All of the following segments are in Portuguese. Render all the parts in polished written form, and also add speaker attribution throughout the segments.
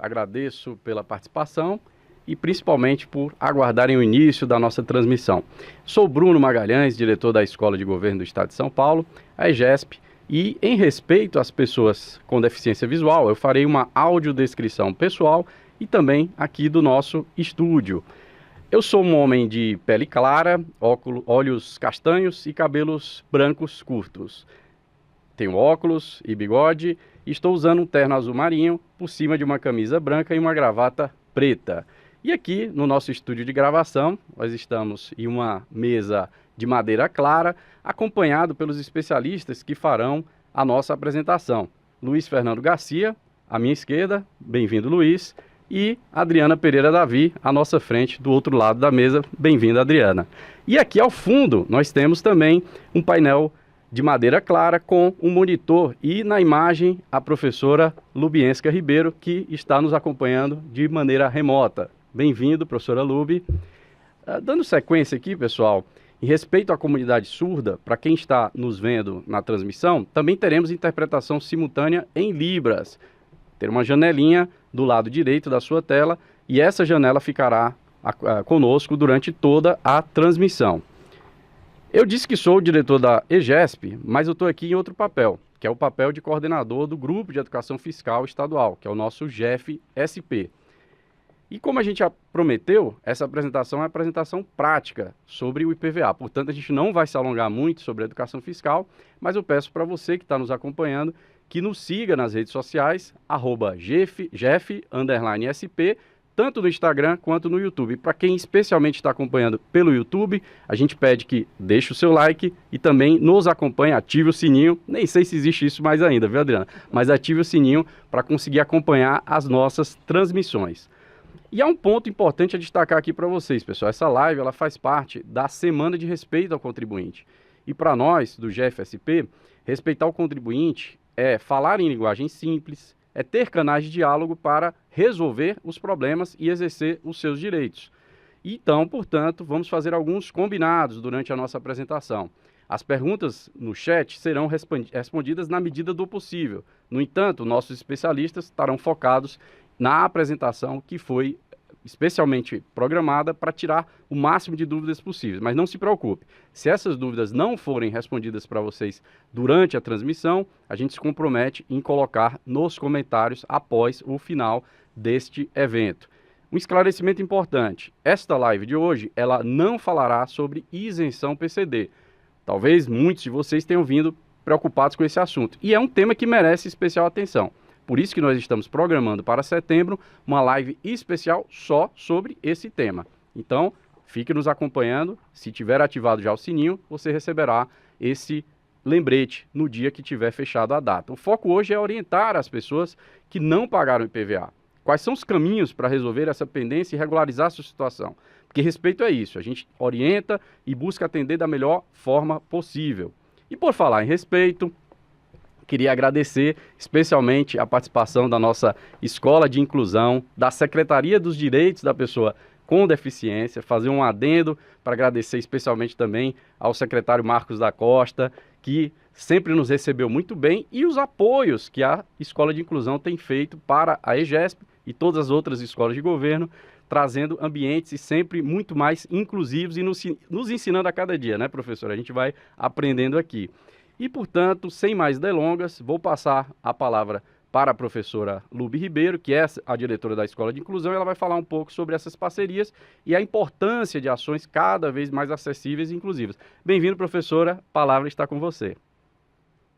Speaker 1: agradeço pela participação e principalmente por aguardarem o início da nossa transmissão. Sou Bruno Magalhães, diretor da Escola de Governo do Estado de São Paulo, a EGESP, e em respeito às pessoas com deficiência visual, eu farei uma audiodescrição pessoal e também aqui do nosso estúdio. Eu sou um homem de pele clara, olhos castanhos e cabelos brancos curtos. Tenho óculos e bigode e estou usando um terno azul marinho por cima de uma camisa branca e uma gravata preta. E aqui no nosso estúdio de gravação, nós estamos em uma mesa de madeira clara, acompanhado pelos especialistas que farão a nossa apresentação. Luiz Fernando Garcia, à minha esquerda, bem-vindo Luiz, e Adriana Pereira Davi, à nossa frente, do outro lado da mesa, bem-vinda Adriana. E aqui ao fundo nós temos também um painel de madeira clara com um monitor e na imagem a professora Lubienska Ribeiro, que está nos acompanhando de maneira remota. Bem-vindo, professora Lubi. Dando sequência aqui, pessoal, em respeito à comunidade surda, para quem está nos vendo na transmissão, também teremos interpretação simultânea em Libras. Ter uma janelinha do lado direito da sua tela e essa janela ficará conosco durante toda a transmissão. Eu disse que sou o diretor da EGESP, mas eu estou aqui em outro papel, que é o papel de coordenador do Grupo de Educação Fiscal Estadual, que é o nosso GEF-SP. E como a gente já prometeu, essa apresentação é uma apresentação prática sobre o IPVA. Portanto, a gente não vai se alongar muito sobre a educação fiscal, mas eu peço para você que está nos acompanhando que nos siga nas redes sociais, @GEF_SP, tanto no Instagram quanto no YouTube. Para quem especialmente está acompanhando pelo YouTube, a gente pede que deixe o seu like e também nos acompanhe, ative o sininho. Nem sei se existe isso mais ainda, viu, Adriana? Mas ative o sininho para conseguir acompanhar as nossas transmissões. E há um ponto importante a destacar aqui para vocês, pessoal. Essa live ela faz parte da Semana de Respeito ao Contribuinte. E para nós, do GEF-SP, respeitar o contribuinte é falar em linguagem simples, é ter canais de diálogo para resolver os problemas e exercer os seus direitos. Então, portanto, vamos fazer alguns combinados durante a nossa apresentação. As perguntas no chat serão respondidas na medida do possível. No entanto, nossos especialistas estarão focados na apresentação que foi especialmente programada para tirar o máximo de dúvidas possíveis. Mas não se preocupe, se essas dúvidas não forem respondidas para vocês durante a transmissão, a gente se compromete em colocar nos comentários após o final deste evento. Um esclarecimento importante, esta live de hoje, ela não falará sobre isenção PCD. Talvez muitos de vocês tenham vindo preocupados com esse assunto, e é um tema que merece especial atenção. Por isso que nós estamos programando para setembro uma live especial só sobre esse tema. Então, fique nos acompanhando. Se tiver ativado já o sininho, você receberá esse lembrete no dia que tiver fechado a data. O foco hoje é orientar as pessoas que não pagaram IPVA. Quais são os caminhos para resolver essa pendência e regularizar a sua situação? Porque respeito é isso, a gente orienta e busca atender da melhor forma possível. E por falar em respeito, queria agradecer especialmente a participação da nossa Escola de Inclusão, da Secretaria dos Direitos da Pessoa com Deficiência, fazer um adendo para agradecer especialmente também ao secretário Marcos da Costa, que sempre nos recebeu muito bem, e os apoios que a Escola de Inclusão tem feito para a EGESP e todas as outras escolas de governo, trazendo ambientes e sempre muito mais inclusivos e nos ensinando a cada dia, né, professor? A gente vai aprendendo aqui. E, portanto, sem mais delongas, vou passar a palavra para a professora Lubi Ribeiro, que é a diretora da Escola de Inclusão. Ela vai falar um pouco sobre essas parcerias e a importância de ações cada vez mais acessíveis e inclusivas. Bem-vindo, professora. A palavra está com você.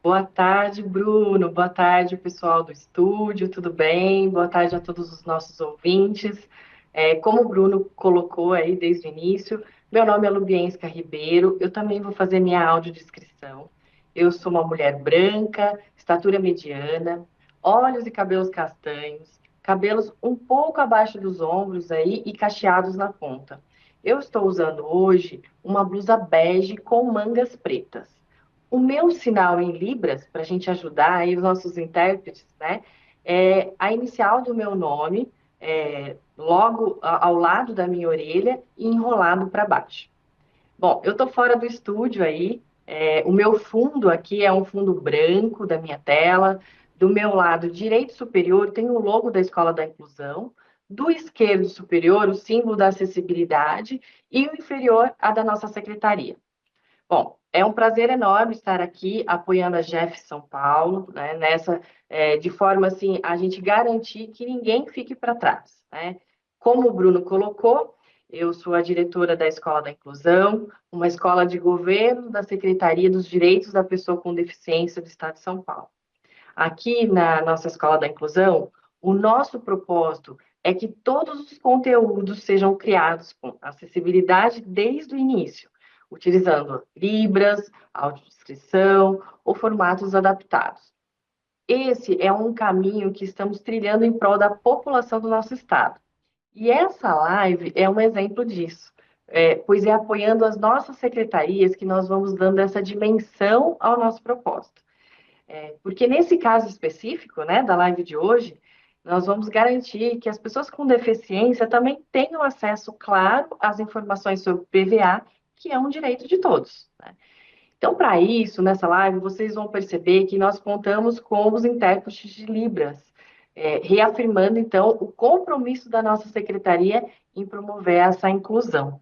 Speaker 2: Boa tarde, Bruno. Boa tarde, pessoal do estúdio. Tudo bem? Boa tarde a todos os nossos ouvintes. Como o Bruno colocou aí desde o início, meu nome é Lubienska Ribeiro. Eu também vou fazer minha audiodescrição. Eu sou uma mulher branca, estatura mediana, olhos e cabelos castanhos, cabelos um pouco abaixo dos ombros aí e cacheados na ponta. Eu estou usando hoje uma blusa bege com mangas pretas. O meu sinal em Libras, para a gente ajudar aí os nossos intérpretes, né, é a inicial do meu nome, logo ao lado da minha orelha e enrolado para baixo. Bom, eu estou fora do estúdio aí. O meu fundo aqui é um fundo branco da minha tela, Do meu lado direito superior tem o logo da Escola da Inclusão, do esquerdo superior o símbolo da acessibilidade e o inferior a da nossa secretaria. Bom, é um prazer enorme estar aqui apoiando a GEF São Paulo, né, de forma assim, a gente garantir que ninguém fique para trás, né? Como o Bruno colocou, eu sou a diretora da Escola da Inclusão, uma escola de governo da Secretaria dos Direitos da Pessoa com Deficiência do Estado de São Paulo. Aqui na nossa Escola da Inclusão, o nosso propósito é que todos os conteúdos sejam criados com acessibilidade desde o início, utilizando Libras, audiodescrição ou formatos adaptados. Esse é um caminho que estamos trilhando em prol da população do nosso estado. E essa live é um exemplo disso, pois é apoiando as nossas secretarias que nós vamos dando essa dimensão ao nosso propósito. Porque nesse caso específico, né, da live de hoje, nós vamos garantir que as pessoas com deficiência também tenham acesso claro às informações sobre PVA, que é um direito de todos, né? Então, para isso, nessa live, vocês vão perceber que nós contamos com os intérpretes de Libras, reafirmando, então, o compromisso da nossa secretaria em promover essa inclusão.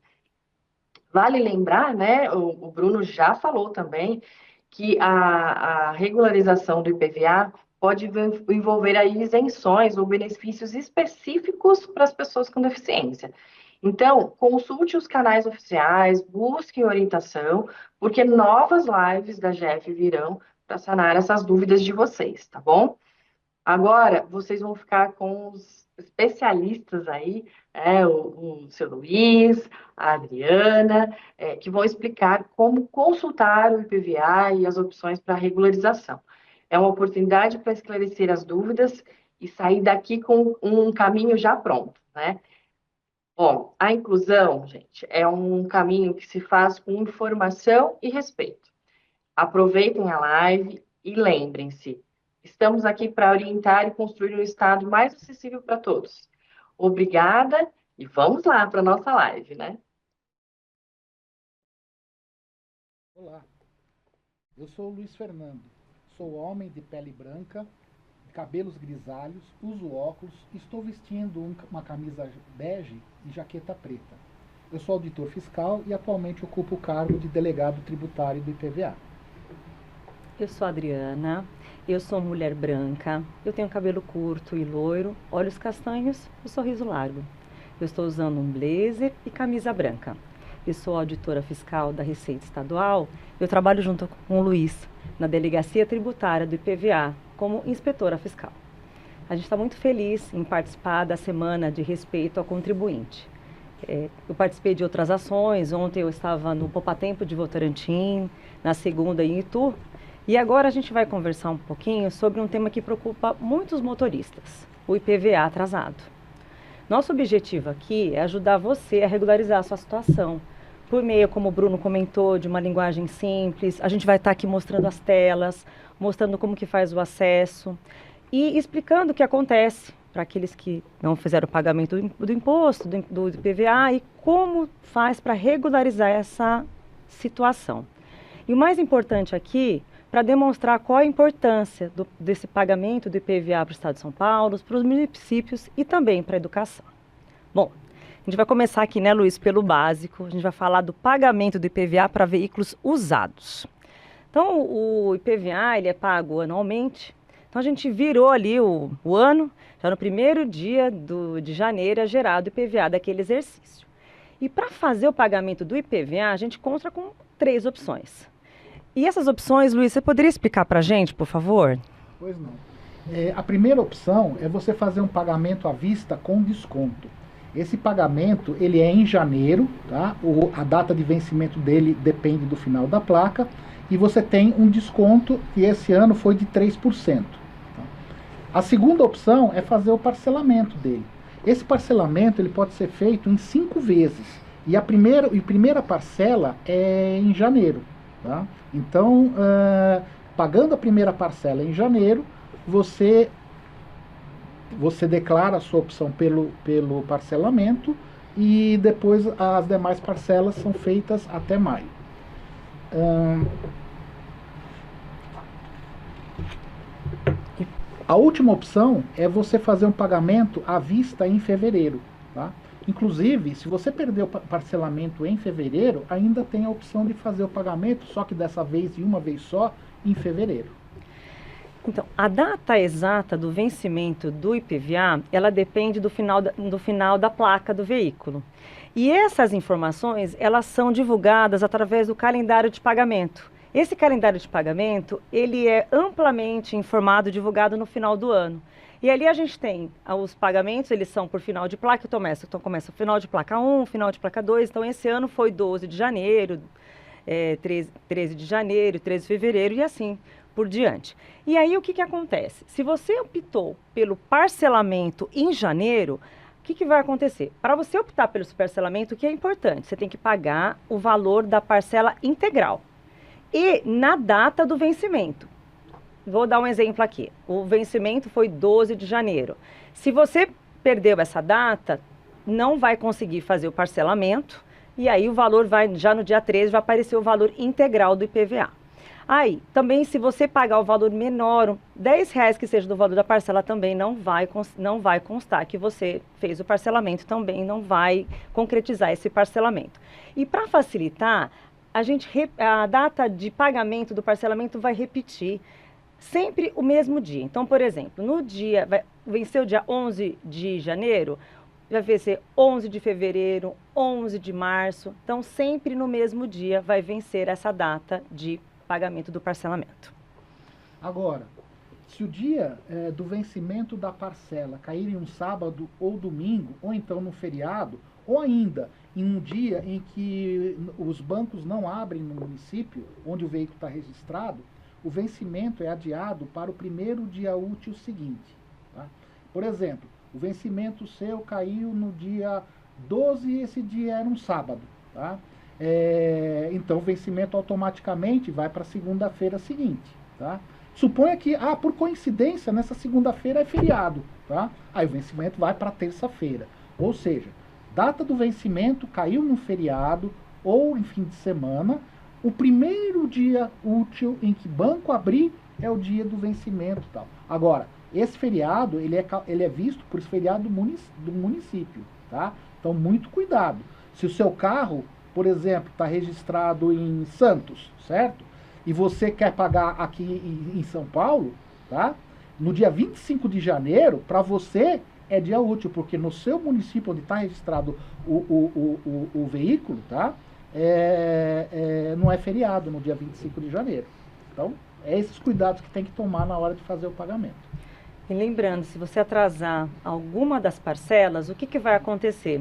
Speaker 2: Vale lembrar, né, o Bruno já falou também, que a regularização do IPVA pode envolver aí isenções ou benefícios específicos para as pessoas com deficiência. Então, consulte os canais oficiais, busque orientação, porque novas lives da GEF virão para sanar essas dúvidas de vocês, tá bom? Agora, vocês vão ficar com os especialistas aí, o seu Luiz, a Adriana, que vão explicar como consultar o IPVA e as opções para regularização. É uma oportunidade para esclarecer as dúvidas e sair daqui com um caminho já pronto, né? Bom, a inclusão, gente, é um caminho que se faz com informação e respeito. Aproveitem a live e lembrem-se, estamos aqui para orientar e construir um estado mais acessível para todos. Obrigada e vamos lá para a nossa live, né?
Speaker 3: Olá, eu sou o Luiz Fernando, sou homem de pele branca, cabelos grisalhos, uso óculos, estou vestindo uma camisa bege e jaqueta preta. Eu sou auditor fiscal e atualmente ocupo o cargo de delegado tributário do IPVA.
Speaker 4: Eu sou a Adriana, eu sou mulher branca, eu tenho cabelo curto e loiro, olhos castanhos e sorriso largo. Eu estou usando um blazer e camisa branca. Eu sou auditora fiscal da Receita Estadual. Eu trabalho junto com o Luiz na Delegacia Tributária do IPVA como inspetora fiscal. A gente está muito feliz em participar da Semana de Respeito ao Contribuinte. Eu participei de outras ações. Ontem eu estava no Poupatempo de Votorantim, na segunda em Itu. E agora a gente vai conversar um pouquinho sobre um tema que preocupa muitos motoristas, o IPVA atrasado. Nosso objetivo aqui é ajudar você a regularizar a sua situação, por meio, como o Bruno comentou, de uma linguagem simples. A gente vai estar aqui mostrando as telas, mostrando como que faz o acesso e explicando o que acontece para aqueles que não fizeram o pagamento do imposto, do IPVA, e como faz para regularizar essa situação. E o mais importante aqui, para demonstrar qual a importância desse pagamento do IPVA para o Estado de São Paulo, para os municípios e também para a educação. Bom, a gente vai começar aqui, né, Luiz, pelo básico. A gente vai falar do pagamento do IPVA para veículos usados. Então, o IPVA, ele é pago anualmente. Então, a gente virou ali o ano, já no primeiro dia de janeiro é gerado o IPVA daquele exercício. E para fazer o pagamento do IPVA, a gente conta com 3 opções. E essas opções, Luiz, você poderia explicar para a gente, por favor?
Speaker 3: Pois não. A primeira opção é você fazer um pagamento à vista com desconto. Esse pagamento, ele é em janeiro, tá? A data de vencimento dele depende do final da placa, e você tem um desconto que esse ano foi de 3%. Tá? A segunda opção é fazer o parcelamento dele. Esse parcelamento ele pode ser feito em 5 vezes, e a primeira parcela é em janeiro. Tá? Então, pagando a primeira parcela em janeiro, você declara a sua opção pelo parcelamento, e depois as demais parcelas são feitas até maio. A última opção é você fazer um pagamento à vista em fevereiro, tá? Inclusive, se você perdeu o parcelamento em fevereiro, ainda tem a opção de fazer o pagamento, só que dessa vez, de uma vez só, em fevereiro.
Speaker 4: Então, a data exata do vencimento do IPVA, ela depende do final da placa do veículo. E essas informações, elas são divulgadas através do calendário de pagamento. Esse calendário de pagamento, ele é amplamente informado e divulgado no final do ano. E ali a gente tem os pagamentos, eles são por final de placa, então começa o final de placa 1, final de placa 2, então esse ano foi 12 de janeiro, 13 de janeiro, 13 de fevereiro e assim por diante. E aí o que acontece? Se você optou pelo parcelamento em janeiro, o que vai acontecer? Para você optar pelo parcelamento, o que é importante? Você tem que pagar o valor da parcela integral e na data do vencimento. Vou dar um exemplo aqui. O vencimento foi 12 de janeiro. Se você perdeu essa data, não vai conseguir fazer o parcelamento e aí o valor vai, já no dia 13, vai aparecer o valor integral do IPVA. Aí, também se você pagar o valor menor, R$10 que seja do valor da parcela, também não vai constar que você fez o parcelamento, também não vai concretizar esse parcelamento. E para facilitar, a data de pagamento do parcelamento vai repetir sempre o mesmo dia. Então, por exemplo, venceu o dia 11 de janeiro, vai vencer 11 de fevereiro, 11 de março. Então, sempre no mesmo dia vai vencer essa data de pagamento do parcelamento.
Speaker 3: Agora, se o dia do vencimento da parcela cair em um sábado ou domingo, ou então no feriado, ou ainda em um dia em que os bancos não abrem no município onde o veículo está registrado, o vencimento é adiado para o primeiro dia útil seguinte. Tá? Por exemplo, o vencimento seu caiu no dia 12 e esse dia era um sábado. Tá? Então o vencimento automaticamente vai para a segunda-feira seguinte. Tá? Suponha que, por coincidência, nessa segunda-feira é feriado. Tá? Aí o vencimento vai para terça-feira. Ou seja, data do vencimento caiu no feriado ou em fim de semana. O primeiro dia útil em que banco abrir é o dia do vencimento. Tal. Agora, esse feriado ele é visto por esse feriado do município. Tá? Então, muito cuidado. Se o seu carro, por exemplo, está registrado em Santos, certo? E você quer pagar aqui em São Paulo, tá? No dia 25 de janeiro, para você é dia útil, porque no seu município onde está registrado o veículo, tá? Não é feriado no dia 25 de janeiro. Então, esses cuidados que tem que tomar na hora de fazer o pagamento.
Speaker 4: E lembrando, se você atrasar alguma das parcelas, o que vai acontecer?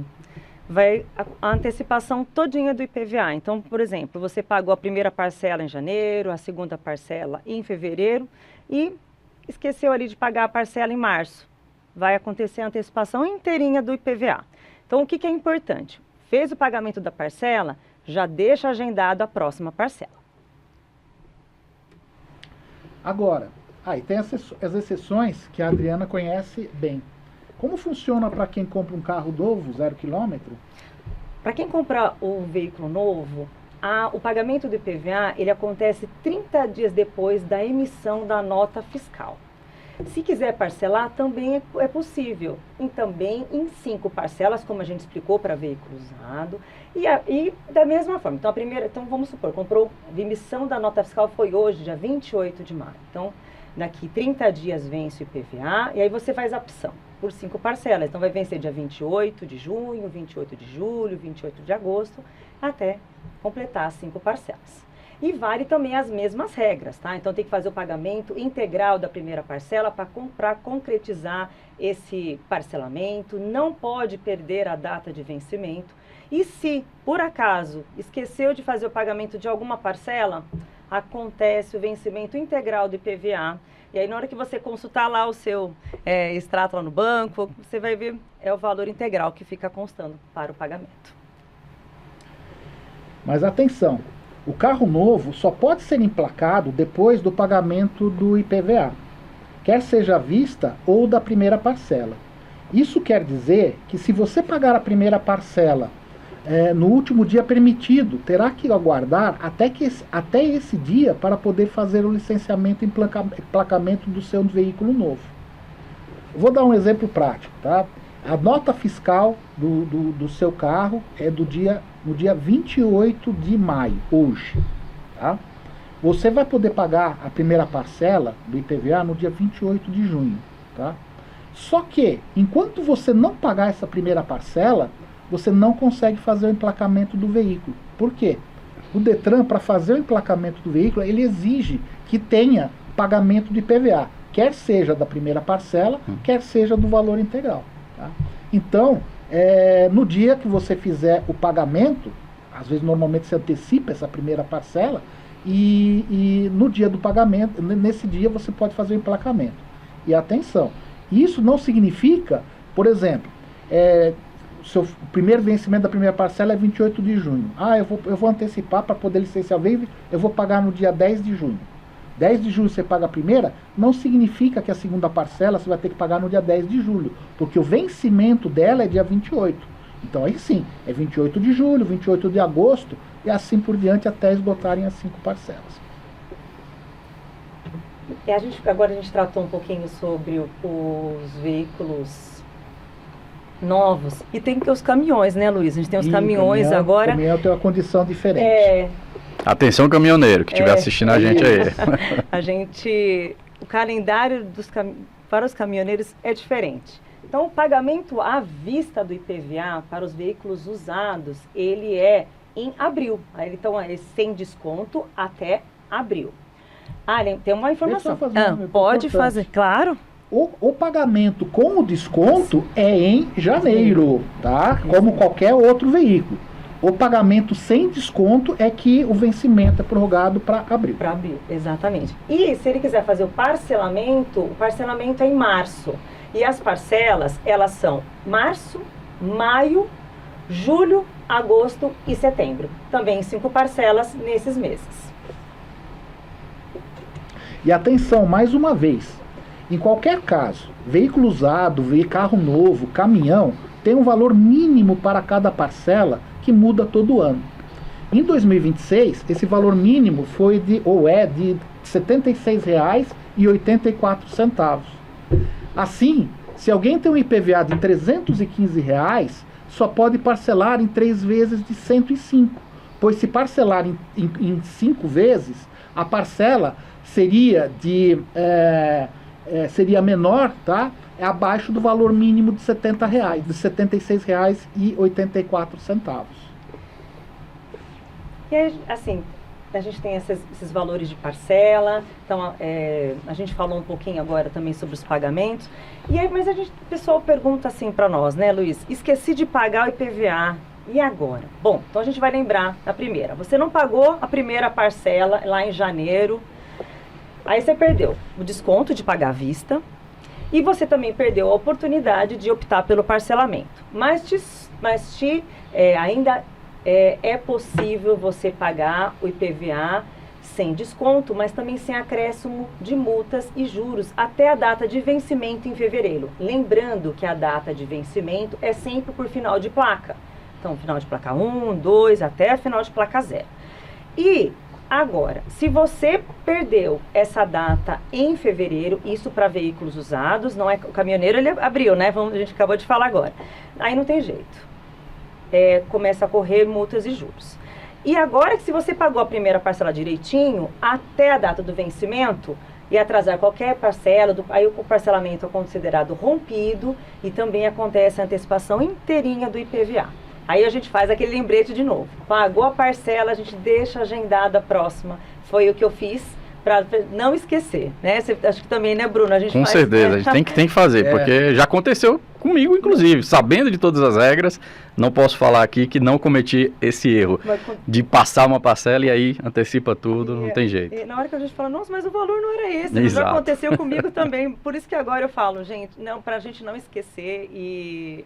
Speaker 4: Vai a antecipação todinha do IPVA. Então, por exemplo, você pagou a primeira parcela em janeiro, a segunda parcela em fevereiro e esqueceu ali de pagar a parcela em março. Vai acontecer a antecipação inteirinha do IPVA. Então, o que é importante? Fez o pagamento da parcela, já deixa agendado a próxima parcela.
Speaker 3: Agora, e tem as exceções que a Adriana conhece bem. Como funciona para quem compra um carro novo, 0 km?
Speaker 4: Para quem compra um veículo novo, o pagamento do IPVA ele acontece 30 dias depois da emissão da nota fiscal. Se quiser parcelar, também é possível. E também em 5 parcelas, como a gente explicou para veículo usado. E da mesma forma. Então, vamos supor, comprou a emissão da nota fiscal foi hoje, dia 28 de maio. Então, daqui 30 dias vence o IPVA e aí você faz a opção por 5 parcelas. Então, vai vencer dia 28 de junho, 28 de julho, 28 de agosto, até completar as 5 parcelas. E vale também as mesmas regras, tá? Então, tem que fazer o pagamento integral da primeira parcela para concretizar esse parcelamento. Não pode perder a data de vencimento. E se, por acaso, esqueceu de fazer o pagamento de alguma parcela, acontece o vencimento integral do IPVA. E aí, na hora que você consultar lá o seu extrato lá no banco, você vai ver o valor integral que fica constando para o pagamento.
Speaker 3: Mas atenção, o carro novo só pode ser emplacado depois do pagamento do IPVA, quer seja à vista ou da primeira parcela. Isso quer dizer que se você pagar a primeira parcela no último dia permitido, terá que aguardar até esse dia para poder fazer o licenciamento e emplacamento do seu veículo novo. vou dar um exemplo prático, tá? A nota fiscal do seu carro é no dia 28 de maio, hoje, tá? Você vai poder pagar a primeira parcela do IPVA no dia 28 de junho, tá? Só que, enquanto você não pagar essa primeira parcela, você não consegue fazer o emplacamento do veículo. Por quê? O Detran, para fazer o emplacamento do veículo, ele exige que tenha pagamento de IPVA, quer seja da primeira parcela, quer seja do valor integral. Tá? Então, no dia que você fizer o pagamento, às vezes normalmente você antecipa essa primeira parcela, e no dia do pagamento, nesse dia você pode fazer o emplacamento. E atenção, isso não significa, por exemplo, o primeiro vencimento da primeira parcela é 28 de junho. Eu vou antecipar para poder licenciar o veículo, eu vou pagar no dia 10 de junho. 10 de julho você paga a primeira, não significa que a segunda parcela você vai ter que pagar no dia 10 de julho, porque o vencimento dela é dia 28. Então aí sim, é 28 de julho, 28 de agosto, e assim por diante até esgotarem as 5 parcelas.
Speaker 4: Agora a gente tratou um pouquinho sobre os veículos novos, e tem que os caminhões, né, Luiz? A gente tem os caminhões agora. O
Speaker 3: caminhão tem uma condição diferente.
Speaker 1: Atenção, caminhoneiro, que estiver assistindo a gente aí.
Speaker 4: O calendário para os caminhoneiros é diferente. Então, o pagamento à vista do IPVA para os veículos usados, ele é em abril. Então, é sem desconto até abril. Tem uma informação. Pode fazer, claro.
Speaker 3: O pagamento com o desconto é em janeiro, tá? Como qualquer outro veículo. O pagamento sem desconto é que o vencimento é prorrogado para abril.
Speaker 4: Para abril, exatamente. E se ele quiser fazer o parcelamento é em março. E as parcelas, elas são março, maio, julho, agosto e setembro. Também 5 parcelas nesses meses.
Speaker 3: E atenção, mais uma vez, em qualquer caso, veículo usado, carro novo, caminhão, tem um valor mínimo para cada parcela que muda todo ano. Em 2026, esse valor mínimo foi de R$ 76,84. Assim, se alguém tem um IPVA de R$ 315, só pode parcelar em 3 vezes de 105, pois se parcelar em 5 vezes, a parcela seria seria menor, tá? É abaixo do valor mínimo de R$ 70, de R$ 76,84.
Speaker 4: E assim, a gente tem esses valores de parcela, então a gente falou um pouquinho agora também sobre os pagamentos, mas o pessoal pergunta assim para nós, né, Luiz? Esqueci de pagar o IPVA, e agora? Bom, então a gente vai lembrar da primeira. Você não pagou a primeira parcela lá em janeiro, aí você perdeu o desconto de pagar à vista, e você também perdeu a oportunidade de optar pelo parcelamento. Ainda é possível você pagar o IPVA sem desconto, mas também sem acréscimo de multas e juros até a data de vencimento em fevereiro. Lembrando que a data de vencimento é sempre por final de placa. Então, final de placa 1, 2, até final de placa 0. E agora, se você perdeu essa data em fevereiro, isso para veículos usados, não é o caminhoneiro, ele abriu, né? A gente acabou de falar agora. Aí não tem jeito. Começa a correr multas e juros. E agora que se você pagou a primeira parcela direitinho, até a data do vencimento, e atrasar qualquer parcela, aí o parcelamento é considerado rompido e também acontece a antecipação inteirinha do IPVA. Aí a gente faz aquele lembrete de novo. Pagou a parcela, a gente deixa agendada a próxima. Foi o que eu fiz para não esquecer, né? Acho que também, né, Bruno? A gente
Speaker 1: Com certeza, a gente tem que fazer, porque já aconteceu comigo, inclusive. Sabendo de todas as regras, não posso falar aqui que não cometi esse erro de passar uma parcela e aí antecipa tudo, não tem jeito.
Speaker 4: Na hora que a gente fala, nossa, mas o valor não era esse,
Speaker 1: Exato.
Speaker 4: Já aconteceu comigo também. Por isso que agora eu falo, gente, pra gente não esquecer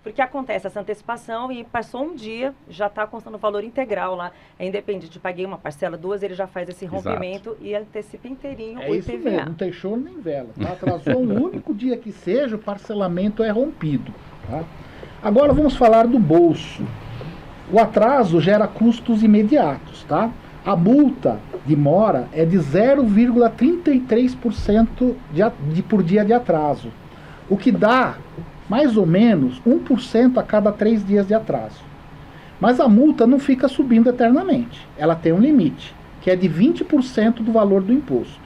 Speaker 4: porque acontece essa antecipação e passou um dia, já está constando o valor integral lá. É independente, paguei uma parcela, 2, ele já faz esse rompimento e antecipa inteirinho o IPVA.
Speaker 3: Isso mesmo, não tem choro nem vela. Tá? Atrasou um único dia que seja, o parcelamento é rompido. Tá? Agora vamos falar do bolso. O atraso gera custos imediatos. Tá? A multa de mora é de 0,33% por dia de atraso. o que dá mais ou menos 1% a cada 3 dias de atraso. Mas a multa não fica subindo eternamente. Ela tem um limite, que é de 20% do valor do imposto.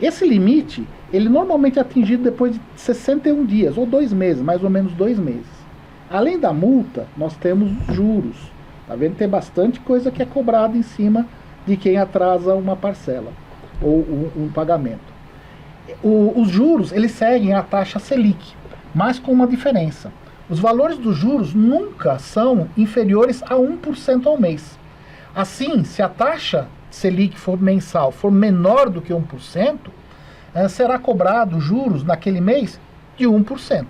Speaker 3: Esse limite, ele normalmente é atingido depois de 61 dias, ou 2 meses, mais ou menos 2 meses. Além da multa, nós temos os juros. Tá vendo? Tem bastante coisa que é cobrada em cima de quem atrasa uma parcela, ou um pagamento. Os juros, eles seguem a taxa Selic, mas com uma diferença. Os valores dos juros nunca são inferiores a 1% ao mês. Assim, se a taxa Selic for mensal for menor do que 1%, será cobrado juros naquele mês de 1%.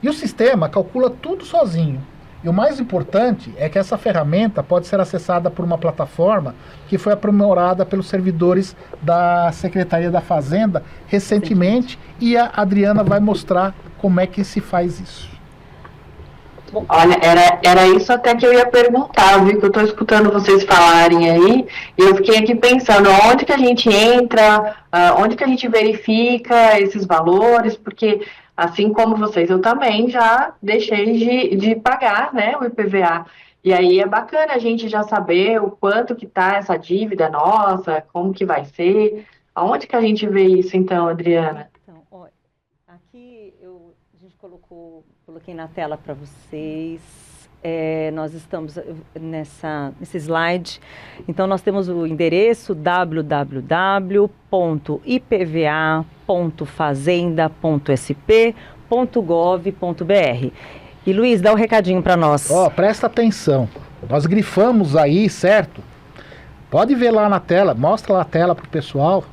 Speaker 3: E o sistema calcula tudo sozinho. E o mais importante é que essa ferramenta pode ser acessada por uma plataforma que foi aprimorada pelos servidores da Secretaria da Fazenda recentemente, e a Adriana vai mostrar como é que se faz isso.
Speaker 2: Olha, era isso até que eu ia perguntar, viu? Que eu estou escutando vocês falarem aí, e eu fiquei aqui pensando onde que a gente entra, onde que a gente verifica esses valores, porque assim como vocês, eu também já deixei de pagar, né, o IPVA. E aí é bacana a gente já saber o quanto que tá essa dívida nossa, como que vai ser. Aonde que a gente vê isso então, Adriana?
Speaker 4: Então, ó, aqui a gente coloquei na tela para vocês. Nós estamos nesse slide. Então, nós temos o endereço www.ipva.fazenda.sp.gov.br. E Luiz, dá um recadinho para nós.
Speaker 3: Presta atenção. Nós grifamos aí, certo? Pode ver lá na tela, mostra lá a tela pro pessoal.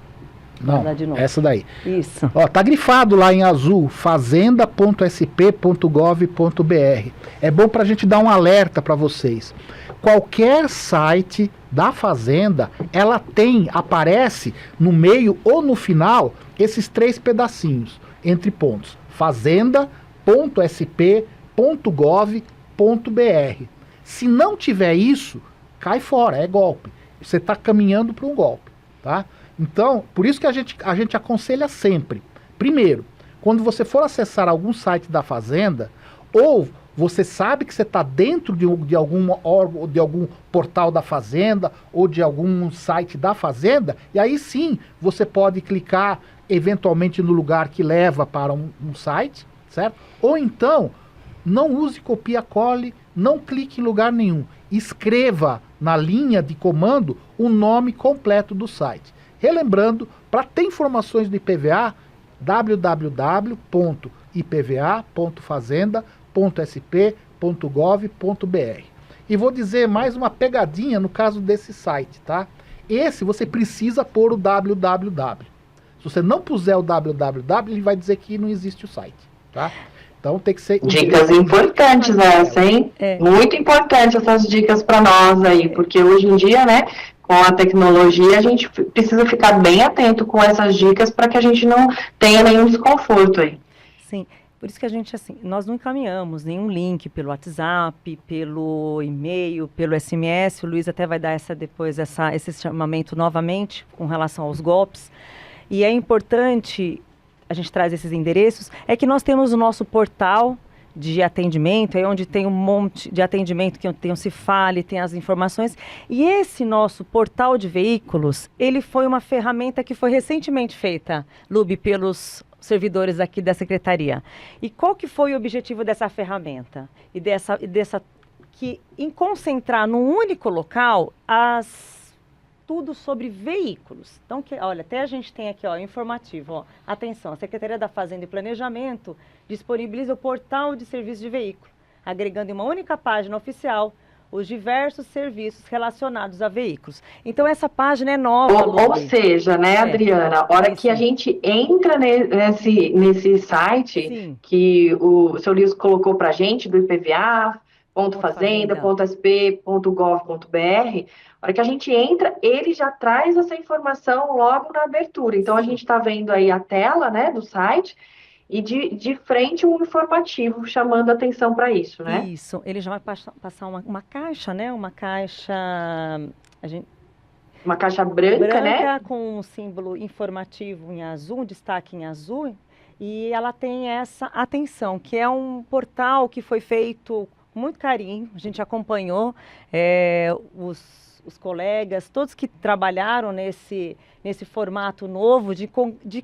Speaker 3: Não, essa daí.
Speaker 4: Isso.
Speaker 3: Tá grifado lá em azul, fazenda.sp.gov.br. É bom pra gente dar um alerta para vocês. Qualquer site da Fazenda, ela aparece no meio ou no final, esses 3 pedacinhos, entre pontos. fazenda.sp.gov.br. Se não tiver isso, cai fora, é golpe. Você está caminhando para um golpe, tá? Então, por isso que a gente aconselha sempre. Primeiro, quando você for acessar algum site da Fazenda, ou você sabe que você está dentro de algum órgão, de algum portal da Fazenda, ou de algum site da Fazenda, e aí sim você pode clicar eventualmente no lugar que leva para um site, certo? Ou então, não use copia-cole, não clique em lugar nenhum. Escreva na linha de comando o nome completo do site. Relembrando, para ter informações do IPVA, www.ipva.fazenda.sp.gov.br. E vou dizer mais uma pegadinha no caso desse site, tá? Esse você precisa pôr o www. Se você não puser o www, ele vai dizer que não existe o site, tá? Então tem que ser...
Speaker 2: Dicas importantes essa, hein? Muito importante essas dicas para nós aí, porque hoje em dia, né, com a tecnologia, a gente precisa ficar bem atento com essas dicas para que a gente não tenha nenhum desconforto aí.
Speaker 4: Sim, por isso que a gente, assim, nós não encaminhamos nenhum link pelo WhatsApp, pelo e-mail, pelo SMS. O Luiz até vai dar esse chamamento novamente com relação aos golpes. E é importante... a gente traz esses endereços, é que nós temos o nosso portal de atendimento, aí onde tem um monte de atendimento, que tem o Cifale, tem as informações, e esse nosso portal de veículos, ele foi uma ferramenta que foi recentemente feita, Lube, pelos servidores aqui da Secretaria. E qual que foi o objetivo dessa ferramenta? Em concentrar num único local tudo sobre veículos. Então, olha, até a gente tem aqui, informativo, atenção, a Secretaria da Fazenda e Planejamento disponibiliza o portal de serviço de veículo, agregando em uma única página oficial os diversos serviços relacionados a veículos. Então, essa página é nova.
Speaker 2: Ou seja, né, Adriana, a hora que a gente entra nesse site, sim, que o seu Luiz colocou para a gente, do IPVA, .fazenda.sp.gov.br, a hora que a gente entra, ele já traz essa informação logo na abertura. Então, a gente está vendo aí a tela, né, do site, e de frente um informativo chamando atenção para isso, né?
Speaker 4: Isso, ele já vai passar uma caixa, né? Uma caixa...
Speaker 2: Uma caixa branca, né?
Speaker 4: Com um símbolo informativo em azul, um destaque em azul. e ela tem essa atenção, que é um portal que foi feito com muito carinho, a gente acompanhou os colegas, todos que trabalharam nesse formato novo de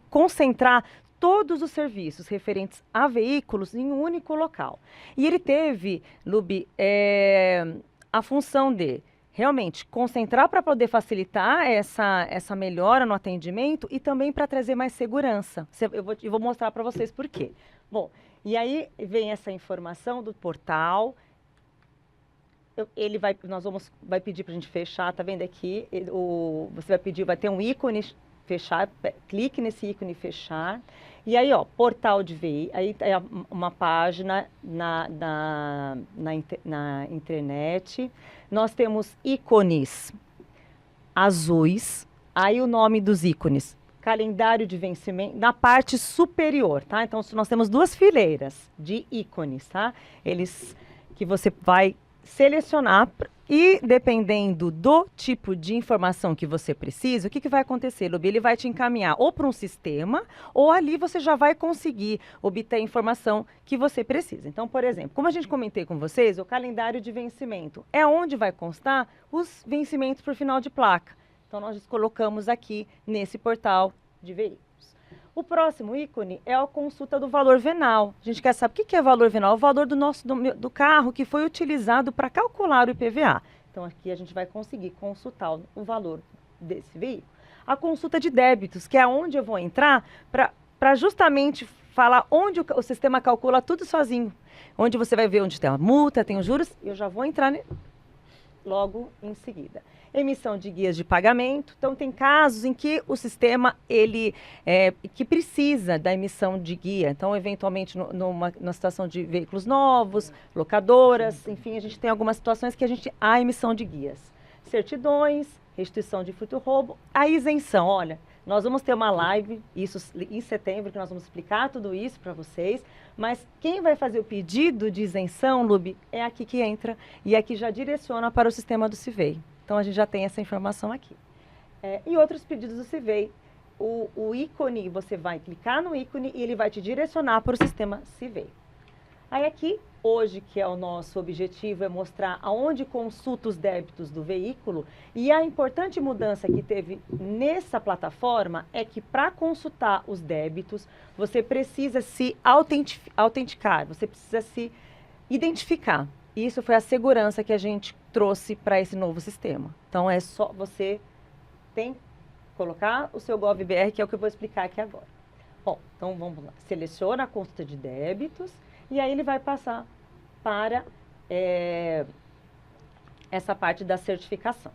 Speaker 4: concentrar todos os serviços referentes a veículos em um único local. E ele teve, Lubi, a função de realmente concentrar para poder facilitar essa melhora no atendimento e também para trazer mais segurança. Eu vou mostrar para vocês por quê. Bom, e aí vem essa informação do portal. Ele vai pedir para a gente fechar, tá vendo aqui? Você vai pedir, vai ter um ícone fechar, clique nesse ícone fechar. E aí, ó, portal de VI, aí é uma página na internet. Nós temos ícones azuis, aí o nome dos ícones, calendário de vencimento, na parte superior, tá? Então, nós temos duas fileiras de ícones, tá? Eles que você vai selecionar e, dependendo do tipo de informação que você precisa, o que vai acontecer, Lubi? Ele vai te encaminhar ou para um sistema, ou ali você já vai conseguir obter a informação que você precisa. Então, por exemplo, como a gente comentei com vocês, o calendário de vencimento é onde vai constar os vencimentos por final de placa. Então, nós colocamos aqui nesse portal de veículos. O próximo ícone é a consulta do valor venal. A gente quer saber o que é valor venal? O valor do carro que foi utilizado para calcular o IPVA. Então, aqui a gente vai conseguir consultar o valor desse veículo. A consulta de débitos, que é onde eu vou entrar para justamente falar onde o sistema calcula tudo sozinho. Onde você vai ver onde tem a multa, tem os juros, e eu já vou entrar logo em seguida. Emissão de guias de pagamento. Então, tem casos em que o sistema que precisa da emissão de guia. Então, eventualmente, numa situação de veículos novos, locadoras, enfim, a gente tem algumas situações que há a emissão de guias. Certidões, restituição de furto-roubo, a isenção. Olha, nós vamos ter uma live, isso em setembro, que nós vamos explicar tudo isso para vocês, mas quem vai fazer o pedido de isenção, Lubi, é aqui que entra e aqui já direciona para o sistema do CIVEI. Então, a gente já tem essa informação aqui. E outros pedidos do CIVEI, o ícone, você vai clicar no ícone e ele vai te direcionar para o sistema CIVEI. Aí aqui, hoje, que é o nosso objetivo, é mostrar aonde consulta os débitos do veículo. E a importante mudança que teve nessa plataforma é que para consultar os débitos, você precisa se autenticar, você precisa se identificar. Isso foi a segurança que a gente trouxe para esse novo sistema. Então, é só você tem que colocar o seu GovBR, que é o que eu vou explicar aqui agora. Bom, então vamos lá. Seleciona a consulta de débitos e aí ele vai passar para essa parte da certificação.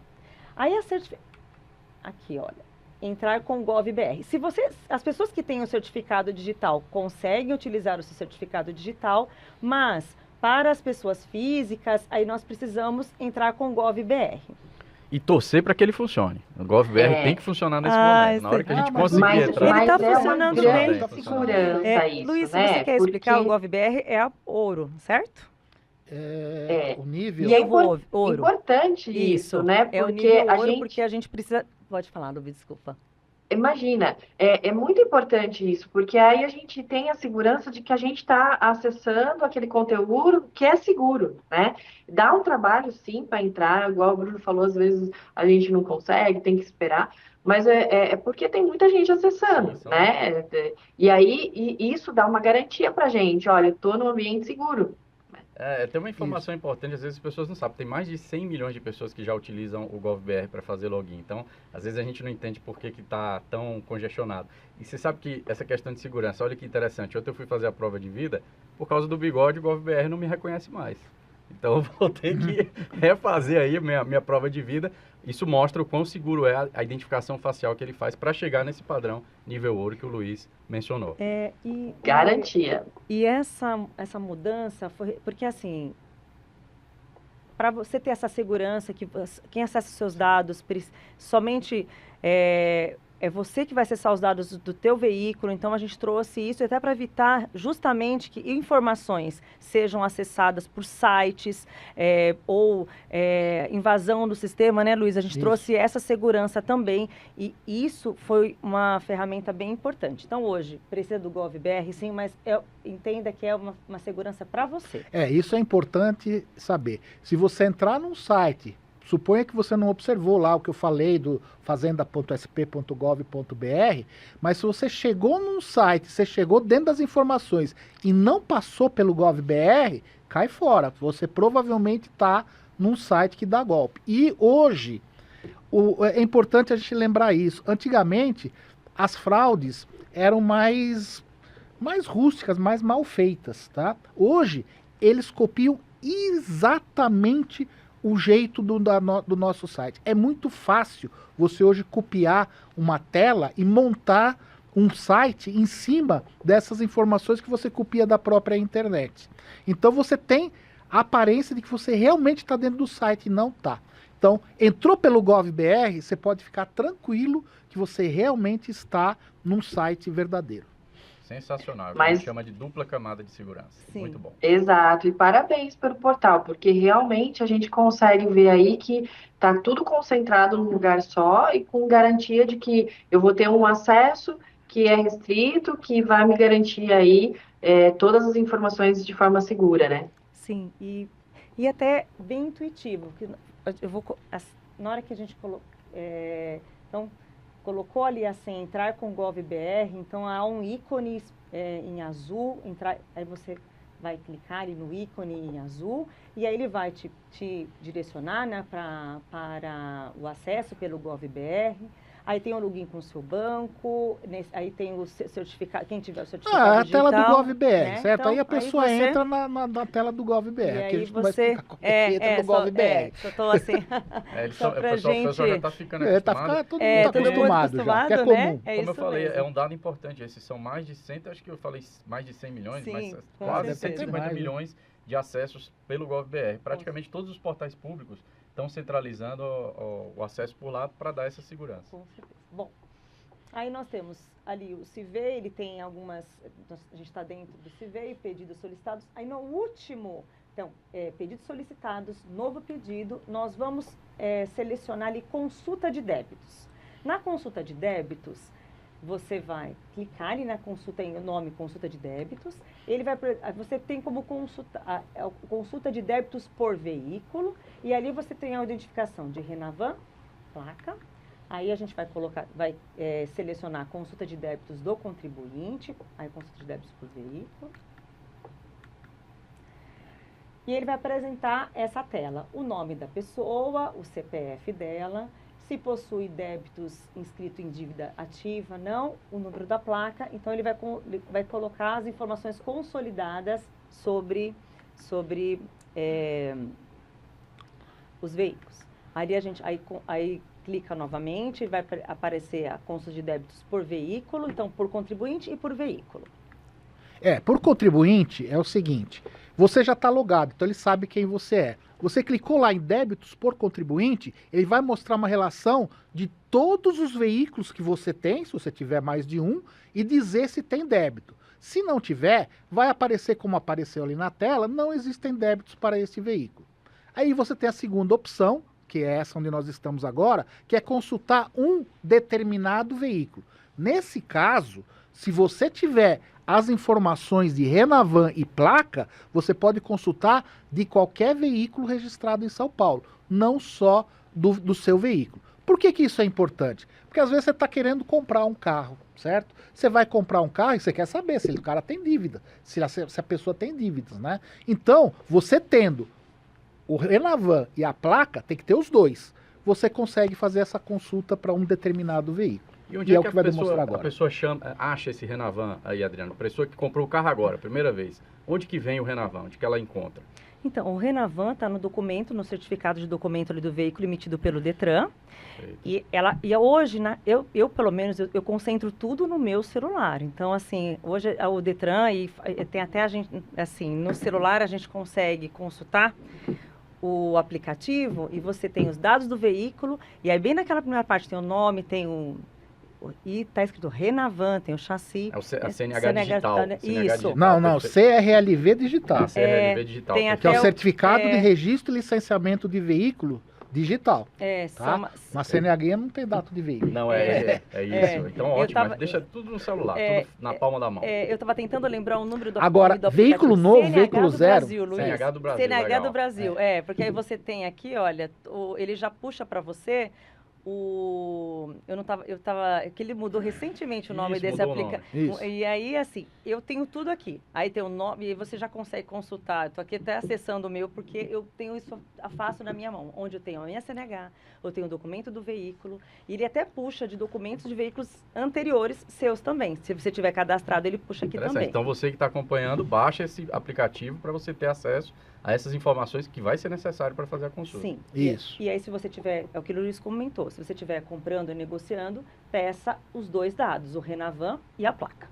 Speaker 4: Aí aqui, olha, entrar com o GovBR. As pessoas que têm o certificado digital conseguem utilizar o seu certificado digital, mas para as pessoas físicas, aí nós precisamos entrar com o GovBR.
Speaker 1: E torcer para que ele funcione. O GovBR tem que funcionar nesse momento. Na hora que a gente conseguir entrar...
Speaker 4: Ele está funcionando bem.
Speaker 2: Segurança isso,
Speaker 4: Luiz,
Speaker 2: né?
Speaker 4: você quer explicar? O GovBR é ouro, certo?
Speaker 3: O nível...
Speaker 2: E é
Speaker 4: ouro.
Speaker 2: Importante isso, né?
Speaker 4: É o nível ouro, porque a gente precisa... Pode falar, Luiz, desculpa.
Speaker 2: Imagina, é muito importante isso, porque aí a gente tem a segurança de que a gente está acessando aquele conteúdo que é seguro, né? Dá um trabalho, sim, para entrar, igual o Bruno falou, às vezes a gente não consegue, tem que esperar, mas é porque tem muita gente acessando,
Speaker 1: sim,
Speaker 2: né? E aí isso dá uma garantia para a gente, olha, eu estou num ambiente seguro.
Speaker 1: Tem uma informação importante, às vezes as pessoas não sabem. Tem mais de 100 milhões de pessoas que já utilizam o GovBR para fazer login. Então, às vezes a gente não entende por que está tão congestionado. E você sabe que essa questão de segurança, olha que interessante. Ontem eu fui fazer a prova de vida, por causa do bigode, o GovBR não me reconhece mais. Então, eu vou ter que refazer aí a minha prova de vida. Isso mostra o quão seguro é a identificação facial que ele faz para chegar nesse padrão nível ouro que o Luiz mencionou.
Speaker 2: Garantia.
Speaker 4: E essa mudança foi... Porque, assim, para você ter essa segurança, que quem acessa os seus dados somente é você que vai acessar os dados do teu veículo, então a gente trouxe isso até para evitar justamente que informações sejam acessadas por sites ou invasão do sistema, né, Luiz? A gente trouxe essa segurança também e isso foi uma ferramenta bem importante. Então hoje, precisa do GovBR, sim, mas entenda que é uma segurança para você.
Speaker 3: Isso é importante saber. Se você entrar num site, suponha que você não observou lá o que eu falei do fazenda.sp.gov.br, mas se você chegou num site, você chegou dentro das informações e não passou pelo GovBR, cai fora. Você provavelmente está num site que dá golpe. E hoje, é importante a gente lembrar isso. Antigamente, as fraudes eram mais rústicas, mais mal feitas, tá? Hoje, eles copiam exatamente o jeito do nosso site. É muito fácil você hoje copiar uma tela e montar um site em cima dessas informações que você copia da própria internet. Então você tem a aparência de que você realmente está dentro do site e não está. Então, entrou pelo GovBR, você pode ficar tranquilo que você realmente está num site verdadeiro.
Speaker 1: Sensacional,
Speaker 2: Mas...
Speaker 1: a gente chama de dupla camada de segurança.
Speaker 4: Sim.
Speaker 1: Muito bom.
Speaker 2: Exato, e parabéns pelo portal, porque realmente a gente consegue ver aí que está tudo concentrado num lugar só e com garantia de que eu vou ter um acesso que é restrito, que vai me garantir aí todas as informações de forma segura, né?
Speaker 4: Sim, e até bem intuitivo. Que na hora que a gente colocou ali assim, entrar com o GovBR, então há um ícone em azul, aí você vai clicar ali no ícone em azul e aí ele vai te direcionar, né, para o acesso pelo GovBR. Aí tem o login com o seu banco, aí tem o certificado, quem tiver o certificado digital.
Speaker 3: A tela do GovBR,
Speaker 4: né?
Speaker 3: certo?
Speaker 4: Então,
Speaker 3: aí a pessoa entra na tela do GovBR, que a gente não vai ficar com no GovBR.
Speaker 4: Eu tô assim, só pra gente...
Speaker 1: O pessoal já está ficando acostumado.
Speaker 3: Todo mundo tá acostumado já, que é comum.
Speaker 4: Né?
Speaker 1: Como eu falei, é um dado importante, esses são mais de 100, acho que eu falei mais de 100 milhões,
Speaker 4: sim,
Speaker 1: mas
Speaker 4: com
Speaker 1: quase
Speaker 4: certeza.
Speaker 1: 150 milhões de acessos pelo GovBR. Praticamente todos os portais públicos estão centralizando o acesso por lá para dar essa segurança.
Speaker 4: Com certeza. Bom, aí nós temos ali o CIVEI, ele tem algumas, a gente está dentro do CIVEI, pedidos solicitados. Aí no último, então, pedidos solicitados, novo pedido, nós vamos selecionar ali consulta de débitos. Na consulta de débitos, você vai clicar ali na consulta, em nome consulta de débitos, você tem como consulta de débitos por veículo, e ali você tem a identificação de Renavan, placa, aí a gente vai selecionar a consulta de débitos do contribuinte, aí consulta de débitos por veículo, e ele vai apresentar essa tela, o nome da pessoa, o CPF dela, se possui débitos inscrito em dívida ativa, não, o número da placa, então ele vai colocar as informações consolidadas sobre os veículos. Aí clica novamente, vai aparecer a consulta de débitos por veículo, então por contribuinte e por veículo.
Speaker 3: Por contribuinte é o seguinte, você já está logado, então ele sabe quem você é. Você clicou lá em débitos por contribuinte, ele vai mostrar uma relação de todos os veículos que você tem, se você tiver mais de um, e dizer se tem débito. Se não tiver, vai aparecer como apareceu ali na tela, não existem débitos para esse veículo. Aí você tem a segunda opção, que é essa onde nós estamos agora, que é consultar um determinado veículo. Nesse caso, se você tiver as informações de Renavan e placa, você pode consultar de qualquer veículo registrado em São Paulo, não só do seu veículo. Por que isso é importante? Porque às vezes você está querendo comprar um carro, certo? Você vai comprar um carro e você quer saber se o cara tem dívida, se a pessoa tem dívidas, né? Então, você tendo o Renavan e a placa, tem que ter os dois. Você consegue fazer essa consulta para um determinado veículo.
Speaker 1: E onde é que
Speaker 3: vai demonstrar agora.
Speaker 1: A pessoa acha esse Renavan aí, Adriano? A pessoa que comprou o carro agora, primeira vez. Onde que vem o Renavan? Onde que ela encontra?
Speaker 4: Então, o Renavan está no documento, no certificado de documento ali do veículo emitido pelo Detran. E hoje, né, eu pelo menos, eu concentro tudo no meu celular. Então, assim, hoje o Detran tem até a gente, assim, no celular a gente consegue consultar o aplicativo e você tem os dados do veículo. E aí, bem naquela primeira parte, tem o nome, tem E está escrito Renavan, tem o chassi.
Speaker 1: É a CNH digital. CNH
Speaker 4: Isso.
Speaker 1: digital,
Speaker 3: Não,
Speaker 1: perfeito.
Speaker 3: CRLV digital.
Speaker 1: CRLV digital.
Speaker 4: tem
Speaker 3: Que é o
Speaker 4: até o-
Speaker 3: certificado de registro e licenciamento de veículo digital. Tá? Mas CNH não tem data de veículo.
Speaker 1: Não, é isso. Então, ótimo. Mas deixa tudo no celular, tudo na palma da mão.
Speaker 4: eu estava tentando lembrar o número do
Speaker 3: Agora,
Speaker 4: do
Speaker 3: veículo
Speaker 4: aplicativo.
Speaker 3: novo,
Speaker 4: CNH
Speaker 3: veículo
Speaker 4: do
Speaker 3: zero.
Speaker 4: Brasil, Luiz.
Speaker 1: CNH do Brasil,
Speaker 4: CNH
Speaker 1: legal.
Speaker 4: do Brasil, porque aí você tem aqui, olha, ele já puxa para você que ele mudou recentemente o nome
Speaker 1: Isso,
Speaker 4: desse
Speaker 1: mudou o
Speaker 4: aplicativo.
Speaker 3: Isso.
Speaker 4: E aí, assim, eu tenho tudo aqui. Aí tem o nome, e você já consegue consultar. Eu tô aqui até acessando o meu, porque eu tenho isso fácil na minha mão. Onde eu tenho a minha CNH, eu tenho o documento do veículo, e ele até puxa de documentos de veículos anteriores seus também. Se você tiver cadastrado, ele puxa aqui também.
Speaker 1: Então, você que está acompanhando, baixa esse aplicativo para você ter acesso a essas informações que vai ser necessário para fazer a consulta.
Speaker 4: Sim.
Speaker 3: Isso.
Speaker 4: E aí, se você tiver, é o que o Luiz comentou, se você estiver comprando e negociando, peça os dois dados, o Renavan e a placa.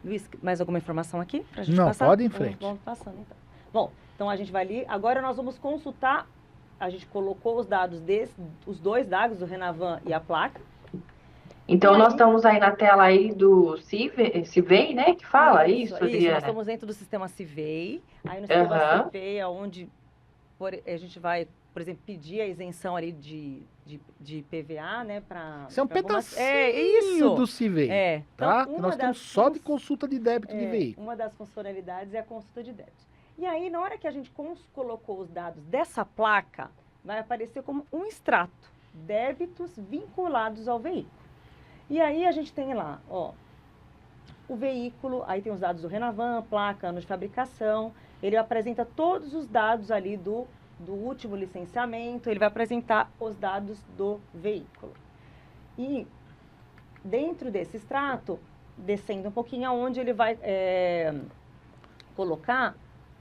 Speaker 4: Luiz, mais alguma informação aqui pra gente
Speaker 3: Não,
Speaker 4: passar?
Speaker 3: pode ir em frente.
Speaker 4: Vamos passando, então. Bom, então a gente vai ali, agora nós vamos consultar, a gente colocou os dados os dois dados, o Renavan e a placa.
Speaker 2: Então, nós estamos aí na tela aí do Civei, né? Que fala isso,
Speaker 4: Isso,
Speaker 2: Adriana?
Speaker 4: nós estamos dentro do sistema Civei, aí no sistema Civei é onde a gente vai, por exemplo, pedir a isenção ali de PVA, né, para...
Speaker 3: Isso é um pedacinho
Speaker 4: isso.
Speaker 3: do CIVEI, tá?
Speaker 4: Então,
Speaker 3: Nós estamos só de consulta de débito de veículo.
Speaker 4: Uma das funcionalidades é a consulta de débito. E aí, na hora que a gente colocou os dados dessa placa, vai aparecer como um extrato, débitos vinculados ao veículo. E aí a gente tem lá, ó, o veículo, aí tem os dados do Renavan, placa, ano de fabricação, ele apresenta todos os dados ali do último licenciamento, ele vai apresentar os dados do veículo. E dentro desse extrato, descendo um pouquinho aonde ele vai colocar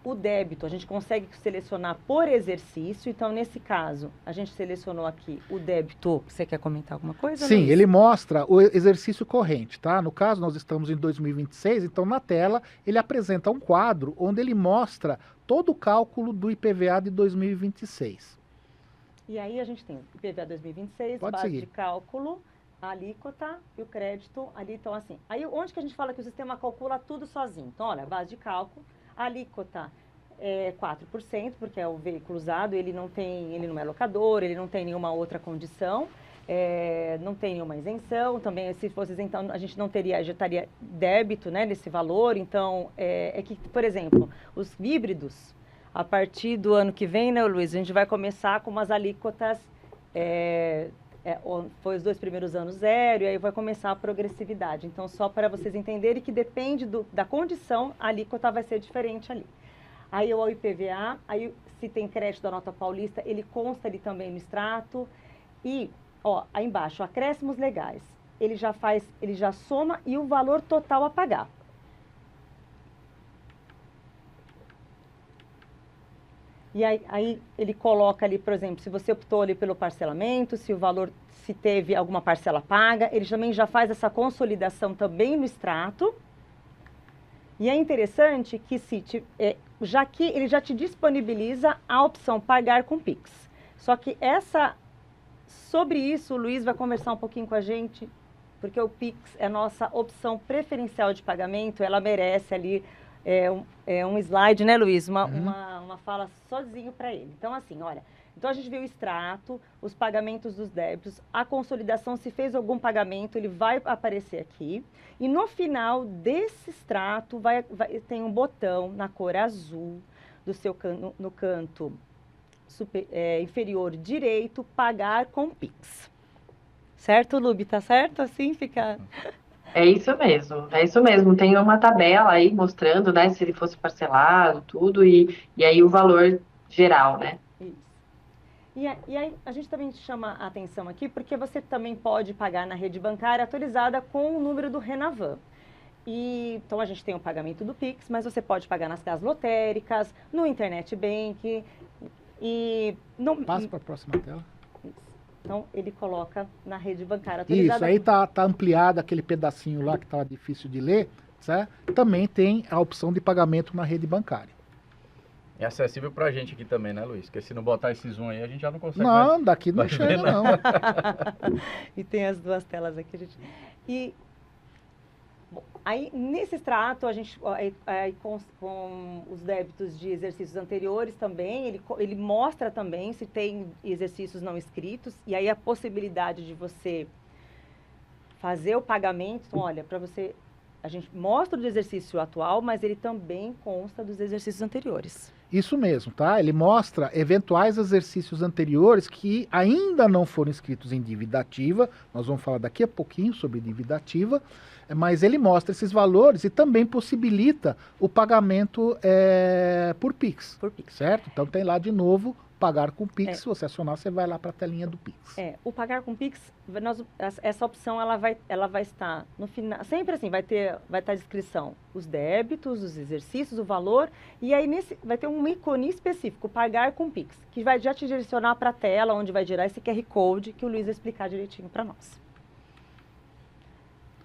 Speaker 4: o débito, a gente consegue selecionar por exercício. Então, nesse caso, a gente selecionou aqui o débito. Você quer comentar alguma coisa?
Speaker 3: Sim,
Speaker 4: Luiz?
Speaker 3: ele mostra o exercício corrente, tá? No caso, nós estamos em 2026, então na tela ele apresenta um quadro onde ele mostra todo o cálculo do IPVA de 2026.
Speaker 4: E aí a gente tem IPVA 2026,
Speaker 3: Pode
Speaker 4: base
Speaker 3: seguir.
Speaker 4: de cálculo, a alíquota e o crédito ali. Então, assim, aí onde que a gente fala que o sistema calcula tudo sozinho? Então, olha, base de cálculo, a alíquota é 4%, porque é o veículo usado, ele não é locador, ele não tem nenhuma outra condição, não tem nenhuma isenção, também se fosse isentão, a gente não teria, já estaria débito, né, desse valor. Então, é que, por exemplo, os híbridos, a partir do ano que vem, né, Luiz, a gente vai começar com umas alíquotas, foi os 2 primeiros anos zero, e aí vai começar a progressividade. Então, só para vocês entenderem que depende da condição, a alíquota vai ser diferente ali. Aí o IPVA, aí se tem crédito da nota paulista, ele consta ali também no extrato. E, ó, aí embaixo, acréscimos legais, ele já soma e o valor total a pagar. E aí ele coloca ali, por exemplo, se você optou ali pelo parcelamento, se teve alguma parcela paga, ele também já faz essa consolidação também no extrato. E é interessante que já que ele já te disponibiliza a opção pagar com Pix. Só que sobre isso o Luiz vai conversar um pouquinho com a gente, porque o Pix é a nossa opção preferencial de pagamento, ela merece ali um slide, né, Luiz? Uma fala sozinho para ele. Então, assim, olha, então a gente viu o extrato, os pagamentos dos débitos, a consolidação, se fez algum pagamento, ele vai aparecer aqui. E no final desse extrato tem um botão na cor azul no canto inferior direito, pagar com Pix. Certo, Lubi? Tá certo? Assim fica...
Speaker 2: É isso mesmo. Tem uma tabela aí mostrando, né, se ele fosse parcelado, tudo, e aí o valor geral, né?
Speaker 4: Isso. E aí a gente também chama a atenção aqui, porque você também pode pagar na rede bancária atualizada com o número do Renavan. Então a gente tem o pagamento do Pix, mas você pode pagar nas casas lotéricas, no Internet Bank,
Speaker 3: Passa para a próxima tela.
Speaker 4: Então, ele coloca na rede bancária atualizada.
Speaker 3: Isso, aí tá ampliado aquele pedacinho lá que estava difícil de ler, certo? Também tem a opção de pagamento na rede bancária.
Speaker 1: É acessível pra gente aqui também, né, Luiz? Porque se não botar esse zoom aí, a gente já não consegue
Speaker 3: Não,
Speaker 1: mais.
Speaker 3: daqui não
Speaker 1: vai
Speaker 3: chega,
Speaker 1: ver, né?
Speaker 3: não.
Speaker 4: E tem as duas telas aqui, gente. E bom, aí nesse extrato, a gente aí com os débitos de exercícios anteriores também, ele mostra também se tem exercícios não escritos, e aí a possibilidade de você fazer o pagamento. Então, olha, para você, a gente mostra do exercício atual, mas ele também consta dos exercícios anteriores.
Speaker 3: Isso mesmo, tá? Ele mostra eventuais exercícios anteriores que ainda não foram inscritos em dívida ativa. Nós vamos falar daqui a pouquinho sobre dívida ativa, mas ele mostra esses valores e também possibilita o pagamento por Pix.
Speaker 4: Por Pix.
Speaker 3: Certo? Então tem lá de novo, pagar com Pix. Se você acionar, você vai lá para a telinha do Pix.
Speaker 4: O pagar com Pix, essa opção ela vai estar no final, sempre assim, vai estar a descrição, os débitos, os exercícios, o valor, e aí vai ter um ícone específico, pagar com Pix, que vai já te direcionar para a tela, onde vai gerar esse QR Code, que o Luiz vai explicar direitinho para nós.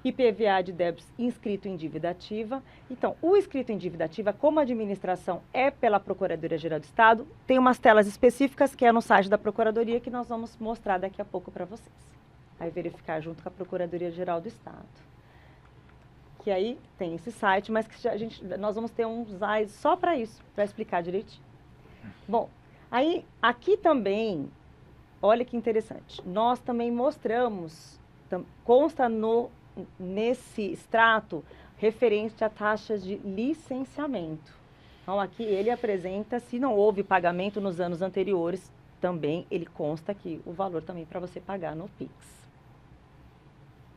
Speaker 4: IPVA de débitos inscrito em dívida ativa. Então, o inscrito em dívida ativa, como a administração é pela Procuradoria-Geral do Estado, tem umas telas específicas que é no site da Procuradoria que nós vamos mostrar daqui a pouco para vocês. Aí verificar junto com a Procuradoria-Geral do Estado. Que aí tem esse site, mas que nós vamos ter um slide só para isso, para explicar direitinho. Bom, aí aqui também, olha que interessante, nós também mostramos, consta nesse extrato referente a taxas de licenciamento. Então aqui ele apresenta, se não houve pagamento nos anos anteriores, também ele consta aqui o valor também para você pagar no Pix.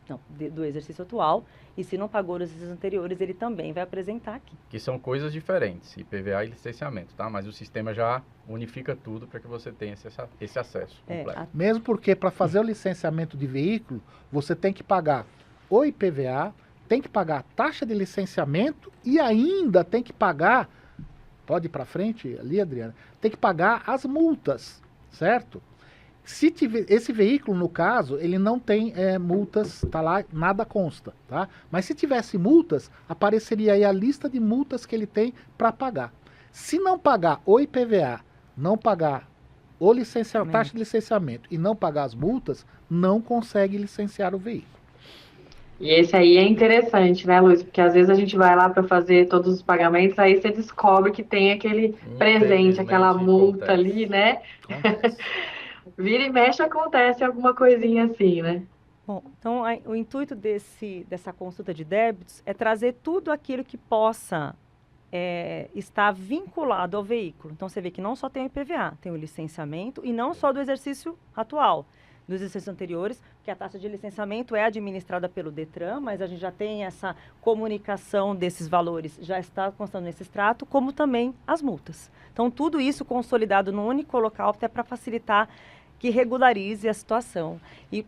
Speaker 4: Não, do exercício atual, e se não pagou nos exercícios anteriores, ele também vai apresentar aqui.
Speaker 1: Que são coisas diferentes, IPVA e licenciamento, tá? Mas o sistema já unifica tudo para que você tenha esse acesso completo.
Speaker 3: Mesmo porque para fazer o licenciamento de veículo, você tem que pagar o IPVA, tem que pagar a taxa de licenciamento e ainda tem que pagar, pode ir para frente ali, Adriana, tem que pagar as multas, certo? Se tiver, esse veículo, no caso, ele não tem multas, tá lá, nada consta, tá? Mas se tivesse multas, apareceria aí a lista de multas que ele tem para pagar. Se não pagar o IPVA, não pagar o taxa de licenciamento e não pagar as multas, não consegue licenciar o veículo.
Speaker 2: E esse aí é interessante, né, Luiz? Porque às vezes a gente vai lá para fazer todos os pagamentos, aí você descobre que tem aquele presente, aquela multa ali, né? Vira e mexe, acontece alguma coisinha assim, né?
Speaker 4: Bom, então o intuito dessa consulta de débitos é trazer tudo aquilo que possa estar vinculado ao veículo. Então você vê que não só tem o IPVA, tem o licenciamento e não só do exercício atual, dos exercícios anteriores, porque a taxa de licenciamento é administrada pelo Detran, mas a gente já tem essa comunicação desses valores, já está constando nesse extrato, como também as multas. Então, tudo isso consolidado num único local, até para facilitar que regularize a situação. E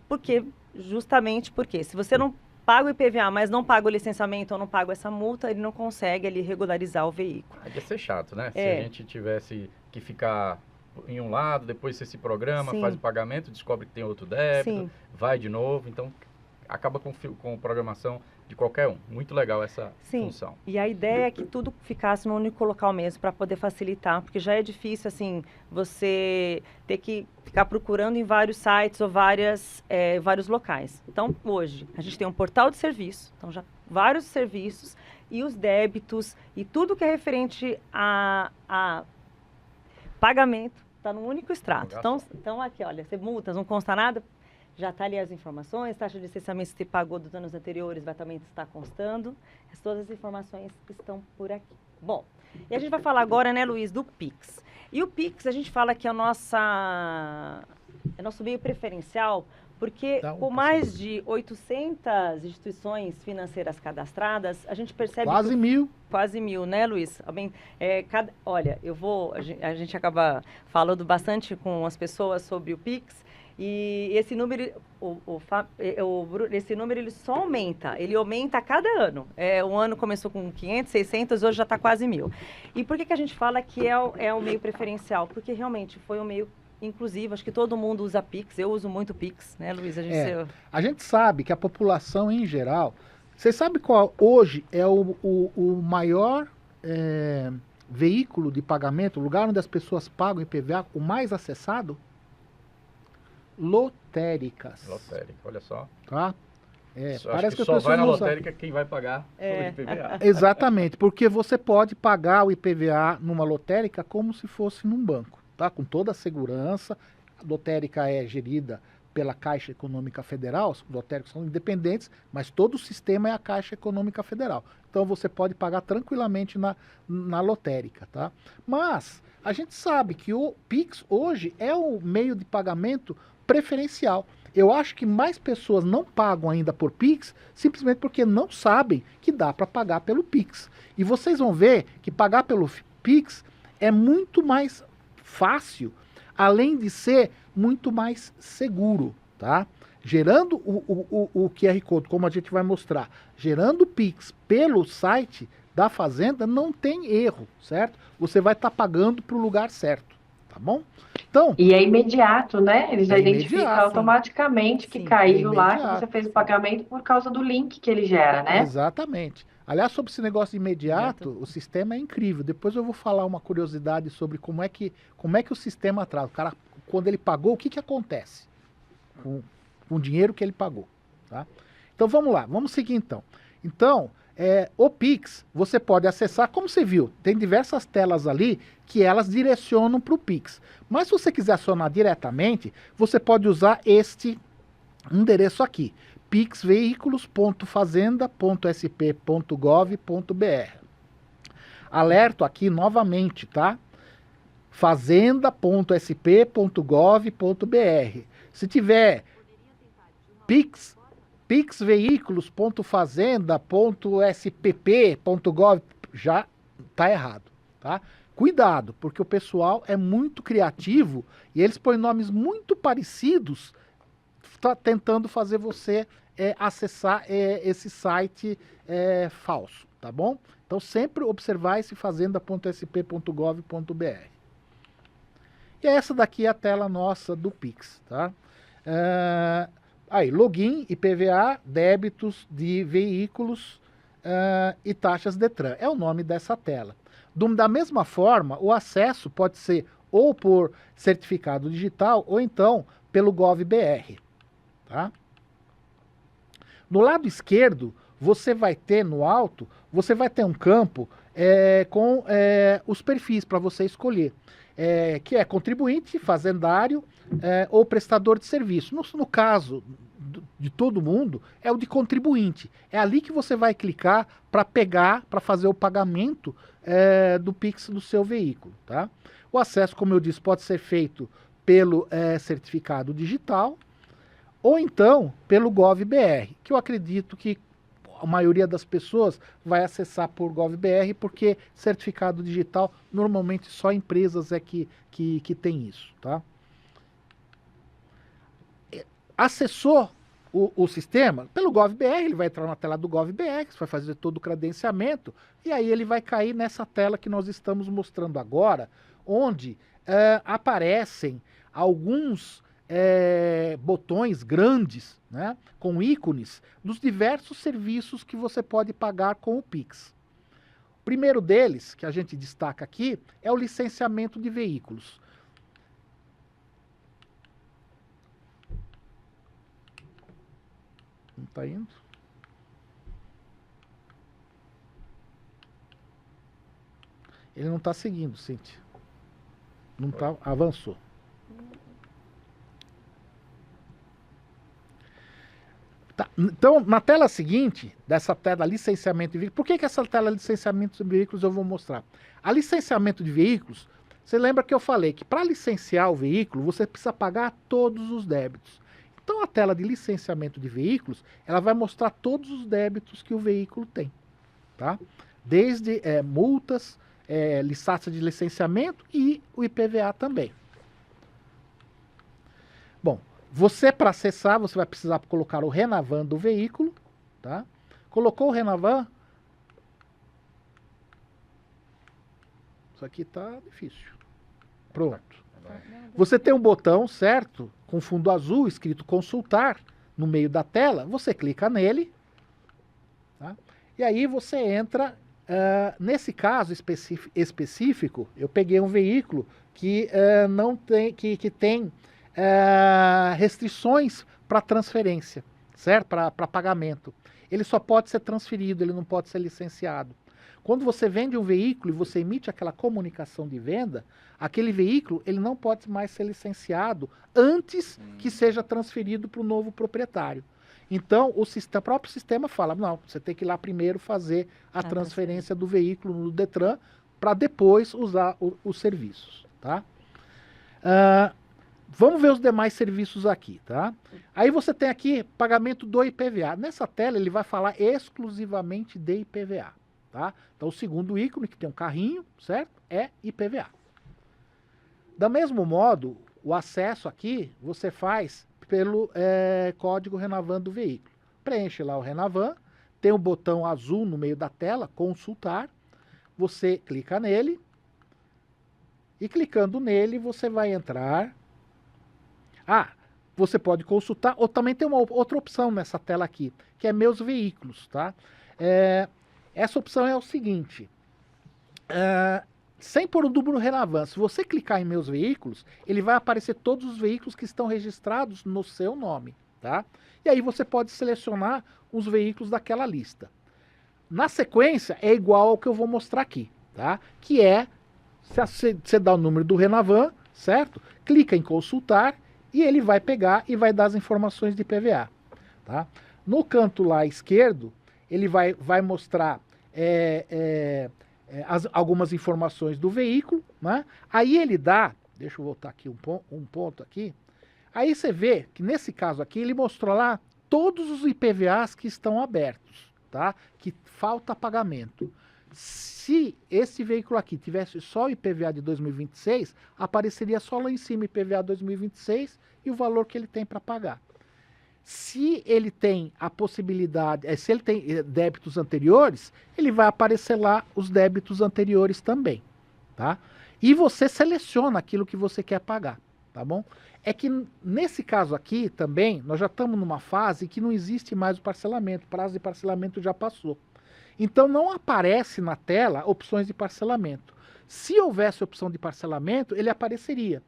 Speaker 4: justamente porque se você não paga o IPVA, mas não paga o licenciamento ou não paga essa multa, ele não consegue ali regularizar o veículo.
Speaker 1: Ia ser chato, né? Se a gente tivesse que ficar em um lado, depois você se programa, faz o pagamento, descobre que tem outro débito, vai de novo, então acaba com programação de qualquer um. Muito legal essa função.
Speaker 4: E a ideia é que tudo ficasse num único local mesmo, para poder facilitar, porque já é difícil, assim, você ter que ficar procurando em vários sites ou vários locais. Então, hoje, a gente tem um portal de serviço, então já vários serviços, e os débitos, e tudo que é referente a pagamento, está num único extrato. Então, aqui, olha, você multas, não consta nada, já está ali as informações, taxa de licenciamento se pagou dos anos anteriores vai também estar constando, todas as informações estão por aqui. Bom, e a gente vai falar agora, né, Luiz, do Pix. E o Pix, a gente fala que é nosso meio preferencial, porque com mais de 800 instituições financeiras cadastradas, a gente percebe... Quase mil, né, Luiz? Olha, a gente acaba falando bastante com as pessoas sobre o Pix, e esse número, esse número ele só aumenta, ele aumenta a cada ano. Um ano começou com 500, 600, hoje já está quase 1000. E por que a gente fala que é o meio preferencial? Porque realmente foi um meio inclusive, acho que todo mundo usa Pix, eu uso muito Pix, né, Luiz?
Speaker 3: A gente sabe que a população em geral, você sabe qual hoje é o maior veículo de pagamento, lugar onde as pessoas pagam IPVA, o mais acessado? Lotéricas.
Speaker 1: Lotérica, olha só.
Speaker 3: Tá?
Speaker 1: Parece que só vai na lotérica quem vai pagar o IPVA.
Speaker 3: Exatamente, porque você pode pagar o IPVA numa lotérica como se fosse num banco, tá? Com toda a segurança. A lotérica é gerida pela Caixa Econômica Federal, os lotéricos são independentes, mas todo o sistema é a Caixa Econômica Federal. Então você pode pagar tranquilamente na lotérica, tá? Mas a gente sabe que o Pix hoje é o meio de pagamento preferencial. Eu acho que mais pessoas não pagam ainda por Pix, simplesmente porque não sabem que dá para pagar pelo Pix. E vocês vão ver que pagar pelo Pix é muito mais fácil, além de ser muito mais seguro, tá? Gerando o QR Code, como a gente vai mostrar, gerando o Pix pelo site da Fazenda, não tem erro, certo? Você vai estar pagando para o lugar certo, tá bom? Então,
Speaker 2: E é imediato, né? Ele já
Speaker 3: É
Speaker 2: identifica
Speaker 3: imediato.
Speaker 2: automaticamente que
Speaker 4: Sim,
Speaker 2: caiu lá, que
Speaker 3: imediato.
Speaker 2: você fez o pagamento por causa do link que ele gera, né?
Speaker 3: exatamente. Aliás, sobre esse negócio de imediato, o sistema é incrível. Depois eu vou falar uma curiosidade sobre como é que o sistema traz. O cara, quando ele pagou, o que acontece com o dinheiro que ele pagou, tá? Então vamos lá, vamos seguir então. Então, o Pix, você pode acessar, como você viu, tem diversas telas ali que elas direcionam para o Pix. Mas se você quiser acionar diretamente, você pode usar este endereço aqui, pixveículos.fazenda.sp.gov.br. Alerto aqui novamente, tá? fazenda.sp.gov.br. Se tiver pixveículos.fazenda.spp.gov, já tá errado, tá? Cuidado, porque o pessoal é muito criativo e eles põem nomes muito parecidos, tá tentando fazer você acessar esse site falso, tá bom? Então sempre observar esse fazenda.sp.gov.br. E essa daqui é a tela nossa do Pix, tá? Aí, login, IPVA, débitos de veículos e taxas Detran. É o nome dessa tela. Da mesma forma, o acesso pode ser ou por certificado digital ou então pelo GovBR. Tá? No lado esquerdo, você vai ter no alto, você vai ter um campo com os perfis para você escolher, que é contribuinte, fazendário ou prestador de serviço. No caso de todo mundo, é o de contribuinte. É ali que você vai clicar para para fazer o pagamento do Pix do seu veículo. Tá? O acesso, como eu disse, pode ser feito pelo certificado digital ou então pelo GovBR, que eu acredito que a maioria das pessoas vai acessar por GovBR, porque certificado digital, normalmente só empresas que tem isso, tá? Acessou o sistema, pelo GovBR, ele vai entrar na tela do GovBR, você vai fazer todo o credenciamento, e aí ele vai cair nessa tela que nós estamos mostrando agora, onde aparecem alguns botões grandes, né, com ícones dos diversos serviços que você pode pagar com o Pix. O primeiro deles, que a gente destaca aqui, é o licenciamento de veículos. Não está indo? Ele não está seguindo, Cíntia. Não tá, avançou. Tá, então, na tela seguinte, dessa tela licenciamento de veículos, por que essa tela licenciamento de veículos eu vou mostrar? A licenciamento de veículos, você lembra que eu falei que para licenciar o veículo, você precisa pagar todos os débitos. Então, a tela de licenciamento de veículos, ela vai mostrar todos os débitos que o veículo tem, tá? Desde multas, taxa de licenciamento e o IPVA também. Bom, você, para acessar, você vai precisar colocar o Renavan do veículo, tá? Colocou o Renavan. Isso aqui tá difícil. Pronto. Você tem um botão, certo? Com fundo azul, escrito consultar, no meio da tela. Você clica nele, tá? E aí você entra Nesse caso específico, eu peguei um veículo que não tem, que tem restrições para transferência, certo? Para pagamento. Ele só pode ser transferido, ele não pode ser licenciado. Quando você vende um veículo e você emite aquela comunicação de venda, aquele veículo ele não pode mais ser licenciado antes que seja transferido para o novo proprietário. Então, o próprio sistema fala, não, você tem que ir lá primeiro fazer a transferência do veículo no Detran para depois usar os serviços, tá? Vamos ver os demais serviços aqui, tá? Aí você tem aqui pagamento do IPVA. Nessa tela ele vai falar exclusivamente de IPVA, tá? Então o segundo ícone, que tem um carrinho, certo? É IPVA. Do mesmo modo, o acesso aqui você faz pelo código Renavan do veículo. Preenche lá o Renavan, tem um botão azul no meio da tela, consultar, você clica nele, e clicando nele você vai entrar. Você pode consultar, ou também tem uma outra opção nessa tela aqui, que é meus veículos, tá? Essa opção é o seguinte, sem pôr o número Renavan, se você clicar em meus veículos, ele vai aparecer todos os veículos que estão registrados no seu nome, tá? E aí você pode selecionar os veículos daquela lista. Na sequência, é igual ao que eu vou mostrar aqui, tá? Que é, você dá o número do Renavan, certo? Clica em consultar, e ele vai pegar e vai dar as informações de IPVA, tá? No canto lá esquerdo, ele vai mostrar algumas informações do veículo, né? Aí ele dá, deixa eu voltar aqui um ponto aqui, aí você vê que nesse caso aqui ele mostrou lá todos os IPVAs que estão abertos, tá? Que falta pagamento. Se esse veículo aqui tivesse só o IPVA de 2026, apareceria só lá em cima IPVA 2026 e o valor que ele tem para pagar. Se ele tem a possibilidade, se ele tem débitos anteriores, ele vai aparecer lá os débitos anteriores também, tá? E você seleciona aquilo que você quer pagar, tá bom? É que nesse caso aqui também, nós já estamos numa fase que não existe mais o parcelamento, o prazo de parcelamento já passou. Então não aparece na tela opções de parcelamento. Se houvesse opção de parcelamento, ele apareceria.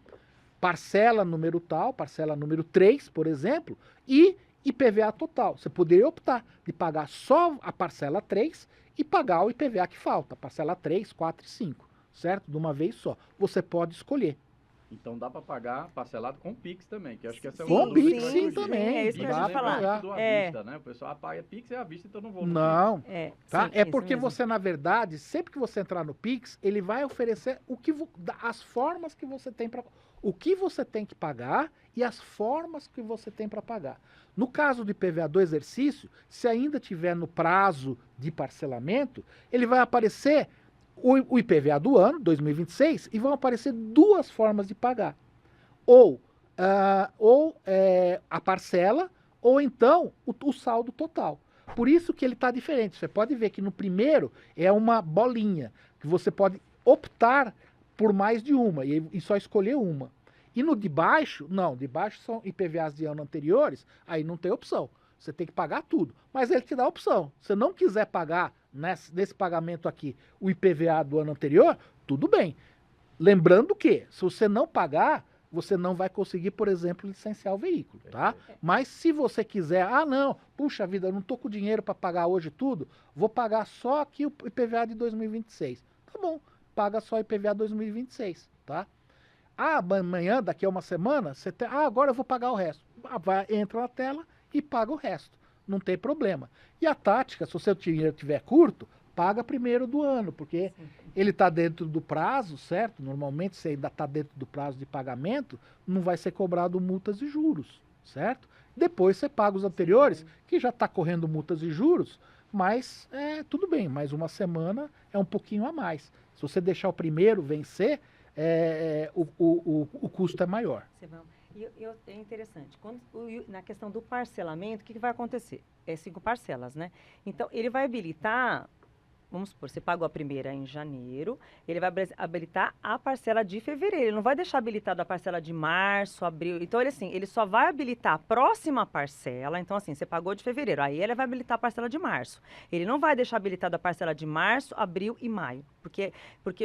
Speaker 3: Parcela número tal, parcela número 3, por exemplo, e IPVA total. Você poderia optar de pagar só a parcela 3 e pagar o IPVA que falta, parcela 3, 4 e 5, certo? De uma vez só. Você pode escolher.
Speaker 1: Então dá para pagar parcelado com Pix também, que acho que essa é
Speaker 3: uma
Speaker 1: uma
Speaker 3: Pix sim também.
Speaker 4: É isso que eu ia falar.
Speaker 1: Do à vista, né? O pessoal paga Pix à vista, então não vou no
Speaker 3: Não,
Speaker 1: Pix.
Speaker 3: tá?
Speaker 4: Sim,
Speaker 3: É
Speaker 4: isso
Speaker 3: porque
Speaker 4: mesmo.
Speaker 3: você, na verdade, sempre que você entrar no Pix, ele vai oferecer as formas que você tem para o que você tem que pagar e as formas que você tem para pagar. No caso do IPVA do exercício, se ainda tiver no prazo de parcelamento, ele vai aparecer o IPVA do ano, 2026, e vão aparecer duas formas de pagar. Ou a parcela, ou então o saldo total. Por isso que ele está diferente. Você pode ver que no primeiro é uma bolinha, que você pode optar por mais de uma, e só escolher uma. E no de baixo, não, de baixo são IPVAs de ano anteriores, aí não tem opção. Você tem que pagar tudo. Mas ele te dá a opção. Se você não quiser pagar nesse pagamento aqui o IPVA do ano anterior, tudo bem. Lembrando que, se você não pagar, você não vai conseguir, por exemplo, licenciar o veículo, tá? Mas se você quiser, não, puxa vida, eu não tô com dinheiro para pagar hoje tudo, vou pagar só aqui o IPVA de 2026. Tá bom, paga só o IPVA 2026, tá? Amanhã, daqui a uma semana, você tem, agora eu vou pagar o resto. Entra na tela e paga o resto. Não tem problema. E a tática, se o seu dinheiro estiver curto, paga primeiro do ano, porque ele está dentro do prazo, certo? Normalmente, se ainda está dentro do prazo de pagamento, não vai ser cobrado multas e juros, certo? Depois você paga os anteriores, que já está correndo multas e juros, mas tudo bem, mais uma semana é um pouquinho a mais. Se você deixar o primeiro vencer, o custo é maior.
Speaker 4: É interessante. Na questão do parcelamento, o que vai acontecer? É 5 parcelas, né? Então, ele vai habilitar vamos supor, você pagou a primeira em janeiro, ele vai habilitar a parcela de fevereiro. Ele não vai deixar habilitada a parcela de março, abril. Então, ele só vai habilitar a próxima parcela. Então, assim, você pagou de fevereiro, aí ele vai habilitar a parcela de março. Ele não vai deixar habilitada a parcela de março, abril e maio.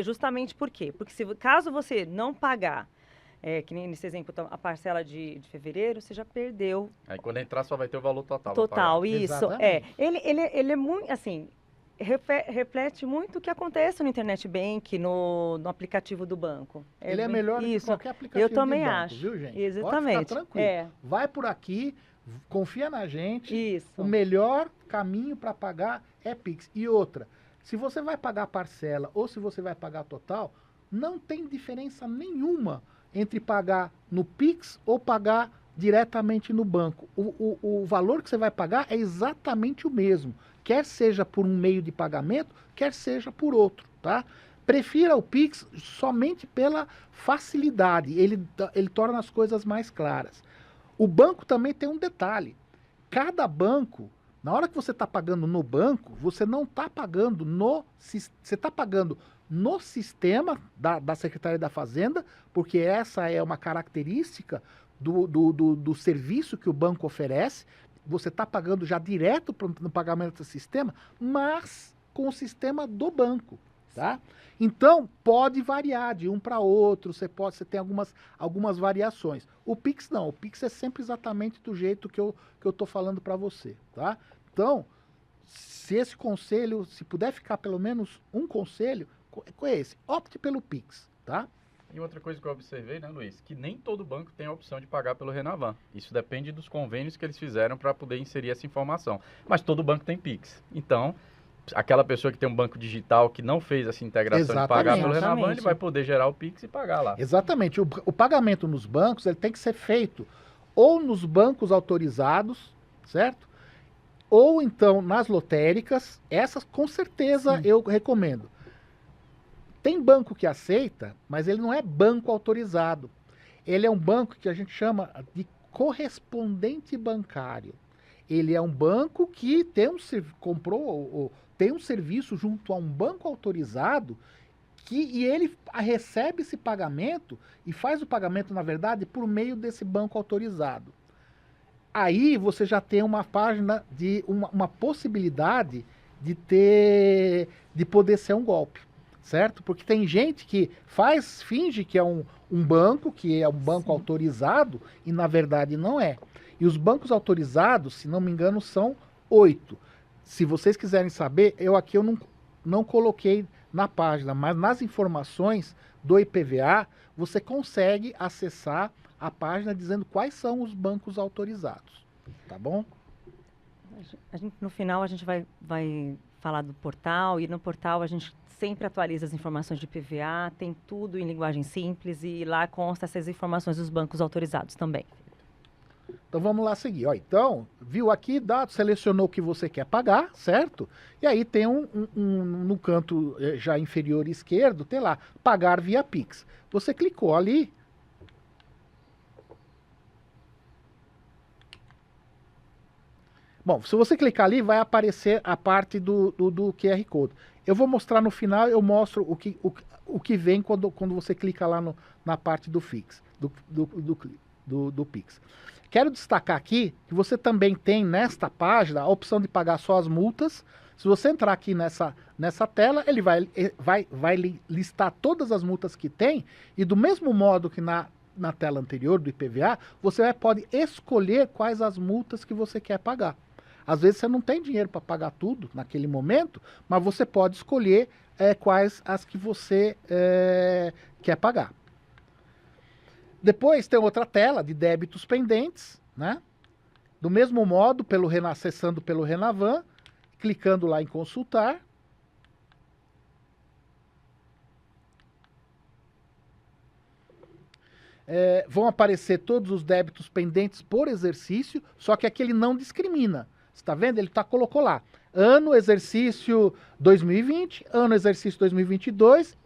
Speaker 4: Justamente por quê? Porque caso você não pagar, que nem nesse exemplo, a parcela de fevereiro, você já perdeu.
Speaker 1: Aí quando entrar só vai ter o valor total.
Speaker 4: Total, isso.
Speaker 3: Exatamente.
Speaker 4: Ele é muito, assim, reflete muito o que acontece no Internet Bank, no aplicativo do banco.
Speaker 3: Ele é melhor do que
Speaker 4: isso.
Speaker 3: qualquer aplicativo
Speaker 4: Eu também
Speaker 3: de banco,
Speaker 4: acho.
Speaker 3: viu, gente?
Speaker 4: Exatamente.
Speaker 3: Pode ficar tranquilo.
Speaker 4: É.
Speaker 3: Vai por aqui, confia na gente.
Speaker 4: Isso.
Speaker 3: O melhor caminho para pagar é Pix. E outra, se você vai pagar parcela ou se você vai pagar total, não tem diferença nenhuma entre pagar no Pix ou pagar diretamente no banco. O valor que você vai pagar é exatamente o mesmo, quer seja por um meio de pagamento, quer seja por outro, tá? Prefira o Pix somente pela facilidade, ele torna as coisas mais claras. O banco também tem um detalhe, cada banco, na hora que você está pagando no banco, você não está pagando você está pagando no sistema da Secretaria da Fazenda, porque essa é uma característica do serviço que o banco oferece. Você está pagando já direto no pagamento do sistema, mas com o sistema do banco. Tá? Então, pode variar de um para outro, você tem algumas variações. O Pix não, o Pix é sempre exatamente do jeito que eu estou falando para você. Tá? Então, se esse conselho, se puder ficar pelo menos um conselho, é esse, opte pelo Pix, tá?
Speaker 1: E outra coisa que eu observei, né, Luiz, que nem todo banco tem a opção de pagar pelo Renavan. Isso depende dos convênios que eles fizeram para poder inserir essa informação. Mas todo banco tem Pix. Então, aquela pessoa que tem um banco digital que não fez essa integração de pagar pelo Renavan, ele vai poder gerar o Pix e pagar lá.
Speaker 3: Exatamente. O pagamento nos bancos, ele tem que ser feito ou nos bancos autorizados, certo? Ou então nas lotéricas. Essas com certeza eu recomendo. Tem banco que aceita, mas ele não é banco autorizado. Ele é um banco que a gente chama de correspondente bancário. Ele é um banco que tem um serviço junto a um banco autorizado e ele recebe esse pagamento e faz o pagamento, na verdade, por meio desse banco autorizado. Aí você já tem uma página de uma possibilidade de poder ser um golpe. Certo? Porque tem gente que finge que é um banco, que é um banco autorizado, e na verdade não é. E os bancos autorizados, se não me engano, são 8. Se vocês quiserem saber, eu não coloquei na página, mas nas informações do IPVA, você consegue acessar a página dizendo quais são os bancos autorizados. Tá bom?
Speaker 4: No final a gente vai falar do portal, e no portal a gente sempre atualiza as informações de IPVA, tem tudo em linguagem simples e lá consta essas informações dos bancos autorizados também.
Speaker 3: Então vamos lá seguir. Ó, então, viu aqui, selecionou o que você quer pagar, certo? E aí tem no canto já inferior esquerdo, tem lá, pagar via Pix. Você clicou ali. Bom, se você clicar ali, vai aparecer a parte do QR Code. Eu vou mostrar no final, eu mostro o que vem quando você clica lá na parte do Pix. Do Pix. Quero destacar aqui que você também tem nesta página a opção de pagar só as multas. Se você entrar aqui nessa tela, ele vai listar todas as multas que tem, e do mesmo modo que na tela anterior do IPVA, você pode escolher quais as multas que você quer pagar. Às vezes você não tem dinheiro para pagar tudo naquele momento, mas você pode escolher quais as que você quer pagar. Depois tem outra tela de débitos pendentes, né? Do mesmo modo, acessando pelo Renavan, clicando lá em consultar. Vão aparecer todos os débitos pendentes por exercício, só que aqui ele não discrimina. Você está vendo? Ele colocou lá, ano exercício 2020, ano exercício 2022,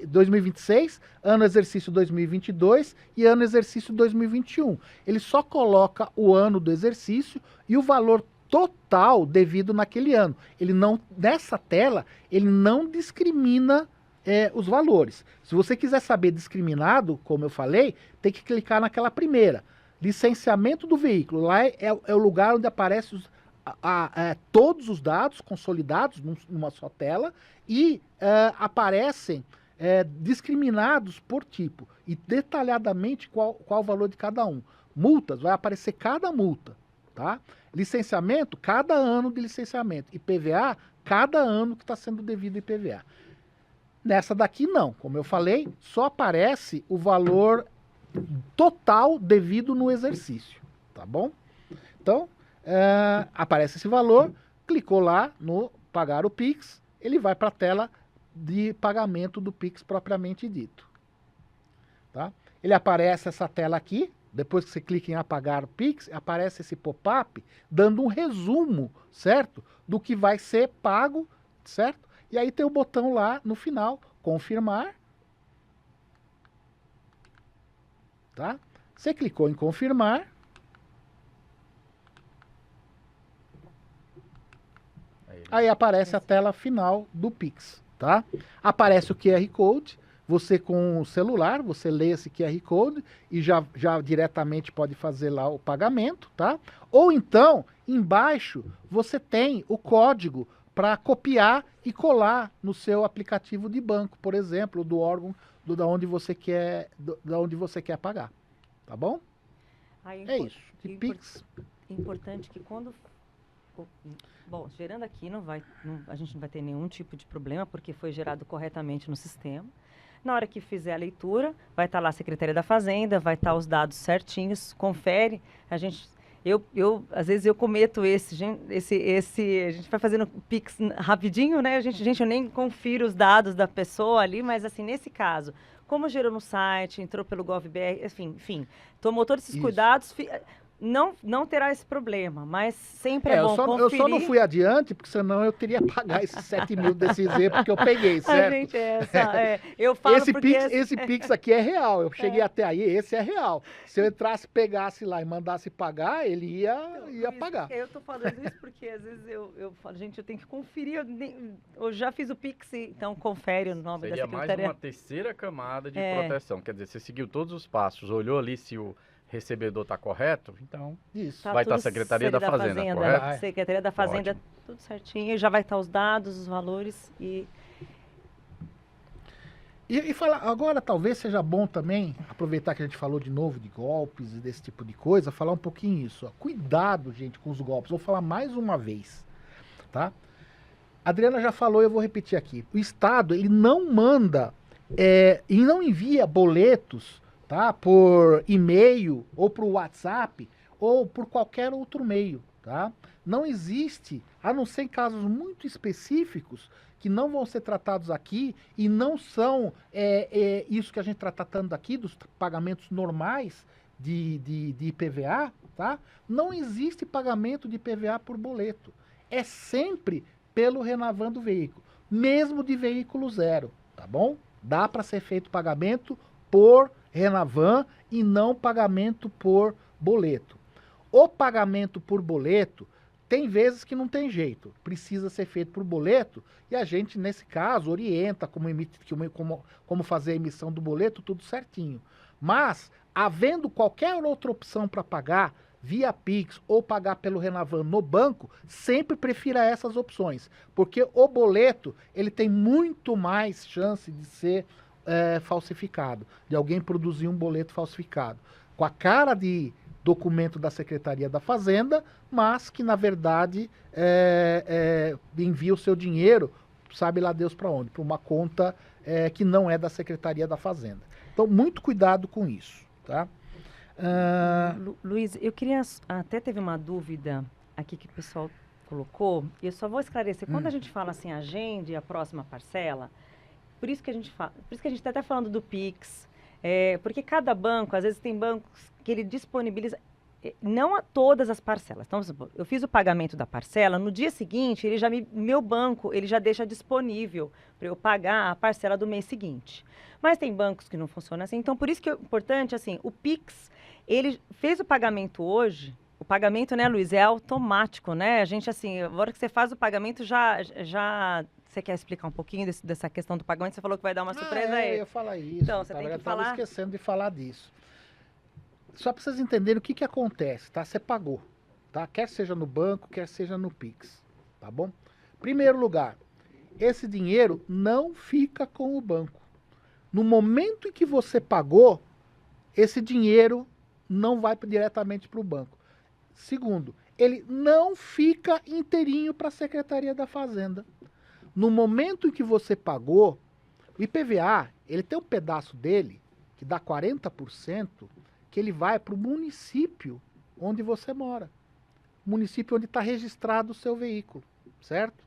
Speaker 3: 2026, ano exercício 2022 e ano exercício 2021. Ele só coloca o ano do exercício e o valor total devido naquele ano. Ele não, nessa tela, ele não discrimina os valores. Se você quiser saber discriminado, como eu falei, tem que clicar naquela primeira. Licenciamento do veículo. Lá é o lugar onde aparecem todos os dados consolidados numa só tela e aparecem discriminados por tipo e detalhadamente qual o valor de cada um. Multas, vai aparecer cada multa, tá? Licenciamento, cada ano de licenciamento. IPVA, cada ano que está sendo devido IPVA. Nessa daqui não, como eu falei, só aparece o valor total devido no exercício, tá bom? Então, aparece esse valor, clicou lá no pagar o Pix, ele vai para a tela de pagamento do Pix propriamente dito. Tá? Ele aparece essa tela aqui, depois que você clica em apagar o Pix, aparece esse pop-up dando um resumo, certo? Do que vai ser pago, certo? E aí tem o botão lá no final, confirmar. Tá? Você clicou em confirmar. Aí aparece a tela final do Pix, tá? Aparece o QR Code, você com o celular, você lê esse QR Code e já diretamente pode fazer lá o pagamento, tá? Ou então, embaixo, você tem o código para copiar e colar no seu aplicativo de banco, por exemplo, do órgão da onde você quer pagar, tá bom? É isso, de Pix.
Speaker 4: Importante que quando... Bom, gerando aqui a gente não vai ter nenhum tipo de problema, porque foi gerado corretamente no sistema. Na hora que fizer a leitura, vai estar lá a Secretaria da Fazenda, vai estar os dados certinhos, confere. Às vezes eu cometo a gente vai fazendo Pix rapidinho, né? Eu nem confiro os dados da pessoa ali, mas assim, nesse caso, como gerou no site, entrou pelo GovBR, enfim, tomou todos esses cuidados... Não terá esse problema, mas sempre é bom conferir.
Speaker 3: Eu só não fui adiante, porque senão eu teria que pagar esses 7 mil desse Z, porque eu peguei, certo?
Speaker 4: A gente eu falo
Speaker 3: esse Pix aqui é real, eu cheguei até aí, esse é real. Se eu entrasse, pegasse lá e mandasse pagar, ele ia pagar.
Speaker 4: Eu tô falando isso porque às vezes eu falo, gente, eu tenho que conferir, eu já fiz o Pix, então confere o nome da secretaria.
Speaker 1: Seria mais uma terceira camada de proteção, quer dizer, você seguiu todos os passos, olhou ali se o recebedor está correto, então
Speaker 3: isso.
Speaker 1: Vai estar a Secretaria da Fazenda, correto?
Speaker 4: Secretaria da Fazenda, ótimo. Tudo certinho, já vai estar os dados, os valores e
Speaker 3: falar, agora talvez seja bom também, aproveitar que a gente falou de novo de golpes e desse tipo de coisa, falar um pouquinho isso. Ó. Cuidado, gente, com os golpes. Vou falar mais uma vez, tá? A Adriana já falou, eu vou repetir aqui. O Estado, ele não manda e não envia boletos, tá? Por e-mail, ou por WhatsApp, ou por qualquer outro meio, tá? Não existe, a não ser em casos muito específicos, que não vão ser tratados aqui, e não são isso que a gente está tratando aqui, dos pagamentos normais de IPVA, tá? Não existe pagamento de IPVA por boleto. É sempre pelo Renavan do veículo, mesmo de veículo zero, tá bom? Dá para ser feito pagamento por Renavan e não pagamento por boleto. O pagamento por boleto, tem vezes que não tem jeito, precisa ser feito por boleto e a gente, nesse caso, orienta como fazer a emissão do boleto, tudo certinho. Mas, havendo qualquer outra opção para pagar via Pix ou pagar pelo Renavan no banco, sempre prefira essas opções, porque o boleto ele tem muito mais chance de ser falsificado, de alguém produzir um boleto falsificado, com a cara de documento da Secretaria da Fazenda, mas que na verdade envia o seu dinheiro, sabe lá Deus para onde, para uma conta que não é da Secretaria da Fazenda. Então, muito cuidado com isso, tá?
Speaker 4: Luiz, eu queria, até teve uma dúvida aqui que o pessoal colocou, e eu só vou esclarecer, quando a gente fala assim, agende a próxima parcela, por isso que a gente está até falando do Pix, porque cada banco, às vezes tem bancos que ele disponibiliza, não a todas as parcelas. Então, eu fiz o pagamento da parcela, no dia seguinte, meu banco, ele já deixa disponível para eu pagar a parcela do mês seguinte. Mas tem bancos que não funcionam assim, então por isso que é importante, assim, o Pix, ele fez o pagamento hoje, o pagamento, né, Luiz, é automático, né? A gente, assim, a hora que você faz o pagamento, já você quer explicar um pouquinho dessa questão do pagamento? Você falou que vai dar uma surpresa aí.
Speaker 3: Eu ia falar isso.
Speaker 4: Então, você tem que
Speaker 3: Tava
Speaker 4: falar.
Speaker 3: esquecendo de falar disso. Só para vocês entenderem o que acontece, tá? Você pagou, tá? Quer seja no banco, quer seja no Pix, tá bom? Primeiro lugar, esse dinheiro não fica com o banco. No momento em que você pagou, esse dinheiro não vai diretamente para o banco. Segundo, ele não fica inteirinho para a Secretaria da Fazenda. No momento em que você pagou, o IPVA, ele tem um pedaço dele, que dá 40%, que ele vai para o município onde você mora. Município onde está registrado o seu veículo, certo?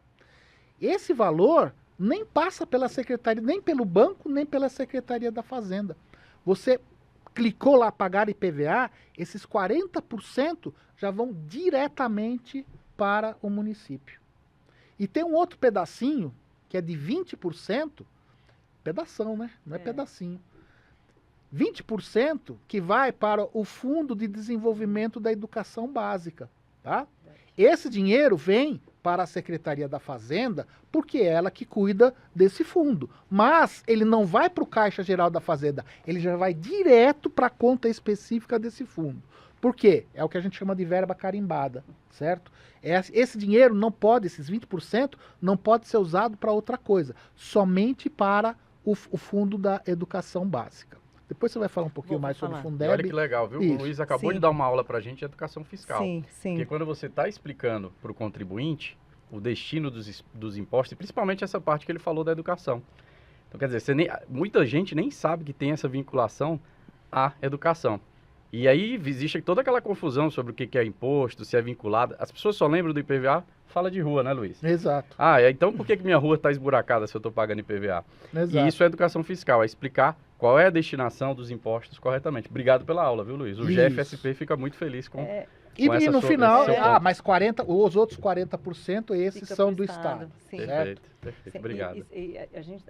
Speaker 3: Esse valor nem passa pela secretaria, nem pelo banco, nem pela Secretaria da Fazenda. Você clicou lá pagar IPVA, esses 40% já vão diretamente para o município. E tem um outro pedacinho, que é de 20%, pedação, né? Não é pedacinho. 20% que vai para o Fundo de Desenvolvimento da Educação Básica, tá? Esse dinheiro vem para a Secretaria da Fazenda, porque é ela que cuida desse fundo. Mas ele não vai para o Caixa Geral da Fazenda, ele já vai direto para a conta específica desse fundo. Por quê? É o que a gente chama de verba carimbada, certo? Esse dinheiro não pode, esses 20%, não pode ser usado para outra coisa, somente para o Fundo da Educação Básica. Depois você vai falar um pouquinho mais sobre o Fundeb.
Speaker 1: E olha que legal, viu?
Speaker 3: Isso.
Speaker 1: O Luiz acabou de dar uma aula pra gente de educação fiscal.
Speaker 4: Sim, sim.
Speaker 1: Porque quando você está explicando para o contribuinte o destino dos impostos, e principalmente essa parte que ele falou da educação. Então, quer dizer, muita gente nem sabe que tem essa vinculação à educação. E aí existe toda aquela confusão sobre o que é imposto, se é vinculado. As pessoas só lembram do IPVA, fala de rua, né, Luiz?
Speaker 3: Exato.
Speaker 1: Então por que minha rua está esburacada se eu estou pagando IPVA?
Speaker 3: Exato.
Speaker 1: E isso é educação fiscal, é explicar qual é a destinação dos impostos corretamente. Obrigado pela aula, viu, Luiz? O GFSP fica muito feliz com
Speaker 3: E no final,
Speaker 1: esse seu ponto.
Speaker 3: mas os outros 40%, esses
Speaker 4: Fica
Speaker 3: são
Speaker 4: pro
Speaker 3: do
Speaker 4: Estado.
Speaker 3: Estado.
Speaker 4: Sim.
Speaker 1: Perfeito,
Speaker 3: Certo?
Speaker 1: perfeito. Obrigado.
Speaker 4: E a gente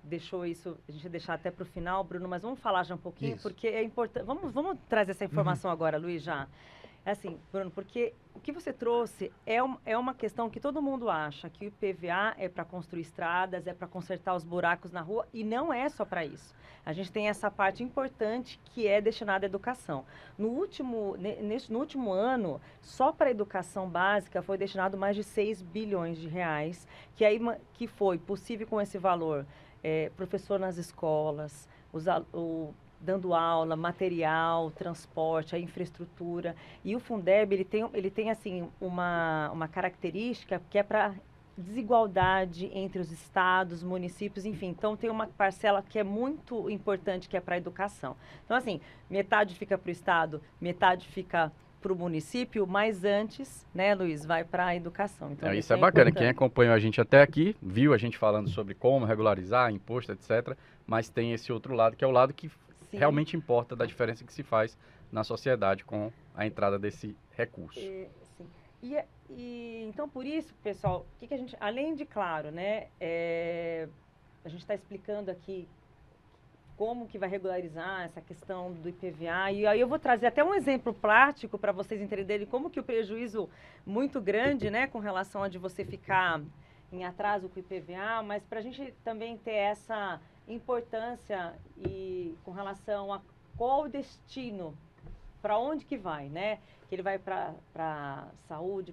Speaker 4: deixou isso, a gente vai deixar até para o final, Bruno, mas vamos falar já um pouquinho,
Speaker 3: Isso.
Speaker 4: porque é importante. Vamos trazer essa informação agora, Luiz, já. É assim, Bruno, porque o que você trouxe é uma questão que todo mundo acha, que o IPVA é para construir estradas, é para consertar os buracos na rua, e não é só para isso. A gente tem essa parte importante que é destinada à educação. No último ano, só para a educação básica foi destinado mais de 6 bilhões de reais, que foi possível com esse valor. Professor nas escolas, dando aula, material, transporte, a infraestrutura. E o Fundeb, ele tem assim, uma característica que é para desigualdade entre os estados, municípios, enfim. Então, tem uma parcela que é muito importante, que é para a educação. Então, assim, metade fica para o estado, metade fica para o município, mas antes, né, Luiz, vai para a educação. Então,
Speaker 1: Isso é bacana. Quem acompanhou a gente até aqui, viu a gente falando sobre como regularizar, imposto, etc. Mas tem esse outro lado, que é o lado que realmente importa da diferença que se faz na sociedade com a entrada desse recurso.
Speaker 4: Sim. Então, por isso, pessoal, o que a gente, além de, claro, né, a gente está explicando aqui como que vai regularizar essa questão do IPVA, e aí eu vou trazer até um exemplo prático para vocês entenderem como que o prejuízo muito grande, né, com relação a de você ficar em atraso com o IPVA, mas para a gente também ter essa importância e com relação a qual o destino, para onde que vai, né? Que ele vai para saúde,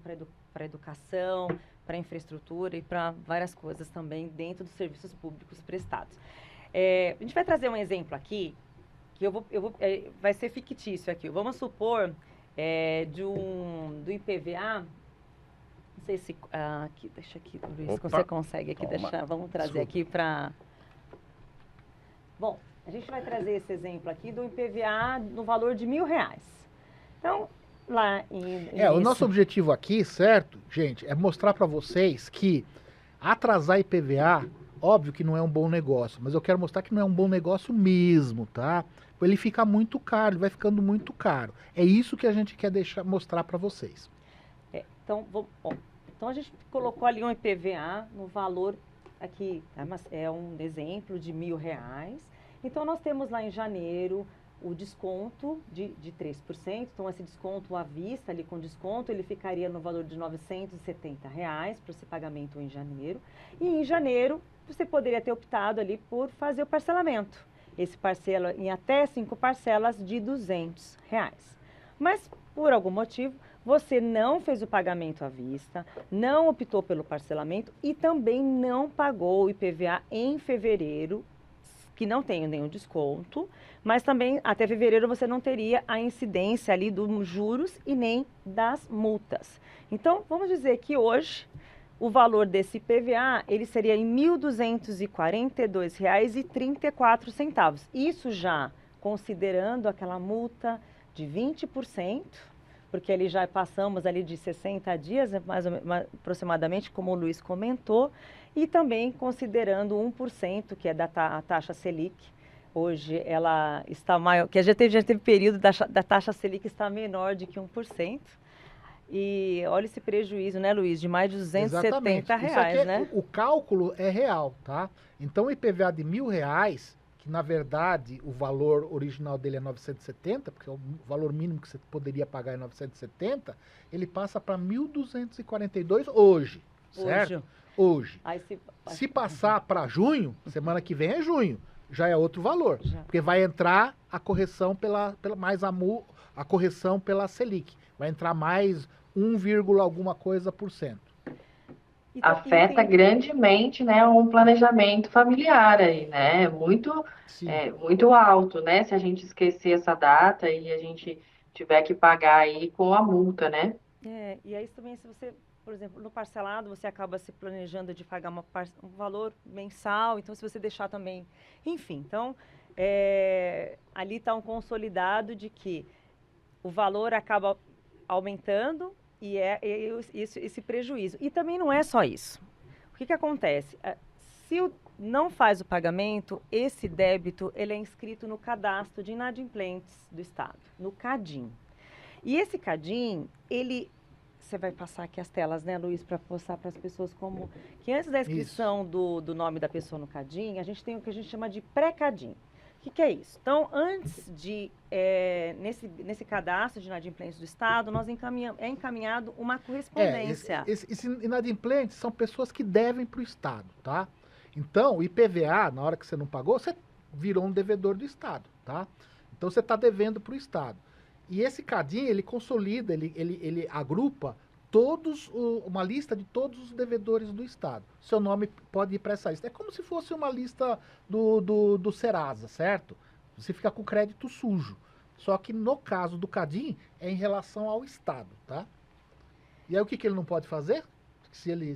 Speaker 4: para educação, para infraestrutura e para várias coisas também dentro dos serviços públicos prestados. A gente vai trazer um exemplo aqui, que vai ser fictício aqui. Vamos supor do IPVA. Não sei se aqui, deixa aqui, Luiz, você consegue aqui deixar. Vamos trazer aqui para. Bom, a gente vai trazer esse exemplo aqui do IPVA no valor de R$1.000. Então, lá
Speaker 3: o nosso objetivo aqui, certo, gente, é mostrar para vocês que atrasar IPVA, óbvio que não é um bom negócio, mas eu quero mostrar que não é um bom negócio mesmo, tá? Ele fica muito caro, ele vai ficando muito caro. É isso que a gente quer mostrar para vocês.
Speaker 4: Então a gente colocou ali um IPVA no valor aqui, é um exemplo de R$1.000. Então nós temos lá em janeiro o desconto de 3%. Então, esse desconto à vista, ali com desconto, ele ficaria no valor de R$ 970 para esse pagamento em janeiro. E em janeiro, você poderia ter optado ali por fazer o parcelamento. Esse parcela em até 5 parcelas de R$ 200. Mas, por algum motivo, você não fez o pagamento à vista, não optou pelo parcelamento e também não pagou o IPVA em fevereiro, que não tem nenhum desconto, mas também até fevereiro você não teria a incidência ali dos juros e nem das multas. Então, vamos dizer que hoje o valor desse IPVA ele seria em R$ 1.242,34. Isso já considerando aquela multa de 20%, porque ali já passamos ali de 60 dias, mais ou menos, aproximadamente, como o Luiz comentou, e também considerando 1%, que é da taxa Selic. Hoje ela está maior, que já teve período da taxa Selic está menor de que 1%. E olha esse prejuízo, né, Luiz, de mais de R$ 270,
Speaker 3: Isso aqui
Speaker 4: né?
Speaker 3: o cálculo é real, tá? Então o IPVA de R$ 1.000, que na verdade o valor original dele é 970, porque é o valor mínimo que você poderia pagar é 970, ele passa para 1.242 hoje, certo? Hoje. Se passar para junho, semana que vem é junho, já é outro valor, porque vai entrar a correção a correção pela Selic, vai entrar mais 1, alguma coisa por cento.
Speaker 2: Afeta grandemente, né, um planejamento familiar aí, né? Muito alto, né? Se a gente esquecer essa data e a gente tiver que pagar aí com a multa, né?
Speaker 4: E aí também se você, por exemplo, no parcelado, você acaba se planejando de pagar um valor mensal, então se você deixar também, enfim, então ali está um consolidado de que o valor acaba aumentando e esse prejuízo. E também não é só isso. O que acontece? Se não faz o pagamento, esse débito ele é inscrito no cadastro de inadimplentes do Estado, no CADIM. E esse CADIM, você vai passar aqui as telas, né, Luiz, para mostrar para as pessoas como que antes da inscrição do nome da pessoa no CADIM, a gente tem o que a gente chama de pré-CADIM. O que é isso? Então, antes de, nesse cadastro de inadimplentes do Estado, é encaminhado uma correspondência.
Speaker 3: Esses inadimplentes são pessoas que devem para o Estado, tá? Então, o IPVA, na hora que você não pagou, você virou um devedor do Estado, tá? Então, você está devendo para o Estado. E esse CADIM, ele consolida, ele agrupa uma lista de todos os devedores do Estado. Seu nome pode ir para essa lista. É como se fosse uma lista do Serasa, certo? Você fica com crédito sujo. Só que no caso do CADIM, é em relação ao Estado, tá? E aí o que ele não pode fazer? Se ele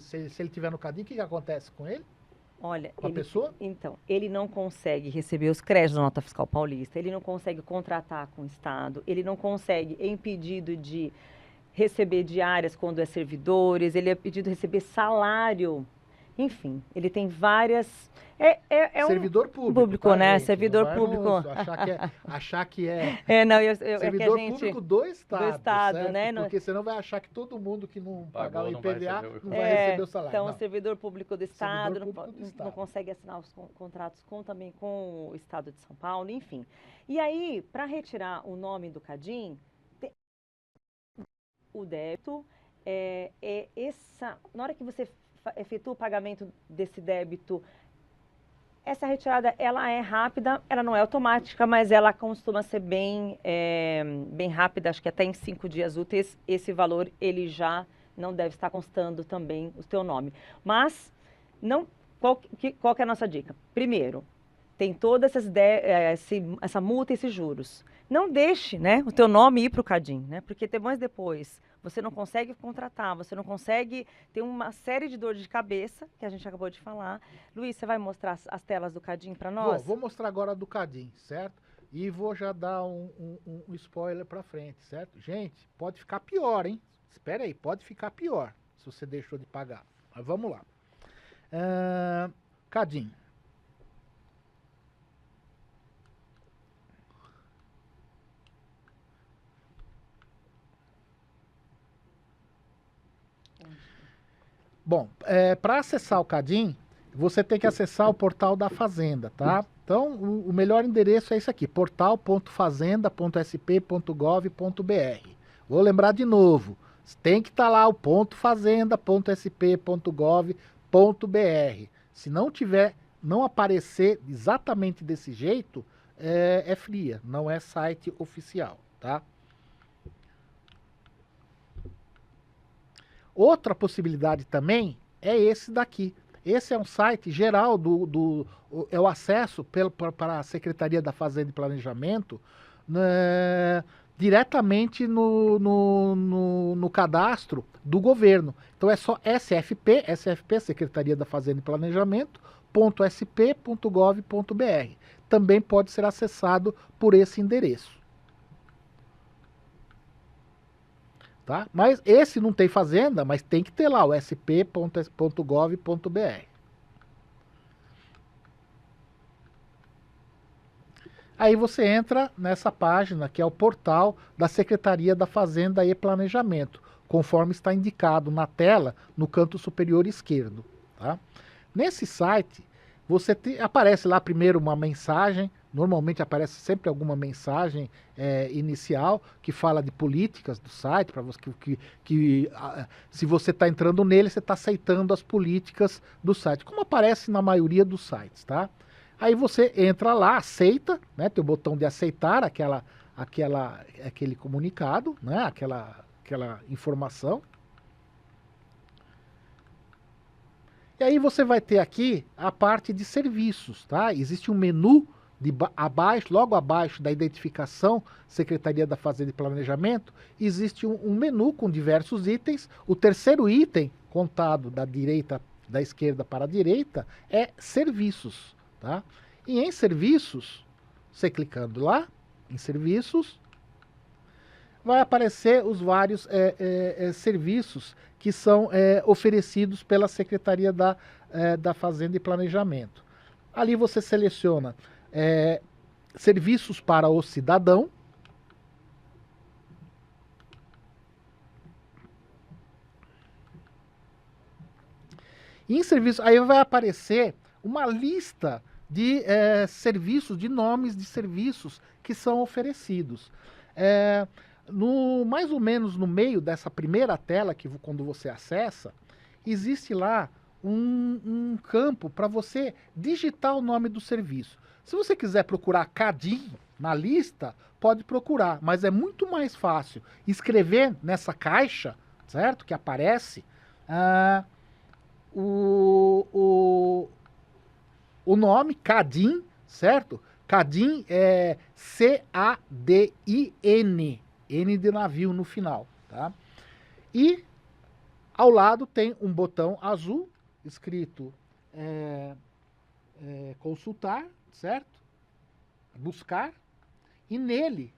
Speaker 3: tiver no CADIM, o que acontece com ele?
Speaker 4: Olha,
Speaker 3: com a pessoa?
Speaker 4: Então, ele não consegue receber os créditos da nota fiscal paulista, ele não consegue contratar com o Estado, ele não consegue, em pedido de receber diárias quando é servidores, ele é pedido receber salário. Enfim, ele tem várias...
Speaker 3: servidor público, tá,
Speaker 4: né?
Speaker 3: Gente?
Speaker 4: Servidor público.
Speaker 3: Achar que é...
Speaker 4: servidor
Speaker 3: público do Estado, certo?
Speaker 4: né?
Speaker 3: Porque senão vai achar que todo mundo que não pagar o IPVA não vai
Speaker 4: receber
Speaker 3: receber o salário.
Speaker 4: Então,
Speaker 3: não.
Speaker 4: Servidor público do Estado, não consegue assinar os contratos também com o Estado de São Paulo, enfim. E aí, para retirar o nome do CADIM, o débito, na hora que você efetua o pagamento desse débito, essa retirada ela é rápida, ela não é automática, mas ela costuma ser bem rápida, acho que até em 5 dias úteis, esse valor ele já não deve estar constando também o teu nome. Mas, qual que é a nossa dica? Primeiro, tem toda essa multa e esses juros. Não deixe, né, o teu nome ir para o CADIM, né? Porque depois você não consegue contratar, você não consegue ter uma série de dores de cabeça, que a gente acabou de falar. Luiz, você vai mostrar as telas do CADIM para nós?
Speaker 3: Vou mostrar agora do CADIM, certo? E vou já dar um spoiler para frente, certo? Gente, pode ficar pior, hein? Espera aí, pode ficar pior se você deixou de pagar. Mas vamos lá. CADIM. Bom, para acessar o CADIM, você tem que acessar o portal da Fazenda, tá? Então, o melhor endereço é esse aqui, portal.fazenda.sp.gov.br. Vou lembrar de novo, tem que estar lá o .fazenda.sp.gov.br. Se não tiver, não aparecer exatamente desse jeito, é fria, não é site oficial, tá? Outra possibilidade também é esse daqui. Esse é um site geral é o acesso para a Secretaria da Fazenda e Planejamento, né, diretamente no cadastro do governo. Então é só SFP, Secretaria da Fazenda e Planejamento, .sp.gov.br. Também pode ser acessado por esse endereço. Tá? Mas esse não tem fazenda, mas tem que ter lá o sp.gov.br. Aí você entra nessa página que é o portal da Secretaria da Fazenda e Planejamento, conforme está indicado na tela no canto superior esquerdo. Tá? Nesse site aparece lá primeiro uma mensagem. Normalmente aparece sempre alguma mensagem inicial que fala de políticas do site, para você se você está entrando nele, você está aceitando as políticas do site, como aparece na maioria dos sites, tá? Aí você entra lá, aceita, né? Tem o botão de aceitar aquele comunicado, né? Aquela informação. E aí você vai ter aqui a parte de serviços, tá? Existe um menu logo abaixo da identificação Secretaria da Fazenda e Planejamento, existe um menu com diversos itens. O terceiro item, contado da esquerda para a direita, é serviços. Tá? E em serviços, você clicando lá, em serviços, vai aparecer os vários serviços que são oferecidos pela Secretaria da Fazenda e Planejamento. Ali você seleciona serviços para o cidadão. E em serviço, aí vai aparecer uma lista de serviços, de nomes de serviços que são oferecidos. Mais ou menos no meio dessa primeira tela, quando você acessa, existe lá um campo para você digitar o nome do serviço. Se você quiser procurar CADIM na lista, pode procurar, mas é muito mais fácil escrever nessa caixa, certo? Que aparece o nome CADIM, certo? CADIM é C-A-D-I-N, N de navio no final, tá? E ao lado tem um botão azul escrito consultar, certo? Buscar, e nele,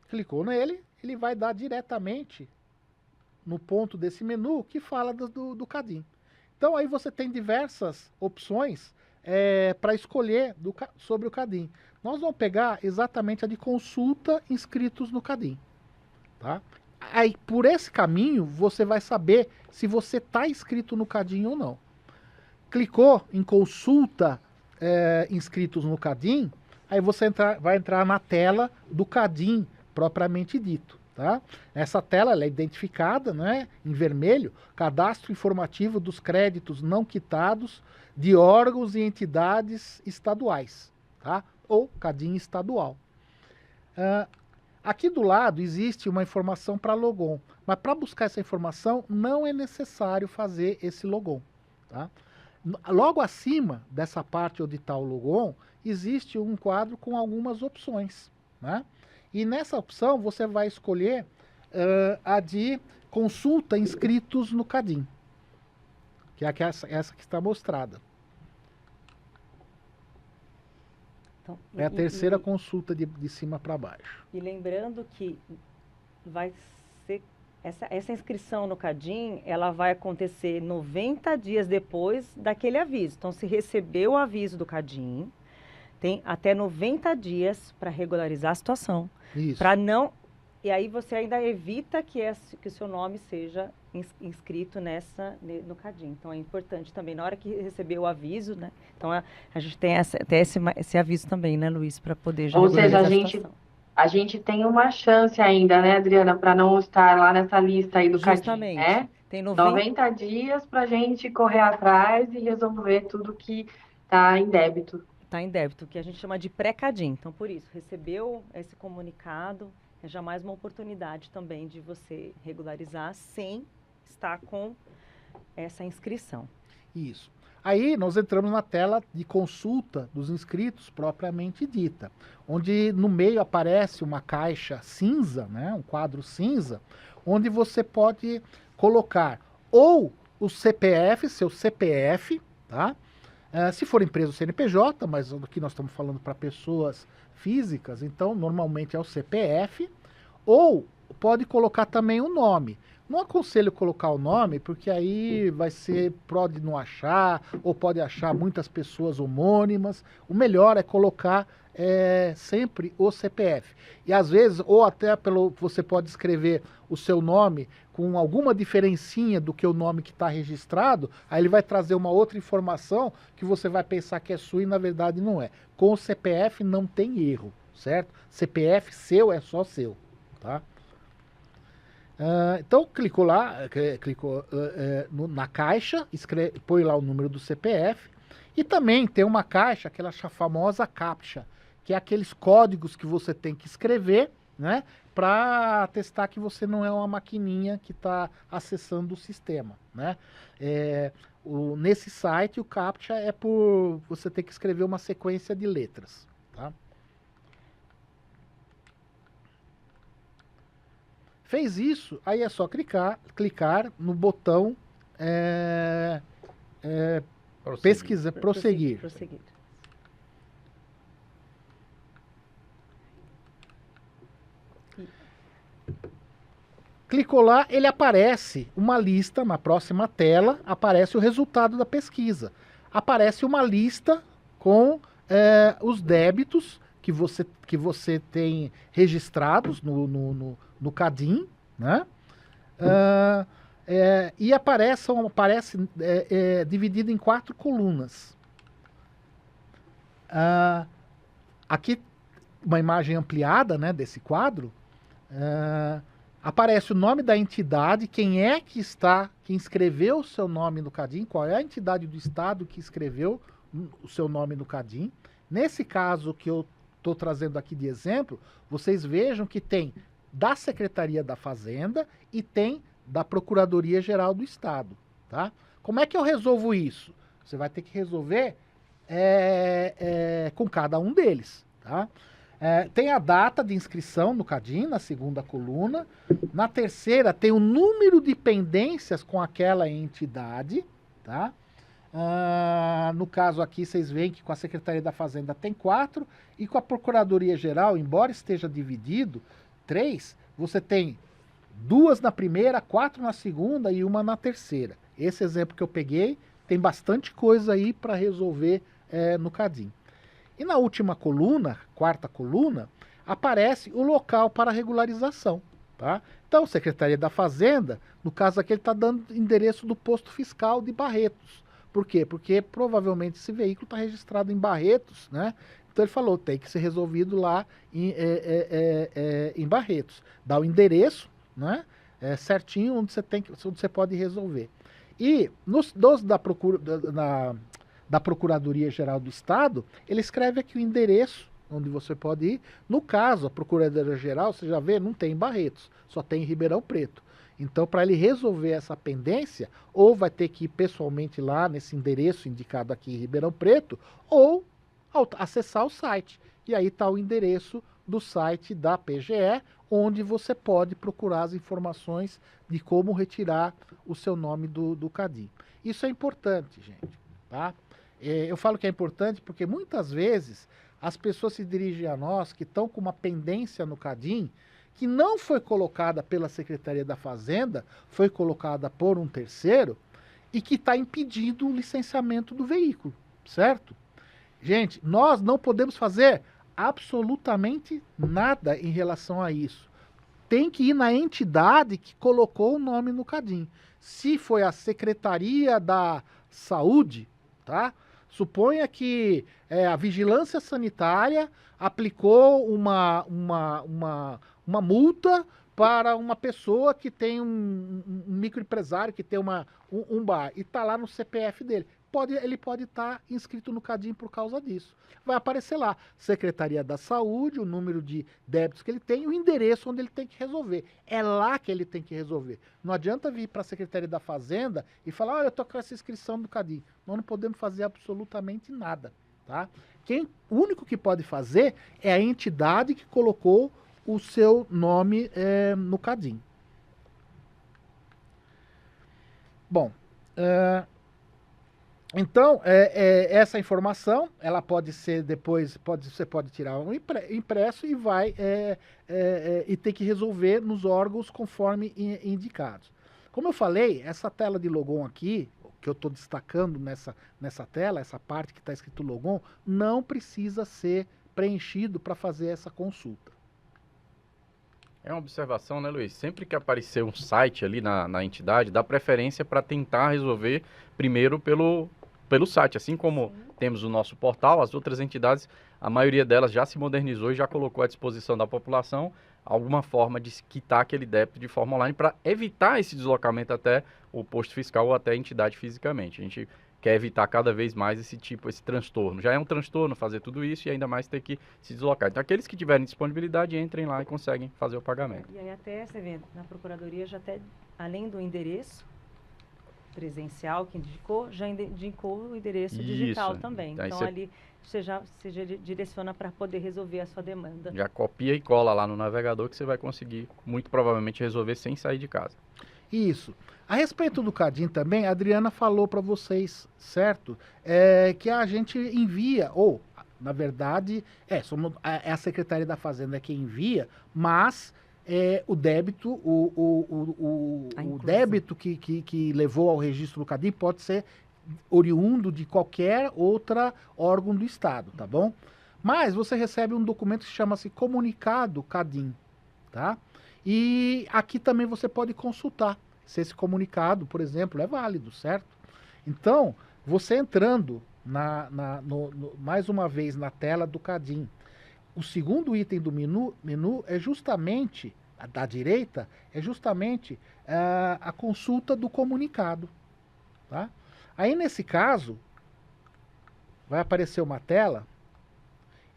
Speaker 3: clicou nele, ele vai dar diretamente no ponto desse menu que fala do CADIM. Então aí você tem diversas opções para escolher sobre o CADIM. Nós vamos pegar exatamente a de consulta inscritos no CADIM. Tá? Aí por esse caminho você vai saber se você está inscrito no CADIM ou não. Clicou em consulta inscritos no CADIM, aí você vai entrar na tela do CADIM propriamente dito. Tá? Essa tela ela é identificada, né, em vermelho, cadastro informativo dos créditos não quitados de órgãos e entidades estaduais, tá? Ou CADIM estadual. Aqui do lado existe uma informação para logon, mas para buscar essa informação não é necessário fazer esse logon. Tá? Logo acima dessa parte onde está o logon, existe um quadro com algumas opções, né? E nessa opção você vai escolher a de consulta inscritos no CADIM, que é essa que está mostrada. Então, é a terceira consulta de cima para baixo.
Speaker 4: E lembrando que vai ser essa inscrição no CADIM, ela vai acontecer 90 dias depois daquele aviso. Então, se recebeu o aviso do CADIM, tem até 90 dias para regularizar a situação. Para não E aí você ainda evita que o seu nome seja inscrito no CADIM. Então é importante também, na hora que receber o aviso, né? Então a gente tem esse aviso também, né, Luiz, para poder já
Speaker 2: Ou seja,
Speaker 4: regularizar a situação.
Speaker 2: a gente tem uma chance ainda, né, Adriana, para não estar lá nessa lista aí do CADIM,
Speaker 4: Justamente.
Speaker 2: né?
Speaker 4: Tem
Speaker 2: 90 dias para a gente correr atrás e resolver tudo que está em débito.
Speaker 4: Está em débito, que a gente chama de pré-CADIM. Então, por isso, recebeu esse comunicado, é jamais uma oportunidade também de você regularizar sem estar com essa inscrição.
Speaker 3: Isso. Aí nós entramos na tela de consulta dos inscritos propriamente dita, onde no meio aparece uma caixa cinza, né, um quadro cinza, onde você pode colocar ou o CPF, seu CPF, tá? Se for empresa ou CNPJ, mas aqui nós estamos falando para pessoas físicas, então normalmente é o CPF, ou pode colocar também o nome. Não aconselho colocar o nome, porque aí pode não achar, ou pode achar muitas pessoas homônimas. O melhor é colocar sempre o CPF. E às vezes, ou até você pode escrever o seu nome com alguma diferencinha do que o nome que está registrado, aí ele vai trazer uma outra informação que você vai pensar que é sua e na verdade não é. Com o CPF não tem erro, certo? CPF seu é só seu, tá? Então clicou lá, na caixa, põe lá o número do CPF e também tem uma caixa, aquela famosa CAPTCHA, que é aqueles códigos que você tem que escrever, né, para atestar que você não é uma maquininha que está acessando o sistema, né? Nesse site o CAPTCHA é por você ter que escrever uma sequência de letras, tá? Fez isso, aí é só clicar no botão pesquisa, prosseguir. Clicou lá, ele aparece uma lista, na próxima tela, aparece o resultado da pesquisa. Aparece uma lista com os débitos que você tem registrados no CADIM, né? E aparece dividido em 4 colunas. Aqui, uma imagem ampliada, né, desse quadro. Aparece o nome da entidade, quem é que inscreveu o seu nome no CADIM, qual é a entidade do estado que escreveu o seu nome no CADIM. Nesse caso que eu estou trazendo aqui de exemplo, vocês vejam que tem da Secretaria da Fazenda e tem da Procuradoria-Geral do Estado, tá? Como é que eu resolvo isso? Você vai ter que resolver com cada um deles, tá? Tem a data de inscrição no CADIM, na segunda coluna. Na terceira, tem o número de pendências com aquela entidade, tá? No caso aqui, vocês veem que com a Secretaria da Fazenda tem 4, e com a Procuradoria-Geral, embora esteja dividido, 3, você tem 2 na primeira, 4 na segunda e 1 na terceira. Esse exemplo que eu peguei, tem bastante coisa aí para resolver no CADIM. E na última coluna, quarta coluna, aparece o local para regularização, tá? Então, Secretaria da Fazenda, no caso aqui ele está dando endereço do posto fiscal de Barretos. Por quê? Porque provavelmente esse veículo está registrado em Barretos, né? Então ele falou, tem que ser resolvido lá em Barretos. Dá o endereço, né? Certinho onde você pode resolver. E nos da Procuradoria-Geral do Estado, ele escreve aqui o endereço onde você pode ir. No caso, a Procuradoria-Geral, você já vê, não tem em Barretos, só tem em Ribeirão Preto. Então, para ele resolver essa pendência, ou vai ter que ir pessoalmente lá nesse endereço indicado aqui em Ribeirão Preto, ou acessar o site. E aí está o endereço do site da PGE, onde você pode procurar as informações de como retirar o seu nome do CADIM. Isso é importante, gente, tá? Eu falo que é importante porque muitas vezes as pessoas se dirigem a nós que estão com uma pendência no CADIM que não foi colocada pela Secretaria da Fazenda, foi colocada por um terceiro e que está impedindo o licenciamento do veículo, certo? Gente, nós não podemos fazer absolutamente nada em relação a isso. tem que ir na entidade que colocou o nome no CADIM. Se foi a Secretaria da Saúde, tá? Suponha que a Vigilância Sanitária aplicou uma multa para uma pessoa que tem um microempresário, que tem um bar, e está lá no CPF dele. Ele pode estar inscrito no CADIM por causa disso. Vai aparecer lá, Secretaria da Saúde, o número de débitos que ele tem e o endereço onde ele tem que resolver. É lá que ele tem que resolver. Não adianta vir para a Secretaria da Fazenda e falar, olha, eu estou com essa inscrição do CADIM. Nós não podemos fazer absolutamente nada. Tá? O único que pode fazer é a entidade que colocou o seu nome no CADIM. Bom, então, essa informação, ela pode ser depois, você pode tirar um impresso e vai e ter que resolver nos órgãos conforme indicados. Como eu falei, essa tela de logon aqui, que eu estou destacando nessa tela, essa parte que está escrito logon, não precisa ser preenchido para fazer essa consulta.
Speaker 1: É uma observação, né, Luiz? Sempre que aparecer um site ali na entidade, dá preferência para tentar resolver primeiro pelo site. Assim como temos o nosso portal, as outras entidades, a maioria delas já se modernizou e já colocou à disposição da população alguma forma de quitar aquele débito de forma online para evitar esse deslocamento até o posto fiscal ou até a entidade fisicamente. A gente quer evitar cada vez mais esse transtorno. Já é um transtorno fazer tudo isso e ainda mais ter que se deslocar. Então, aqueles que tiverem disponibilidade, entrem lá e conseguem fazer o pagamento.
Speaker 4: E aí até, você vê, na Procuradoria já até, além do endereço presencial que indicou, já indicou o endereço digital também.
Speaker 1: Aí
Speaker 4: então, ali você já direciona para poder resolver a sua demanda.
Speaker 1: Já copia e cola lá no navegador que você vai conseguir, muito provavelmente, resolver sem sair de casa.
Speaker 3: Isso. A respeito do CADIM também, a Adriana falou para vocês, certo? Que a gente envia, ou, na verdade, é a Secretaria da Fazenda que envia, mas o débito, o débito que levou ao registro do CADIM pode ser oriundo de qualquer outra órgão do Estado, tá bom? Mas você recebe um documento que chama-se Comunicado CADIM, tá? E aqui também você pode consultar se esse comunicado, por exemplo, é válido, certo? Então, você entrando mais uma vez na tela do CADIM, o segundo item do menu é justamente, da direita, é justamente a consulta do comunicado, tá? Aí, nesse caso, vai aparecer uma tela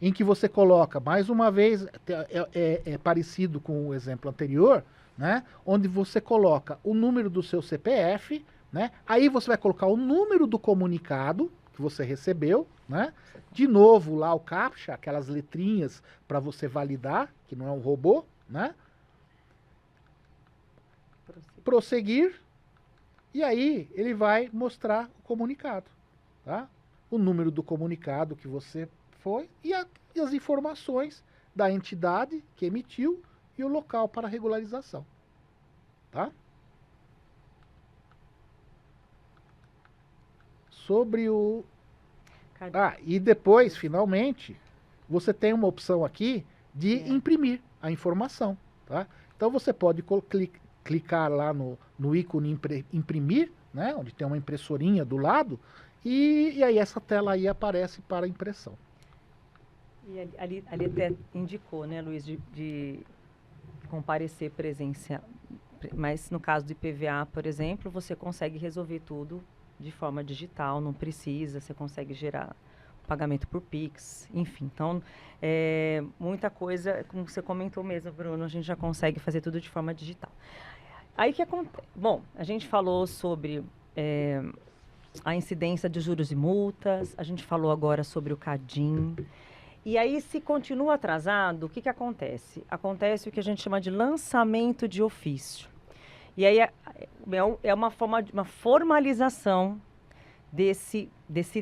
Speaker 3: em que você coloca, mais uma vez, é parecido com o exemplo anterior, né? Onde você coloca o número do seu CPF, né? Aí você vai colocar o número do comunicado que você recebeu, né? De novo lá o CAPTCHA, aquelas letrinhas para você validar, que não é um robô, né? Prosseguir. E aí ele vai mostrar o comunicado, tá? O número do comunicado que você foi e as informações da entidade que emitiu e o local para regularização, tá? Sobre o... e depois, finalmente, você tem uma opção aqui de imprimir a informação, tá? Então você pode clicar lá no ícone imprimir, né? Onde tem uma impressorinha do lado, e aí essa tela aí aparece para impressão.
Speaker 4: E ali até indicou, né, Luiz, de comparecer presencial. Mas no caso de IPVA, por exemplo, você consegue resolver tudo de forma digital, não precisa, você consegue gerar pagamento por Pix, enfim. Então, muita coisa, como você comentou mesmo, Bruno, a gente já consegue fazer tudo de forma digital. Aí o que acontece? Bom, a gente falou sobre a incidência de juros e multas, a gente falou agora sobre o CADIM. E aí, se continua atrasado, o que acontece? Acontece o que a gente chama de lançamento de ofício. E aí é uma formalização desse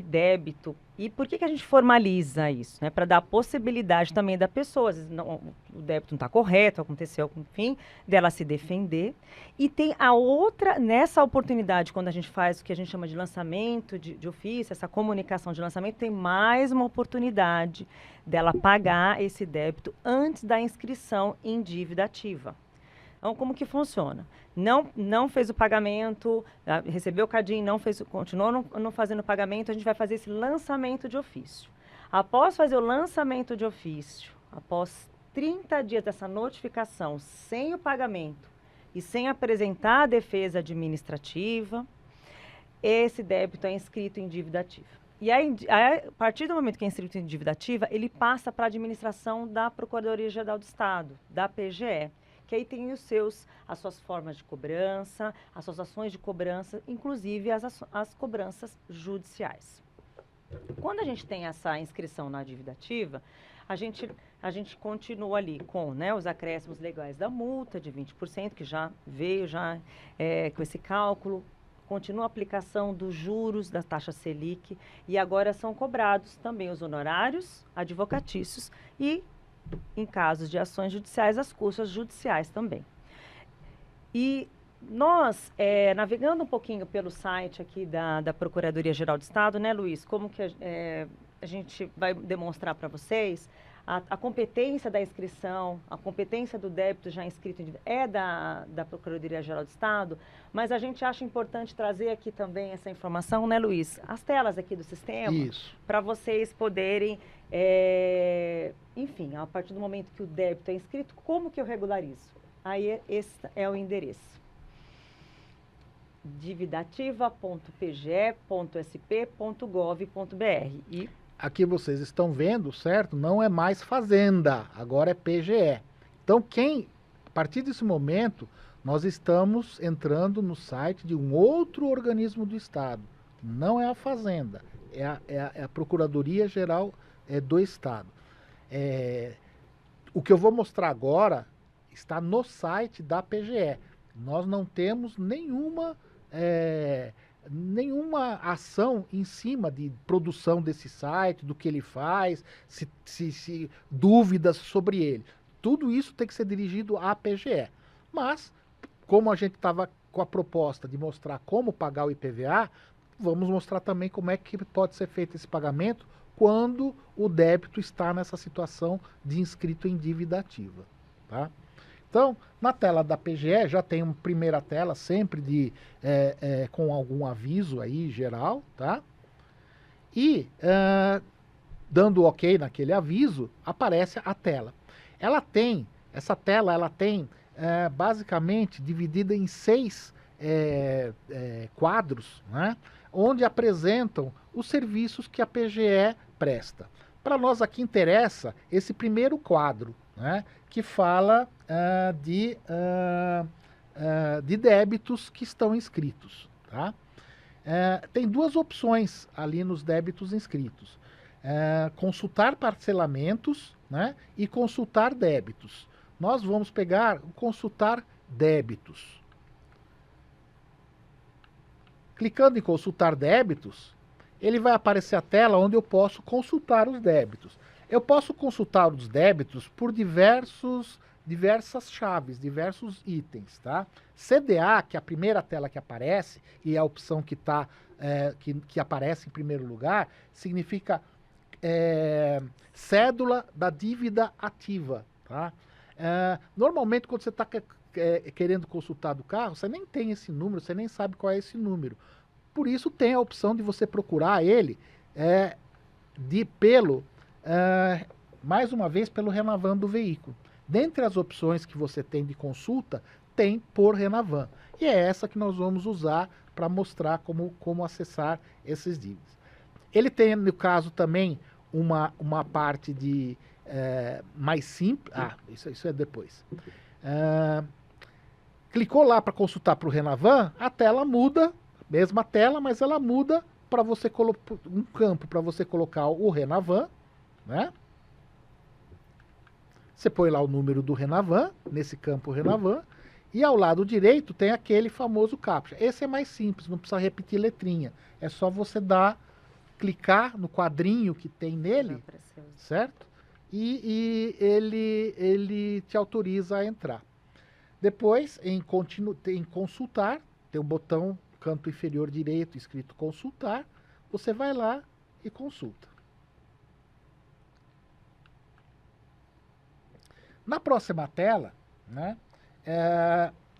Speaker 4: débito. E por que a gente formaliza isso? Né? Para dar a possibilidade também da pessoa, às vezes o débito não está correto, aconteceu, enfim, dela se defender. E tem a outra, nessa oportunidade, quando a gente faz o que a gente chama de lançamento de ofício, essa comunicação de lançamento, tem mais uma oportunidade dela pagar esse débito antes da inscrição em dívida ativa. Então, como que funciona? Não fez o pagamento, recebeu o CADIM, continuou não fazendo o pagamento, a gente vai fazer esse lançamento de ofício. Após fazer o lançamento de ofício, após 30 dias dessa notificação sem o pagamento e sem apresentar a defesa administrativa, esse débito é inscrito em dívida ativa. E aí, a partir do momento que é inscrito em dívida ativa, ele passa para a administração da Procuradoria-Geral do Estado, da PGE, que aí tem as suas formas de cobrança, as suas ações de cobrança, inclusive as cobranças judiciais. Quando a gente tem essa inscrição na dívida ativa, a gente continua ali com, né, os acréscimos legais da multa de 20%, que já veio com esse cálculo, continua a aplicação dos juros da taxa Selic e agora são cobrados também os honorários advocatícios e, em casos de ações judiciais, as custas judiciais também. E nós, navegando um pouquinho pelo site aqui da Procuradoria-Geral do Estado, né, Luiz, como que a gente vai demonstrar para vocês a competência da inscrição, a competência do débito já inscrito é da Procuradoria-Geral do Estado, mas a gente acha importante trazer aqui também essa informação, né, Luiz? As telas aqui do sistema, para vocês poderem, enfim, a partir do momento que o débito é inscrito, como que eu regularizo? Aí esse é o endereço. dividativa.pge.sp.gov.br e
Speaker 3: aqui vocês estão vendo, certo? Não é mais Fazenda, agora é PGE. Então, a partir desse momento, nós estamos entrando no site de um outro organismo do Estado. Não é a Fazenda, é a Procuradoria-Geral do Estado. O que eu vou mostrar agora está no site da PGE. Nós não temos nenhuma ação em cima de produção desse site, do que ele faz, se dúvidas sobre ele. Tudo isso tem que ser dirigido à PGE. Mas, como a gente estava com a proposta de mostrar como pagar o IPVA, vamos mostrar também como é que pode ser feito esse pagamento quando o débito está nessa situação de inscrito em dívida ativa. Tá? Então, na tela da PGE já tem uma primeira tela sempre com algum aviso aí geral, tá? E dando ok naquele aviso, aparece a tela. Essa tela tem basicamente dividida em 6 quadros, né? Onde apresentam os serviços que a PGE presta. Para nós aqui interessa esse primeiro quadro, né, que fala de débitos que estão inscritos. Tá? Tem 2 opções ali nos débitos inscritos. Consultar parcelamentos, né, e consultar débitos. Nós vamos pegar o consultar débitos. Clicando em consultar débitos, ele vai aparecer a tela onde eu posso consultar os débitos. Eu posso consultar os débitos por diversas chaves, diversos itens, tá? CDA, que é a primeira tela que aparece, e é a opção que aparece em primeiro lugar, significa cédula da dívida ativa, tá? Normalmente, quando você está querendo consultar do carro, você nem tem esse número, você nem sabe qual é esse número. Por isso tem a opção de você procurar ele mais uma vez pelo Renavan do veículo. Dentre as opções que você tem de consulta, tem por Renavan. E é essa que nós vamos usar para mostrar como acessar esses dívidas. Ele tem, no caso, também uma parte de mais simples. Isso é depois. Clicou lá para consultar para o Renavan, a tela muda, mesma tela, mas ela muda para você colocar um campo para você colocar o Renavan, né? Você põe lá o número do Renavan, nesse campo Renavan, e ao lado direito tem aquele famoso CAPTCHA. Esse é mais simples, não precisa repetir letrinha. É só você clicar no quadrinho que tem nele, certo? E ele te autoriza a entrar. Depois, em consultar, tem um botão canto inferior direito escrito consultar, você vai lá e consulta. Na próxima tela, né,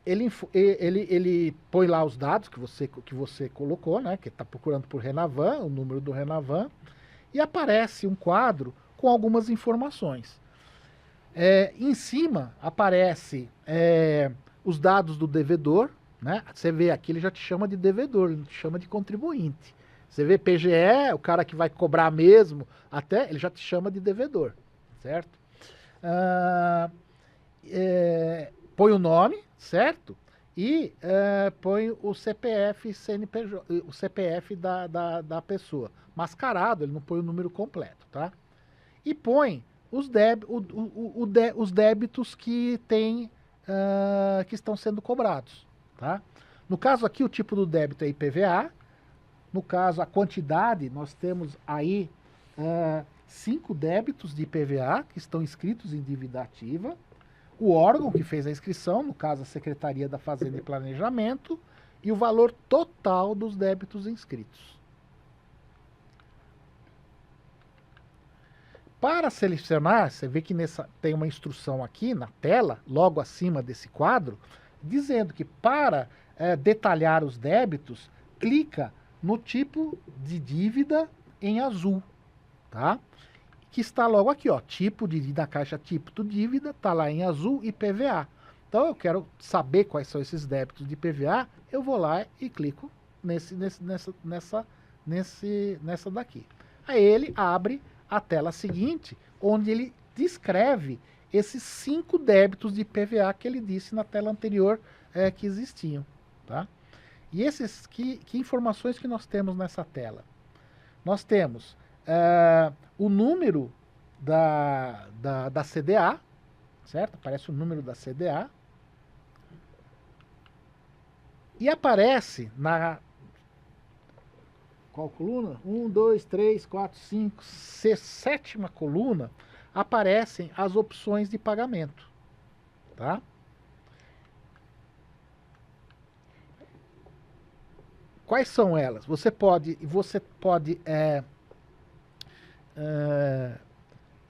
Speaker 3: ele põe lá os dados que você colocou, né? Que está procurando por Renavan, o número do Renavan, e aparece um quadro com algumas informações. Em cima aparece os dados do devedor, né? Você vê aqui, ele já te chama de devedor, ele não te chama de contribuinte. Você vê PGE, o cara que vai cobrar mesmo, até ele já te chama de devedor, certo? Põe o nome, certo? E põe o CPF, CNPJ, o CPF da pessoa. Mascarado, ele não põe o número completo, tá? E põe os débitos que que estão sendo cobrados, tá? No caso aqui, o tipo do débito é IPVA. No caso, a quantidade, nós temos aí 5 débitos de IPVA que estão inscritos em dívida ativa. O órgão que fez a inscrição, no caso a Secretaria da Fazenda e Planejamento, e o valor total dos débitos inscritos. Para selecionar, você vê que tem uma instrução aqui na tela, logo acima desse quadro, dizendo que para detalhar os débitos, clica no tipo de dívida em azul, tá? Que está logo aqui, ó, tipo de dívida, na caixa tipo de dívida, tá lá em azul, IPVA. Então eu quero saber quais são esses débitos de IPVA, eu vou lá e clico nessa daqui. Aí ele abre a tela seguinte, onde ele descreve esses 5 débitos de IPVA que ele disse na tela anterior que existiam, tá? E que informações que nós temos nessa tela? Nós temos o número da CDA, certo? Aparece o número da CDA. E aparece na... Qual coluna? 1, 2, 3, 4, 5, 6, 7ª coluna, aparecem as opções de pagamento, tá? Quais são elas? Você pode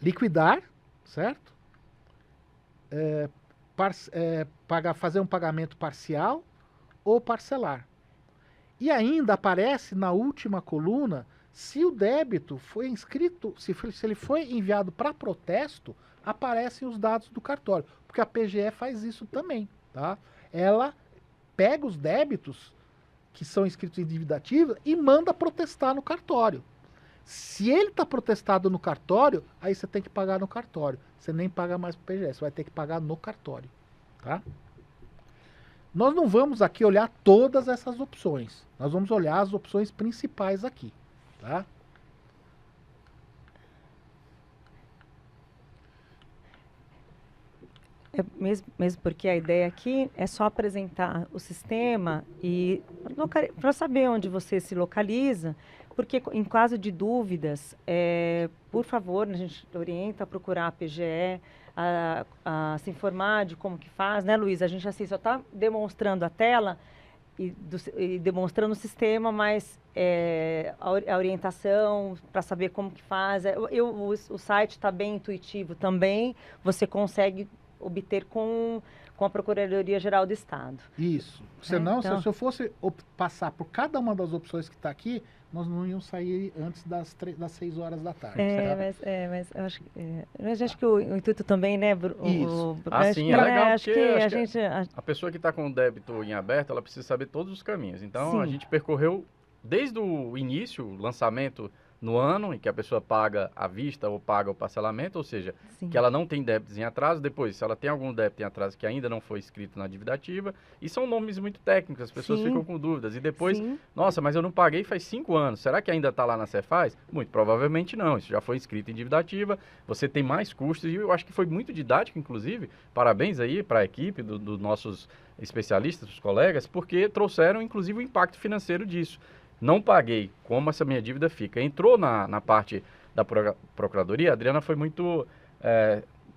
Speaker 3: liquidar, certo? Fazer um pagamento parcial ou parcelar. E ainda aparece na última coluna, se o débito foi inscrito, se ele foi enviado para protesto, aparecem os dados do cartório, porque a PGE faz isso também, tá? Ela pega os débitos que são inscritos em dívida ativa e manda protestar no cartório. Se ele está protestado no cartório, aí você tem que pagar no cartório. Você nem paga mais para o PGE, você vai ter que pagar no cartório, tá? Nós não vamos aqui olhar todas essas opções. Nós vamos olhar as opções principais aqui, tá?
Speaker 4: Mesmo porque a ideia aqui é só apresentar o sistema e para saber onde você se localiza, porque em caso de dúvidas, por favor, a gente orienta a procurar a PGE, a se informar de como que faz, né, Luiz? A gente assim só está demonstrando a tela e demonstrando o sistema, mas a orientação para saber como que faz. O site está bem intuitivo também, você consegue obter com a Procuradoria-Geral do Estado.
Speaker 3: Isso. Senão,
Speaker 4: então...
Speaker 3: se eu fosse passar por cada uma das opções que está aqui, nós não íamos sair antes das 6 horas da tarde.
Speaker 4: Mas eu acho que o intuito também, né,
Speaker 1: Isso. Sim, é legal,
Speaker 4: acho que
Speaker 1: a pessoa que está com o débito em aberto, ela precisa saber todos os caminhos. Então,
Speaker 4: sim,
Speaker 1: a gente percorreu desde o início, o lançamento no ano, em que a pessoa paga à vista ou paga o parcelamento, ou seja,
Speaker 4: sim,
Speaker 1: que ela não tem débitos em atraso. Depois, se ela tem algum débito em atraso que ainda não foi escrito na dívida ativa, e são nomes muito técnicos, as pessoas
Speaker 4: sim,
Speaker 1: ficam com dúvidas. E depois,
Speaker 4: sim,
Speaker 1: nossa, mas eu não paguei faz 5 anos, será que ainda está lá na Cefaz? Muito provavelmente não, isso já foi inscrito em dívida ativa, você tem mais custos, e eu acho que foi muito didático, inclusive, parabéns aí para a equipe dos nossos especialistas, dos colegas, porque trouxeram, inclusive, o impacto financeiro disso. Não paguei, como essa minha dívida fica? Entrou na parte da Procuradoria, a Adriana foi muito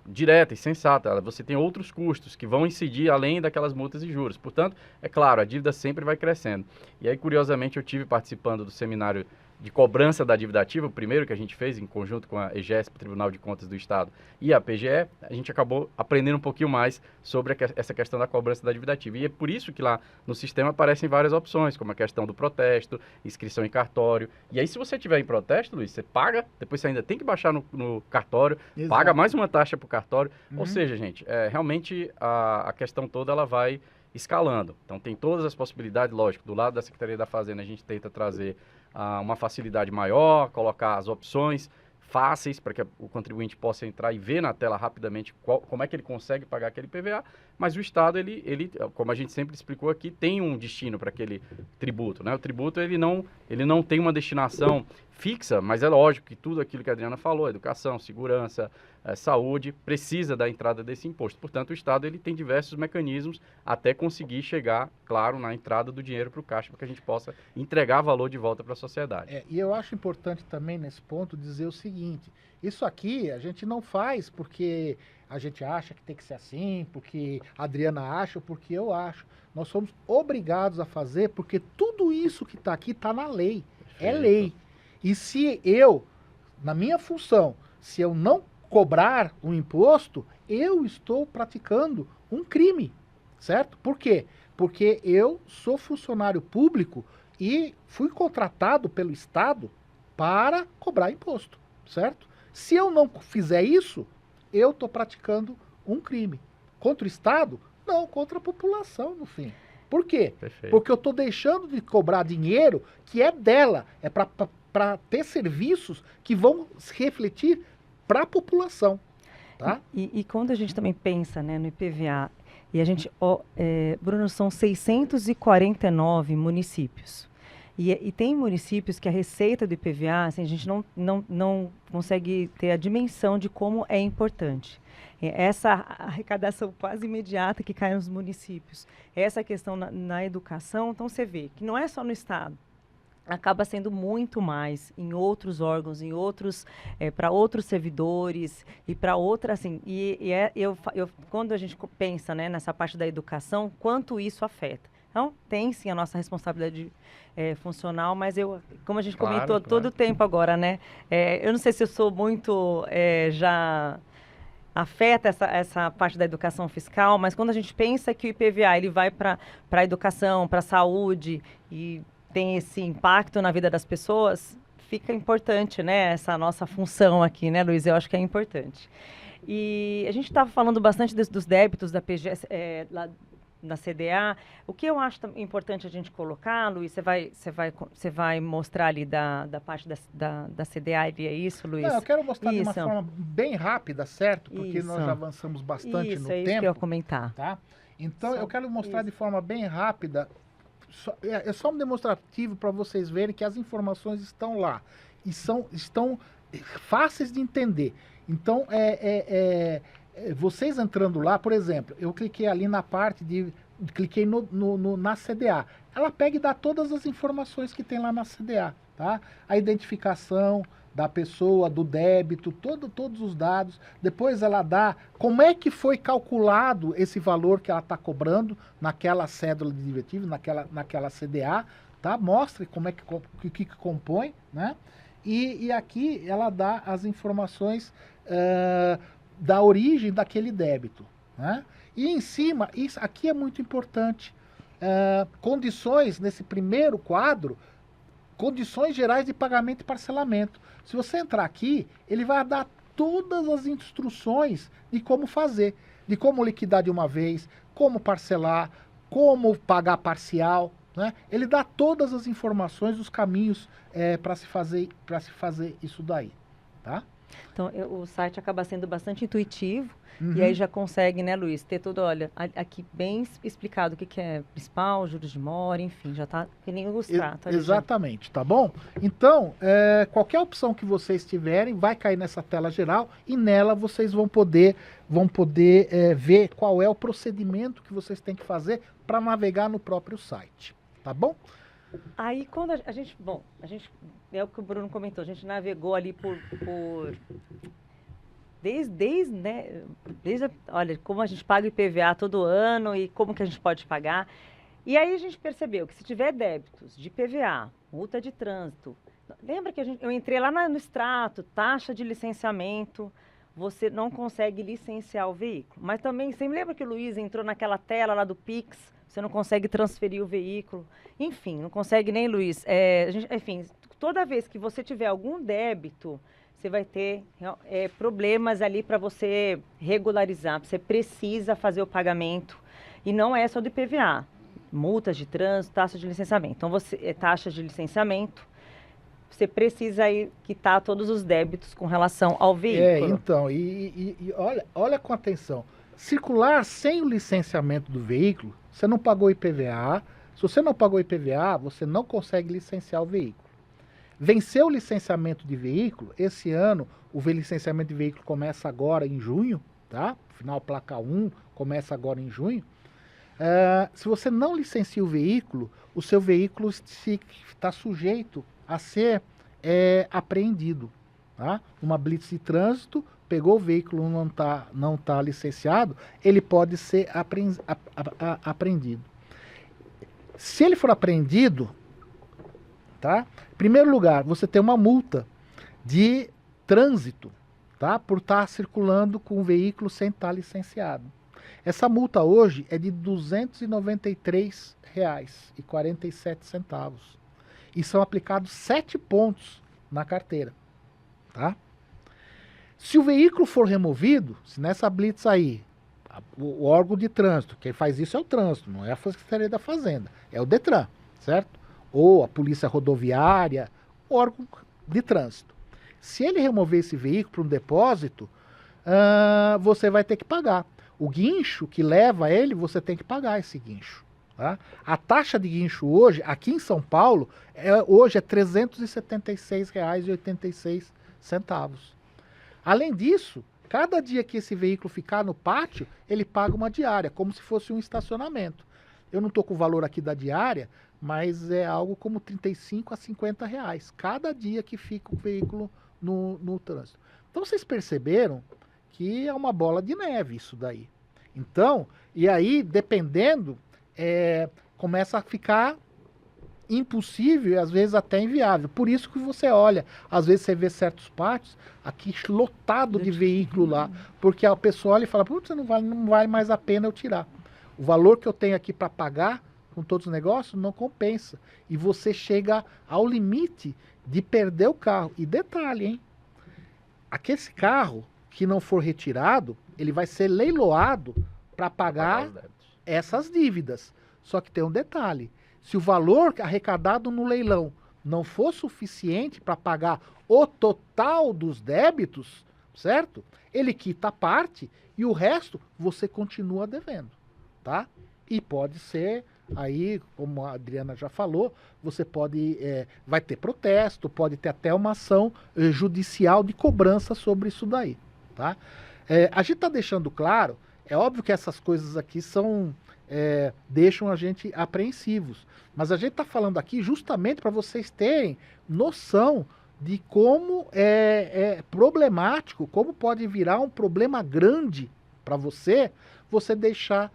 Speaker 1: direta e sensata. Você tem outros custos que vão incidir além daquelas multas e juros. Portanto, é claro, a dívida sempre vai crescendo. E aí, curiosamente, eu tive participando do seminário de cobrança da dívida ativa, o primeiro que a gente fez em conjunto com a EGESP, Tribunal de Contas do Estado, e a PGE, a gente acabou aprendendo um pouquinho mais sobre essa questão da cobrança da dívida ativa. E é por isso que lá no sistema aparecem várias opções, como a questão do protesto, inscrição em cartório. E aí, se você tiver em protesto, Luiz, você paga, depois você ainda tem que baixar no cartório,
Speaker 3: Exato.
Speaker 1: paga mais uma taxa para o cartório.
Speaker 3: Uhum.
Speaker 1: Ou seja, gente, realmente a questão toda ela vai escalando. Então, tem todas as possibilidades, lógico, do lado da Secretaria da Fazenda a gente tenta trazer uma facilidade maior, colocar as opções fáceis para que o contribuinte possa entrar e ver na tela rapidamente como é que ele consegue pagar aquele PVA, mas o Estado, ele, como a gente sempre explicou aqui, tem um destino para aquele tributo, né? O tributo, ele não tem uma destinação fixa, mas é lógico que tudo aquilo que a Adriana falou, educação, segurança, saúde, precisa da entrada desse imposto. Portanto, o Estado, ele tem diversos mecanismos até conseguir chegar, claro, na entrada do dinheiro para o caixa, para que a gente possa entregar valor de volta para a sociedade.
Speaker 3: E eu acho importante também, nesse ponto, dizer o seguinte, isso aqui a gente não faz porque a gente acha que tem que ser assim, porque a Adriana acha, ou porque eu acho. Nós somos obrigados a fazer porque tudo isso que está aqui está na lei. É lei. E se eu, na minha função, se eu não cobrar um imposto, eu estou praticando um crime, certo? Por quê? Porque eu sou funcionário público e fui contratado pelo Estado para cobrar imposto, certo? Se eu não fizer isso, eu estou praticando um crime. Contra o Estado? Não, contra a população, no fim. Por quê?
Speaker 1: Perfeito.
Speaker 3: Porque eu estou deixando de cobrar dinheiro que é dela, é para ter serviços que vão se refletir para a população. Tá?
Speaker 4: E quando a gente também pensa, né, no IPVA, e a gente, Bruno, são 649 municípios. E tem municípios que a receita do IPVA, assim, a gente não consegue ter a dimensão de como é importante. Essa arrecadação quase imediata que cai nos municípios, essa questão na educação, então você vê que não é só no Estado, acaba sendo muito mais em outros órgãos, em outros, para outros servidores e para outras, assim, quando a gente pensa, né, nessa parte da educação, quanto isso afeta. Então, tem sim a nossa responsabilidade funcional, mas como a gente comentou todo o tempo agora, né, eu não sei se eu sou muito, já afeta essa parte da educação fiscal, mas quando a gente pensa que o IPVA ele vai para a educação, para a saúde e tem esse impacto na vida das pessoas, fica importante, né, essa nossa função aqui, né, Luiz? Eu acho que é importante. E a gente estava falando bastante dos débitos da PGE, lá na CDA. O que eu acho importante a gente colocar, Luiz, você vai mostrar ali da parte da CDA, e é isso, Luiz?
Speaker 3: Não, eu quero mostrar de uma forma bem rápida, certo? Porque nós já avançamos bastante no tempo.
Speaker 4: Isso que eu ia comentar.
Speaker 3: Tá? Então, eu quero mostrar de forma bem rápida. É só um demonstrativo para vocês verem que as informações estão lá e estão fáceis de entender. Então, vocês entrando lá, por exemplo, eu cliquei ali na parte cliquei na CDA. Ela pega e dá todas as informações que tem lá na CDA, tá? A identificação da pessoa, do débito, todos os dados. Depois ela dá como é que foi calculado esse valor que ela está cobrando naquela cédula de divertido, naquela CDA, tá? Mostra como é que compõe, né? E aqui ela dá as informações da origem daquele débito, né? E em cima, isso aqui é muito importante. Condições, nesse primeiro quadro, condições gerais de pagamento e parcelamento. Se você entrar aqui, ele vai dar todas as instruções de como fazer, de como liquidar de uma vez, como parcelar, como pagar parcial, né? Ele dá todas as informações, os caminhos para se fazer isso daí, tá?
Speaker 4: Então, o site acaba sendo bastante intuitivo, e aí já consegue, né, Luiz, ter tudo, olha, aqui bem explicado o que é principal, juros de mora, enfim, já está que nem o extrato.
Speaker 3: Exatamente, tá bom? Então, qualquer opção que vocês tiverem, vai cair nessa tela geral e nela vocês vão poder ver qual é o procedimento que vocês têm que fazer para navegar no próprio site, tá bom?
Speaker 4: Aí, quando a gente, é o que o Bruno comentou, a gente navegou ali olha, como a gente paga o IPVA todo ano e como que a gente pode pagar. E aí a gente percebeu que se tiver débitos de IPVA, multa de trânsito, lembra que eu entrei lá no extrato, taxa de licenciamento, você não consegue licenciar o veículo. Mas também, você me lembra que o Luiz entrou naquela tela lá do Pix, você não consegue transferir o veículo. Enfim, não consegue nem, Luiz. Enfim, toda vez que você tiver algum débito, você vai ter problemas ali para você regularizar. Você precisa fazer o pagamento. E não é só do IPVA. Multas de trânsito, taxa de licenciamento. Então, taxa de licenciamento, você precisa aí quitar todos os débitos com relação ao veículo.
Speaker 3: Então, olha com atenção. Circular sem o licenciamento do veículo, você não pagou IPVA. Se você não pagou IPVA, você não consegue licenciar o veículo. Venceu o licenciamento de veículo, esse ano o licenciamento de veículo começa agora em junho, tá? Final placa 1 começa agora em junho. Se você não licencia o veículo, o seu veículo está sujeito a ser apreendido. Tá? Uma blitz de trânsito, pegou o veículo, não tá licenciado, ele pode ser apreendido. Se ele for apreendido, tá? Em primeiro lugar, você tem uma multa de trânsito, tá? Por estar circulando com o veículo sem estar licenciado. Essa multa hoje é de R$ 293,47. E são aplicados 7 pontos na carteira. Tá? Se o veículo for removido, se nessa blitz aí, o órgão de trânsito, quem faz isso é o trânsito, não é a Secretaria da Fazenda, é o Detran, certo? Ou a Polícia Rodoviária, o órgão de trânsito. Se ele remover esse veículo para um depósito, você vai ter que pagar. O guincho que leva ele, você tem que pagar esse guincho. Tá? A taxa de guincho hoje, aqui em São Paulo, hoje é R$ 376,86. Além disso, cada dia que esse veículo ficar no pátio, ele paga uma diária, como se fosse um estacionamento. Eu não estou com o valor aqui da diária, mas é algo como R$ 35 a R$ 50 cada dia que fica o veículo no trânsito. Então vocês perceberam que é uma bola de neve isso daí. Então, e aí, dependendo, começa a ficar impossível e às vezes até inviável. Por isso que você olha, às vezes você vê certos pátios aqui lotado de veículo lá, porque a pessoa olha e fala, putz, não vale mais a pena eu tirar. O valor que eu tenho aqui para pagar com todos os negócios não compensa. E você chega ao limite de perder o carro. E detalhe, hein? Aquele carro que não for retirado, ele vai ser leiloado para pagar essas dívidas. Só que tem um detalhe. Se o valor arrecadado no leilão não for suficiente para pagar o total dos débitos, certo? Ele quita a parte e o resto você continua devendo, tá? E pode ser, aí, como a Adriana já falou, você vai ter protesto, pode ter até uma ação judicial de cobrança sobre isso daí, tá? A gente está deixando claro, é óbvio que essas coisas aqui deixam a gente apreensivos. Mas a gente está falando aqui justamente para vocês terem noção de como é problemático, como pode virar um problema grande para você deixar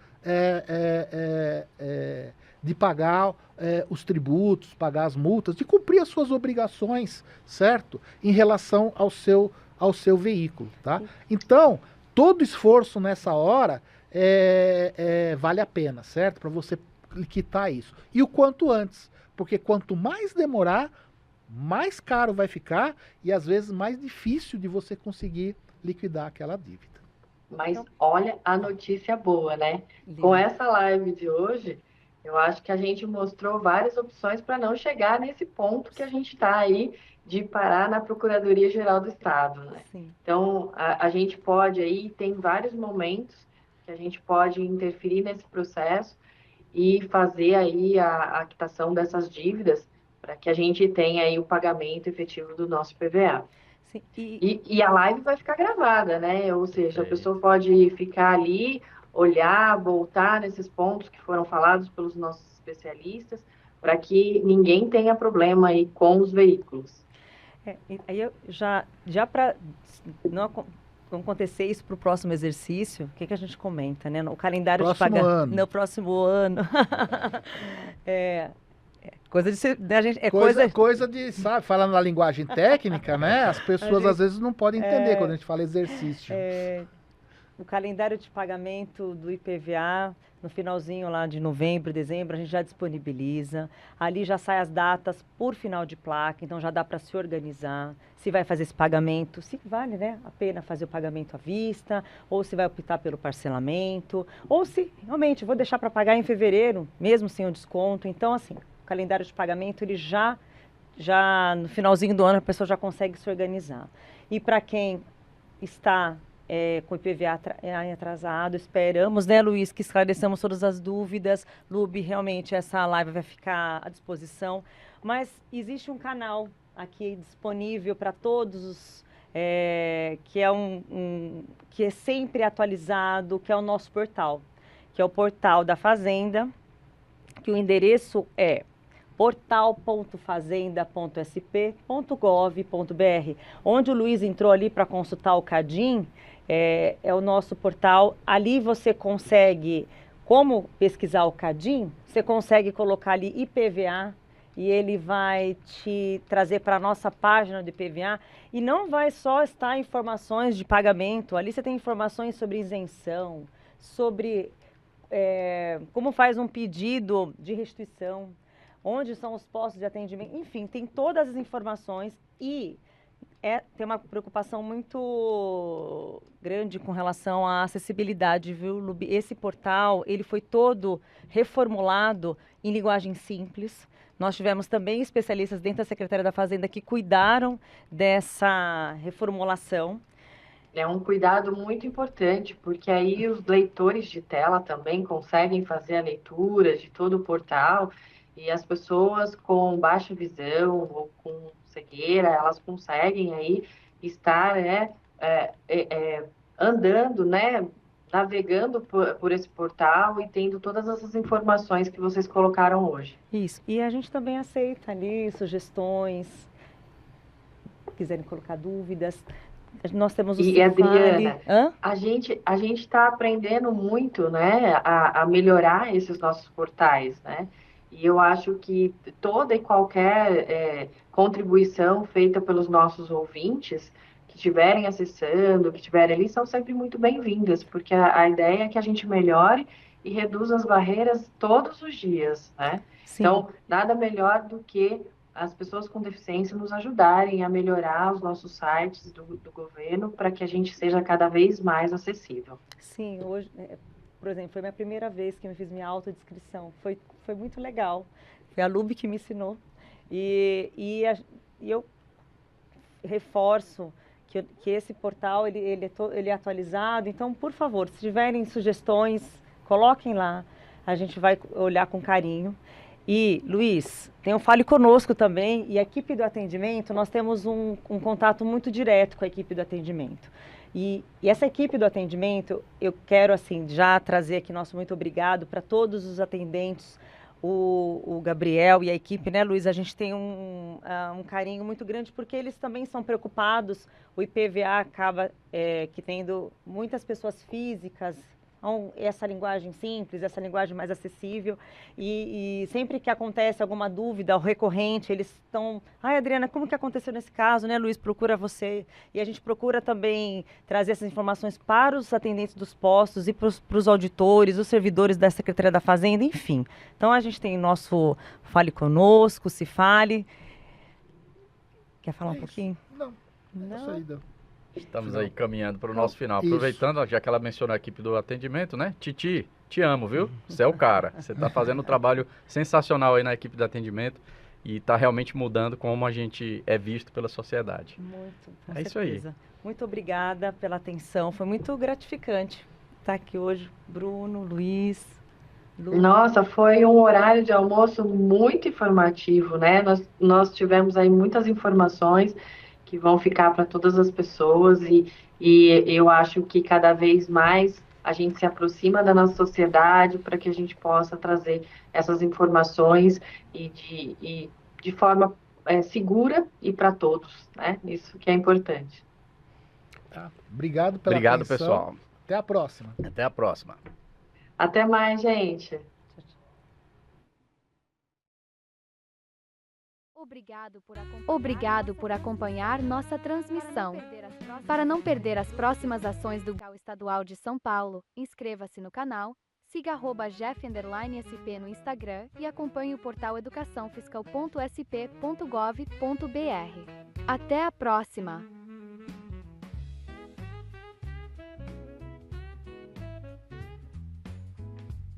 Speaker 3: de pagar os tributos, pagar as multas, de cumprir as suas obrigações, certo? Em relação ao seu veículo, tá? Então, todo esforço nessa hora vale a pena, certo? Para você quitar isso. E o quanto antes, porque quanto mais demorar, mais caro vai ficar e às vezes mais difícil de você conseguir liquidar aquela dívida.
Speaker 2: Mas olha a notícia boa, né? Com essa live de hoje, eu acho que a gente mostrou várias opções para não chegar nesse ponto que a gente está aí de parar na Procuradoria-Geral do Estado, né?
Speaker 4: Sim.
Speaker 2: Então, a gente pode aí, tem vários momentos que a gente pode interferir nesse processo e fazer aí a quitação dessas dívidas para que a gente tenha aí o pagamento efetivo do nosso PVA.
Speaker 4: Sim.
Speaker 2: E a live vai ficar gravada, né? Ou seja, a pessoa pode ficar ali, olhar, voltar nesses pontos que foram falados pelos nossos especialistas, para que ninguém tenha problema aí com os veículos.
Speaker 4: Aí eu já para não acontecer isso para o próximo exercício, o que a gente comenta, né? O calendário de pagamento no próximo ano. Coisa de ser, né, a gente,
Speaker 3: Coisa de, sabe, falando na linguagem técnica, né? As pessoas às vezes não podem entender quando a gente fala exercício.
Speaker 4: O calendário de pagamento do IPVA, no finalzinho lá de novembro, dezembro, a gente já disponibiliza. Ali já sai as datas por final de placa, então já dá para se organizar. Se vai fazer esse pagamento, se vale, né, a pena fazer o pagamento à vista, ou se vai optar pelo parcelamento, ou se realmente vou deixar para pagar em fevereiro, mesmo sem o desconto. Então, assim, o calendário de pagamento, ele já no finalzinho do ano, a pessoa já consegue se organizar. E para quem está com o IPVA atrasado, esperamos, né, Luiz, que esclareçamos todas as dúvidas. Lube, realmente essa live vai ficar à disposição, mas existe um canal aqui disponível para todos os, que é que é sempre atualizado, que é o nosso portal, que é o portal da Fazenda, que o endereço é portal.fazenda.sp.gov.br, onde o Luiz entrou ali para consultar o CADIM. É o nosso portal. Ali você consegue, como pesquisar o CADIM, você consegue colocar ali IPVA e ele vai te trazer para a nossa página de IPVA, e não vai só estar informações de pagamento, ali você tem informações sobre isenção, sobre como faz um pedido de restituição, onde são os postos de atendimento, enfim, tem todas as informações. E tem uma preocupação muito grande com relação à acessibilidade, viu, Lubi? Esse portal, ele foi todo reformulado em linguagem simples. Nós tivemos também especialistas dentro da Secretaria da Fazenda que cuidaram dessa reformulação.
Speaker 2: É um cuidado muito importante, porque aí os leitores de tela também conseguem fazer a leitura de todo o portal, e as pessoas com baixa visão ou com cegueira, elas conseguem aí estar andando, né, navegando por esse portal e tendo todas essas informações que vocês colocaram hoje.
Speaker 4: Isso. E a gente também aceita ali sugestões, quiserem colocar dúvidas. Nós temos o
Speaker 2: E, Adriana, a gente está aprendendo muito, né, a melhorar esses nossos portais, né? E eu acho que toda e qualquer contribuição feita pelos nossos ouvintes que estiverem acessando, que estiverem ali, são sempre muito bem-vindas, porque a ideia é que a gente melhore e reduza as barreiras todos os dias, né?
Speaker 4: Sim.
Speaker 2: Então, nada melhor do que as pessoas com deficiência nos ajudarem a melhorar os nossos sites do governo para que a gente seja cada vez mais acessível.
Speaker 4: Sim, hoje, por exemplo, foi minha primeira vez que eu fiz minha autodescrição. Foi muito legal. Foi a Lube que me ensinou. E eu reforço que esse portal ele é atualizado. Então, por favor, se tiverem sugestões, coloquem lá. A gente vai olhar com carinho. E, Luiz, tem o Fale Conosco também, e a equipe do atendimento, nós temos um contato muito direto com a equipe do atendimento. E essa equipe do atendimento, eu quero, assim, já trazer aqui nosso muito obrigado para todos os atendentes, o Gabriel e a equipe, né, Luiz? A gente tem um carinho muito grande, porque eles também são preocupados. O IPVA acaba que tendo muitas pessoas físicas, essa linguagem simples, essa linguagem mais acessível, e sempre que acontece alguma dúvida recorrente, eles estão, Adriana, como que aconteceu nesse caso, né, Luiz, procura você, e a gente procura também trazer essas informações para os atendentes dos postos e para os auditores, os servidores da Secretaria da Fazenda, enfim. Então a gente tem o nosso Fale Conosco, Se Fale. Quer falar um pouquinho?
Speaker 3: Não. Essa aí deu.
Speaker 1: Estamos aí caminhando para o nosso final. Aproveitando, já que ela mencionou a equipe do atendimento, né? Titi, te amo, viu? Você é o cara. Você está fazendo um trabalho sensacional aí na equipe de atendimento e está realmente mudando como a gente é visto pela sociedade.
Speaker 4: Muito, com
Speaker 1: certeza. Isso aí.
Speaker 4: Muito obrigada pela atenção. Foi muito gratificante estar aqui hoje. Bruno, Luiz. Lu.
Speaker 2: Nossa, foi um horário de almoço muito informativo, né? Nós tivemos aí muitas informações que vão ficar para todas as pessoas, e eu acho que cada vez mais a gente se aproxima da nossa sociedade para que a gente possa trazer essas informações e de forma segura e para todos, né? Isso que é importante.
Speaker 3: Tá. Obrigado pela atenção.
Speaker 1: Pessoal.
Speaker 3: Até a próxima.
Speaker 1: Até a próxima.
Speaker 2: Até mais, gente.
Speaker 5: Obrigado por acompanhar nossa transmissão. Para não perder as próximas ações do Banco Estadual de São Paulo, inscreva-se no canal, siga @jef_sp no Instagram e acompanhe o portal educaçãofiscal.sp.gov.br. Até a próxima!